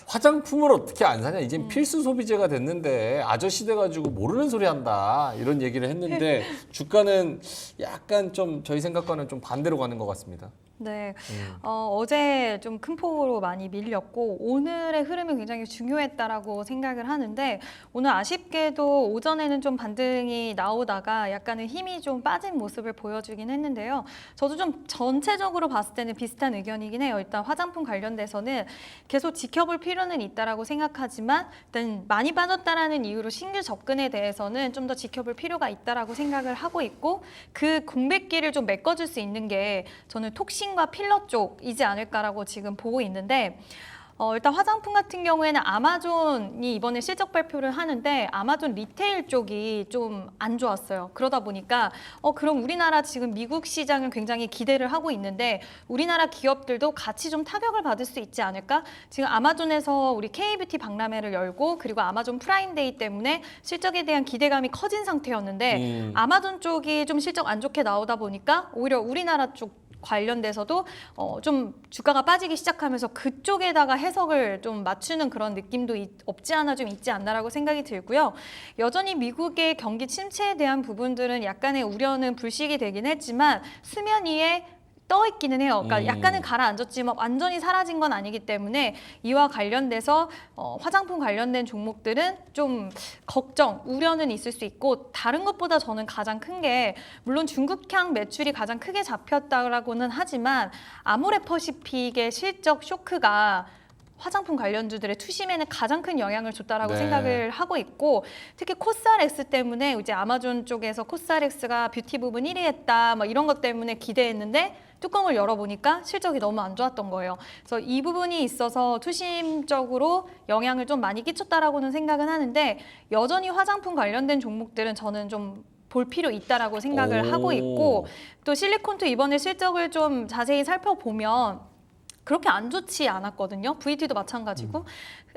화장품을 어떻게 안 사냐? 이젠 필수 소비재가 됐는데 아저씨 돼가지고 모르는 소리 한다. 이런 얘기를 했는데 주가는 약간 좀 저희 생각과는 좀 반대로 가는 것 같습니다. 네, 어제 좀 큰 폭으로 많이 밀렸고 오늘의 흐름이 굉장히 중요했다라고 생각을 하는데 오늘 아쉽게도 오전에는 좀 반등이 나오다가 약간의 힘이 좀 빠진 모습을 보여주긴 했는데요. 저도 좀 전체적으로 봤을 때는 비슷한 의견이긴 해요. 일단 화장품 관련돼서는 계속 지켜볼 필요는 있다라고 생각하지만 일단 많이 빠졌다라는 이유로 신규 접근에 대해서는 좀 더 지켜볼 필요가 있다라고 생각을 하고 있고 그 공백기를 좀 메꿔줄 수 있는 게 저는 톡신과 필러 쪽이지 않을까라고 지금 보고 있는데 일단 화장품 같은 경우에는 아마존이 이번에 실적 발표를 하는데 아마존 리테일 쪽이 좀 안 좋았어요. 그러다 보니까 그럼 우리나라 지금 미국 시장을 굉장히 기대를 하고 있는데 우리나라 기업들도 같이 좀 타격을 받을 수 있지 않을까? 지금 아마존에서 우리 K뷰티 박람회를 열고 그리고 아마존 프라임데이 때문에 실적에 대한 기대감이 커진 상태였는데 아마존 쪽이 좀 실적 안 좋게 나오다 보니까 오히려 우리나라 쪽 관련돼서도 좀 주가가 빠지기 시작하면서 그쪽에다가 해석을 좀 맞추는 그런 느낌도 없지 않아 좀 있지 않나라고 생각이 들고요. 여전히 미국의 경기 침체에 대한 부분들은 약간의 우려는 불식이 되긴 했지만 수면 위에 떠 있기는 해요. 그러니까 약간은 가라앉았지만 완전히 사라진 건 아니기 때문에 이와 관련돼서 화장품 관련된 종목들은 좀 걱정, 우려는 있을 수 있고 다른 것보다 저는 가장 큰 게 물론 중국향 매출이 가장 크게 잡혔다라고는 하지만 아모레퍼시픽의 실적 쇼크가 화장품 관련주들의 투심에는 가장 큰 영향을 줬다라고 생각을 하고 있고 특히 코스알엑스 때문에 이제 아마존 쪽에서 코스알엑스가 뷰티 부분 1위 했다 뭐 이런 것 때문에 기대했는데 뚜껑을 열어보니까 실적이 너무 안 좋았던 거예요. 그래서 이 부분이 있어서 투심적으로 영향을 좀 많이 끼쳤다라고는 생각은 하는데 여전히 화장품 관련된 종목들은 저는 좀 볼 필요 있다라고 생각을 하고 있고 또 실리콘투 이번에 실적을 좀 자세히 살펴보면 그렇게 안 좋지 않았거든요. VT도 마찬가지고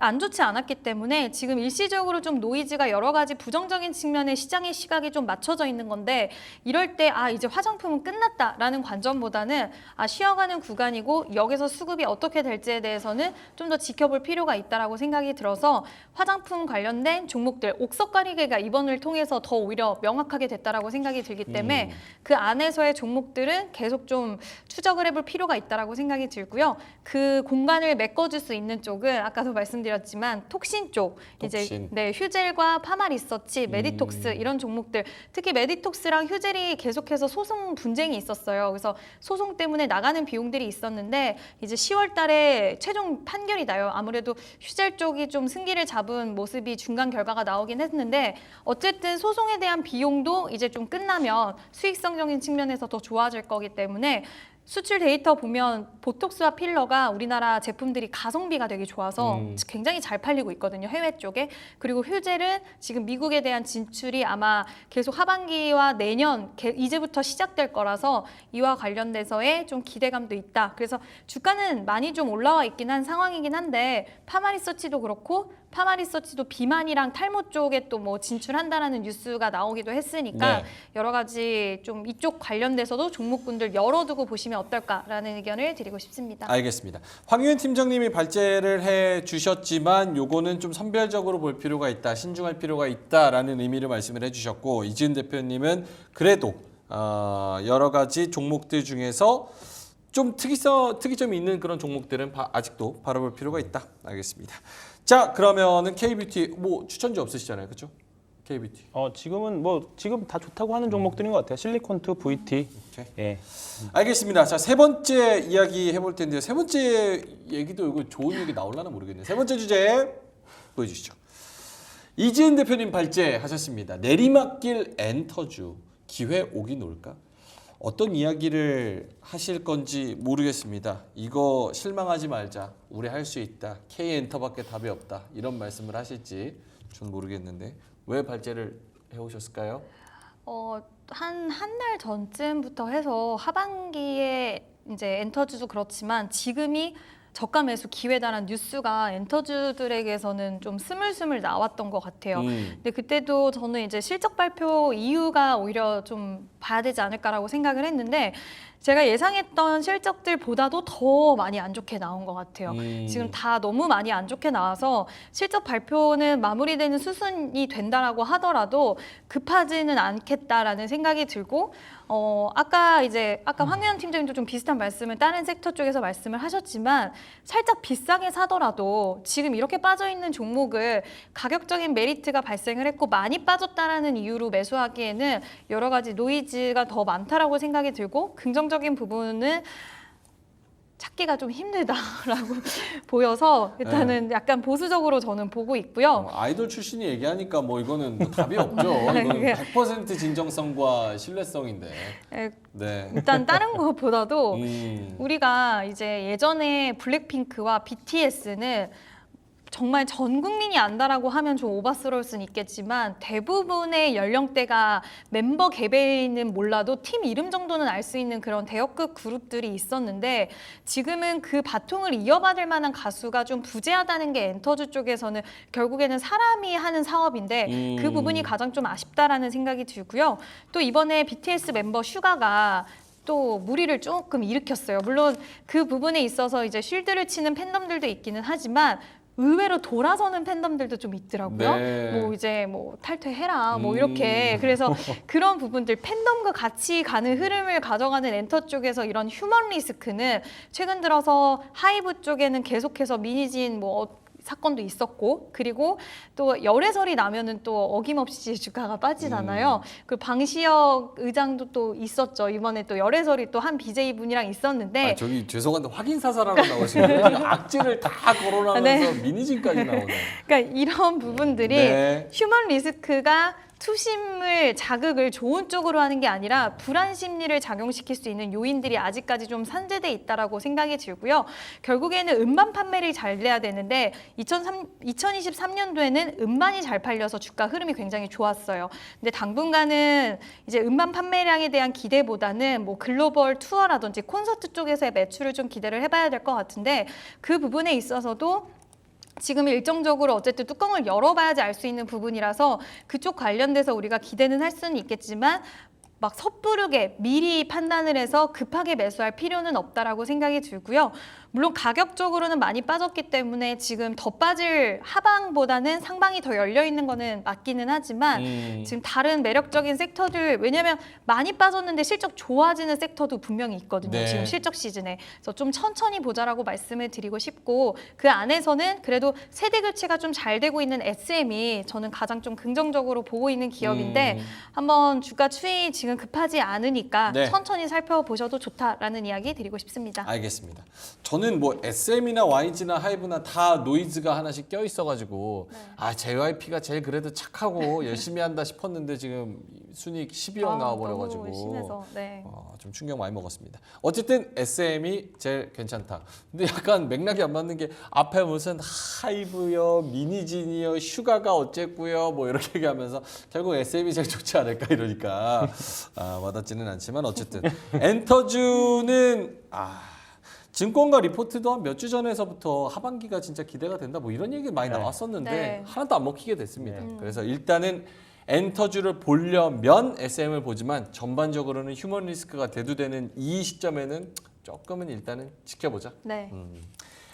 안 좋지 않았기 때문에 지금 일시적으로 좀 노이즈가 여러 가지 부정적인 측면에 시장의 시각이 좀 맞춰져 있는 건데 이럴 때 이제 화장품은 끝났다라는 관점보다는 쉬어가는 구간이고 여기서 수급이 어떻게 될지에 대해서는 좀 더 지켜볼 필요가 있다라고 생각이 들어서 화장품 관련된 종목들 옥석 가리개가 이번을 통해서 더 오히려 명확하게 됐다라고 생각이 들기 때문에 그 안에서의 종목들은 계속 좀 추적을 해볼 필요가 있다라고 생각이 들고요. 그 공간을 메꿔줄 수 있는 쪽은 아까도 말씀드렸지만 톡신 쪽, 이제 휴젤과 파마리서치, 메디톡스 이런 종목들, 특히 메디톡스랑 휴젤이 계속해서 소송 분쟁이 있었어요. 그래서 소송 때문에 나가는 비용들이 있었는데 이제 10월달에 최종 판결이 나요. 아무래도 휴젤 쪽이 좀 승기를 잡은 모습이 중간 결과가 나오긴 했는데 어쨌든 소송에 대한 비용도 이제 좀 끝나면 수익성적인 측면에서 더 좋아질 거기 때문에. 수출 데이터 보면 보톡스와 필러가 우리나라 제품들이 가성비가 되게 좋아서 굉장히 잘 팔리고 있거든요. 해외 쪽에. 그리고 휴젤은 지금 미국에 대한 진출이 아마 계속 하반기와 내년 이제부터 시작될 거라서 이와 관련돼서의 좀 기대감도 있다. 그래서 주가는 많이 좀 올라와 있긴 한 상황이긴 한데 파마리서치도 그렇고 파마리서치도 비만이랑 탈모 쪽에 또 뭐 진출한다라는 뉴스가 나오기도 했으니까 여러 가지 좀 이쪽 관련돼서도 종목군들 열어두고 보시면 어떨까라는 의견을 드리고 싶습니다. 알겠습니다. 황유현 팀장님이 발제를 해주셨지만 요거는 좀 선별적으로 볼 필요가 있다, 신중할 필요가 있다라는 의미를 말씀을 해주셨고 이지은 대표님은 그래도 여러 가지 종목들 중에서 좀 특이점이 있는 그런 종목들은 아직도 바라볼 필요가 있다. 알겠습니다. 자, 그러면은 K뷰티 뭐 추천주 없으시잖아요, 그렇죠? K뷰티. 지금은 뭐 지금 다 좋다고 하는 종목들인 것 같아요. 실리콘투, VT. 오케이. 예. 알겠습니다. 자, 세 번째 이야기 해볼 텐데요. 세 번째 얘기도 이거 좋은 얘기 나올라나 모르겠네요. 세 번째 주제 보여주시죠. 이지은 대표님 발제하셨습니다. 내리막길 엔터주 기회 오긴 올까? 어떤 이야기를 하실 건지 모르겠습니다. 이거 실망하지 말자. 우리 할 수 있다. K엔터밖에 답이 없다. 이런 말씀을 하실지 전 모르겠는데 왜 발제를 해오셨을까요? 한 달 전쯤부터 해서 하반기에 이제 엔터주도 그렇지만 지금이 저가 매수 기회다라는 뉴스가 엔터주들에게서는 좀 스물스물 나왔던 것 같아요. 근데 그때도 저는 이제 실적 발표 이유가 오히려 좀 봐야 되지 않을까라고 생각을 했는데 제가 예상했던 실적들보다도 더 많이 안 좋게 나온 것 같아요. 지금 다 너무 많이 안 좋게 나와서 실적 발표는 마무리되는 수순이 된다라고 하더라도 급하지는 않겠다라는 생각이 들고 아까 황교안 팀장님도 좀 비슷한 말씀을 다른 섹터 쪽에서 말씀을 하셨지만 살짝 비싸게 사더라도 지금 이렇게 빠져 있는 종목을 가격적인 메리트가 발생을 했고 많이 빠졌다라는 이유로 매수하기에는 여러 가지 노이즈가 더 많다라고 생각이 들고 긍정적인 부분은 찾기가 좀 힘들다라고 보여서 일단은 약간 보수적으로 저는 보고 있고요. 아이돌 출신이 얘기하니까 뭐 이거는 뭐 답이 없죠. 이거는 100% 진정성과 신뢰성인데. 네. 일단 다른 것보다도 음. 우리가 이제 예전에 블랙핑크와 BTS는 정말 전 국민이 안다라고 하면 좀 오바스러울 수는 있겠지만 대부분의 연령대가 멤버 개별은 몰라도 팀 이름 정도는 알 수 있는 그런 대역급 그룹들이 있었는데 지금은 그 바통을 이어받을 만한 가수가 좀 부재하다는 게 엔터주 쪽에서는 결국에는 사람이 하는 사업인데 그 부분이 가장 좀 아쉽다라는 생각이 들고요. 또 이번에 BTS 멤버 슈가가 또 무리를 조금 일으켰어요. 물론 그 부분에 있어서 이제 쉴드를 치는 팬덤들도 있기는 하지만 의외로 돌아서는 팬덤들도 좀 있더라고요. 네. 뭐 이제 뭐 탈퇴해라 뭐 이렇게 그래서 그런 부분들 팬덤과 같이 가는 흐름을 가져가는 엔터 쪽에서 이런 휴먼 리스크는 최근 들어서 하이브 쪽에는 계속해서 미니진 뭐 사건도 있었고 그리고 또 열애설이 나면은 또 어김없이 주가가 빠지잖아요. 그 방시혁 의장도 또 있었죠. 이번에 또 열애설이 또 한 BJ 분이랑 있었는데 저기 죄송한데 확인 사살하러 나오시는 악질을 다 거론하면서 미니진까지 나오네. 그러니까 이런 부분들이 네. 휴먼 리스크가 투심을 자극을 좋은 쪽으로 하는 게 아니라 불안 심리를 작용시킬 수 있는 요인들이 아직까지 좀 산재돼 있다라고 생각이 들고요. 결국에는 음반 판매를 잘 돼야 되는데 2023년도에는 음반이 잘 팔려서 주가 흐름이 굉장히 좋았어요. 근데 당분간은 이제 음반 판매량에 대한 기대보다는 뭐 글로벌 투어라든지 콘서트 쪽에서의 매출을 좀 기대를 해봐야 될 것 같은데 그 부분에 있어서도 지금 일정적으로 어쨌든 뚜껑을 열어봐야지 알 수 있는 부분이라서 그쪽 관련돼서 우리가 기대는 할 수는 있겠지만 막 섣부르게 미리 판단을 해서 급하게 매수할 필요는 없다라고 생각이 들고요. 물론 가격적으로는 많이 빠졌기 때문에 지금 더 빠질 하방보다는 상방이 더 열려 있는 거는 맞기는 하지만 지금 다른 매력적인 섹터들 왜냐하면 많이 빠졌는데 실적 좋아지는 섹터도 분명히 있거든요. 네. 지금 실적 시즌에. 그래서 좀 천천히 보자라고 말씀을 드리고 싶고 그 안에서는 그래도 세대 교체가 좀 잘 되고 있는 SM이 저는 가장 좀 긍정적으로 보고 있는 기업인데 한번 주가 추이 지금 급하지 않으니까 네. 천천히 살펴보셔도 좋다라는 이야기 드리고 싶습니다. 알겠습니다. 저는 뭐 SM이나 YG나 하이브나 다 노이즈가 하나씩 껴 있어가지고 JYP가 제일 그래도 착하고 열심히 한다 싶었는데 지금 순이익 12억 나와버려가지고 너무 심해서, 네. 좀 충격 많이 먹었습니다. 어쨌든 SM이 제일 괜찮다. 근데 약간 맥락이 안 맞는 게 앞에 무슨 하이브요, 미니진이요, 슈가가 어쨌고요, 뭐 이렇게 얘기하면서 결국 SM이 제일 좋지 않을까 이러니까 와닿지는 않지만 어쨌든 엔터주는 증권가 리포트도 한 몇 주 전에서부터 하반기가 진짜 기대가 된다 뭐 이런 얘기 많이 나왔었는데 네. 하나도 안 먹히게 됐습니다. 그래서 일단은 엔터주를 보려면 SM을 보지만 전반적으로는 휴먼 리스크가 대두되는 이 시점에는 조금은 일단은 지켜보자. 네.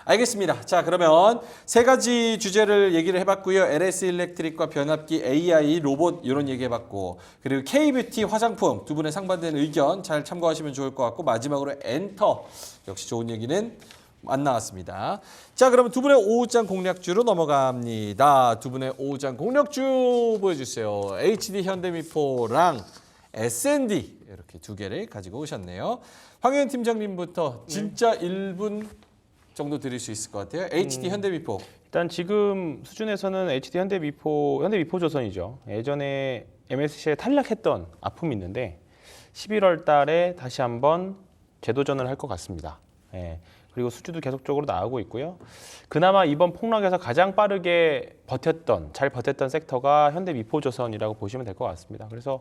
알겠습니다. 자, 그러면 세 가지 주제를 얘기를 해봤고요. LS 일렉트릭과 변압기, AI, 로봇 이런 얘기해봤고, 그리고 K뷰티 화장품 두 분의 상반된 의견 잘 참고하시면 좋을 것 같고, 마지막으로 엔터 역시 좋은 얘기는 안 나왔습니다. 자, 그러면 두 분의 오후장 공략주로 넘어갑니다. 두 분의 오후장 공략주 보여주세요. HD 현대미포랑 S&D 이렇게 두 개를 가지고 오셨네요. 황현 팀장님부터 진짜 1분 정도 드릴 수 있을 것 같아요. HD 현대미포. 일단 지금 수준에서는 HD 현대미포조선이죠. 예전에 MSC에 탈락했던 아픔이 있는데 11월 달에 다시 한번 재도전을 할 것 같습니다. 예. 그리고 수주도 계속적으로 나오고 있고요. 그나마 이번 폭락에서 가장 빠르게 잘 버텼던 섹터가 현대미포조선이라고 보시면 될 것 같습니다. 그래서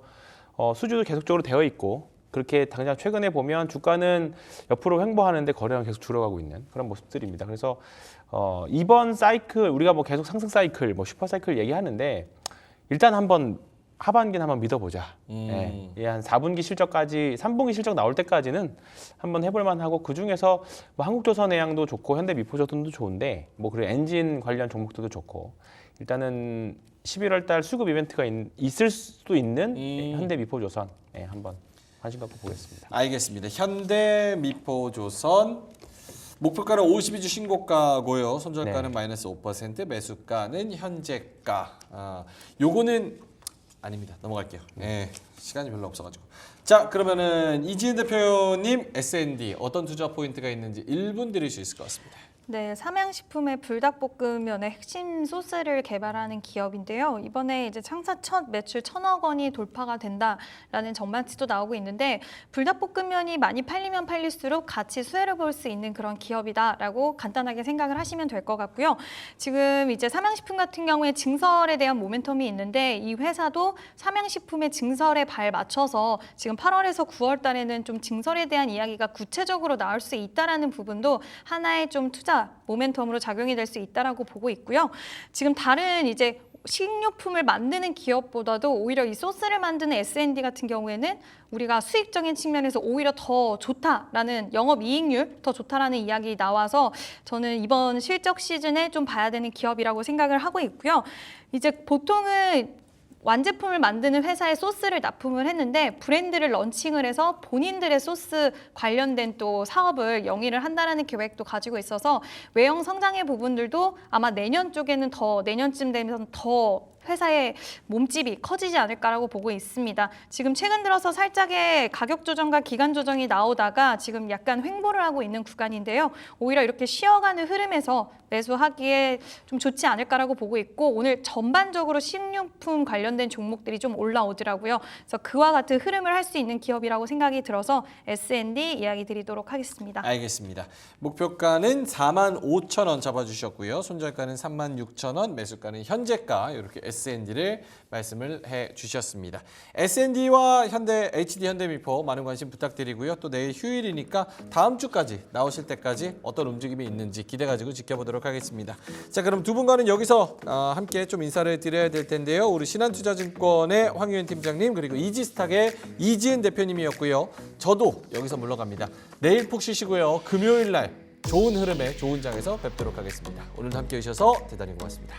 수주도 계속적으로 되어 있고 그렇게 당장 최근에 보면 주가는 옆으로 횡보하는데 거래량 계속 줄어가고 있는 그런 모습들입니다. 그래서 이번 사이클 우리가 뭐 계속 상승 사이클, 뭐 슈퍼 사이클 얘기하는데 일단 한번 하반기는 한번 믿어보자. 예, 한 4분기 실적까지 3분기 실적 나올 때까지는 한번 해볼만 하고 그 중에서 뭐 한국조선해양도 좋고 현대미포조선도 좋은데 뭐 그리고 엔진 관련 종목들도 좋고 일단은 11월 달 수급 이벤트가 있을 수도 있는 현대미포조선 한번 관심 갖고 보겠습니다. 알겠습니다. 현대미포조선 목표가는 52주 신고가고요. 손절가는 마이너스 5%, 매수가는 현재가. 요거는 아닙니다. 넘어갈게요. 네, 시간이 별로 없어가지고. 자, 그러면은 이지은 대표님 S&D 어떤 투자 포인트가 있는지 1분 드릴 수 있을 것 같습니다. 네, 삼양식품의 불닭볶음면의 핵심 소스를 개발하는 기업인데요. 이번에 이제 창사 첫 매출 1,000억 원이 돌파가 된다라는 전망치도 나오고 있는데 불닭볶음면이 많이 팔리면 팔릴수록 같이 수혜를 볼 수 있는 그런 기업이다라고 간단하게 생각을 하시면 될 것 같고요. 지금 이제 삼양식품 같은 경우에 증설에 대한 모멘텀이 있는데 이 회사도 삼양식품의 증설에 발 맞춰서 지금 8월에서 9월 달에는 좀 증설에 대한 이야기가 구체적으로 나올 수 있다라는 부분도 하나의 좀 투자 모멘텀으로 작용이 될 수 있다라고 보고 있고요. 지금 다른 이제 식료품을 만드는 기업보다도 오히려 이 소스를 만드는 S&D 같은 경우에는 우리가 수익적인 측면에서 오히려 더 좋다라는 영업이익률 더 좋다라는 이야기 나와서 저는 이번 실적 시즌에 좀 봐야 되는 기업이라고 생각을 하고 있고요. 이제 보통은 완제품을 만드는 회사에 소스를 납품을 했는데 브랜드를 런칭을 해서 본인들의 소스 관련된 또 사업을 영위를 한다라는 계획도 가지고 있어서 외형 성장의 부분들도 아마 내년 쪽에는 내년쯤 되면 더 회사의 몸집이 커지지 않을까라고 보고 있습니다. 지금 최근 들어서 살짝의 가격 조정과 기간 조정이 나오다가 지금 약간 횡보를 하고 있는 구간인데요. 오히려 이렇게 쉬어가는 흐름에서 매수하기에 좀 좋지 않을까라고 보고 있고 오늘 전반적으로 식료품 관련된 종목들이 좀 올라오더라고요. 그래서 그와 같은 흐름을 할 수 있는 기업이라고 생각이 들어서 S&D 이야기 드리도록 하겠습니다. 알겠습니다. 목표가는 45,000원 잡아주셨고요. 손절가는 36,000원, 매수가는 현재가 이렇게 S&D를 말씀을 해주셨습니다. S&D와 HD 현대미포 많은 관심 부탁드리고요. 또 내일 휴일이니까 다음 주까지 나오실 때까지 어떤 움직임이 있는지 기대 가지고 지켜보도록 하겠습니다. 자, 그럼 두 분과는 여기서 함께 좀 인사를 드려야 될 텐데요. 우리 신한투자증권의 황유현 팀장님 그리고 이지스탁의 이지은 대표님이었고요. 저도 여기서 물러갑니다. 내일 푹 쉬시고요. 금요일 날 좋은 흐름의 좋은 장에서 뵙도록 하겠습니다. 오늘도 함께 해주셔서 대단히 고맙습니다.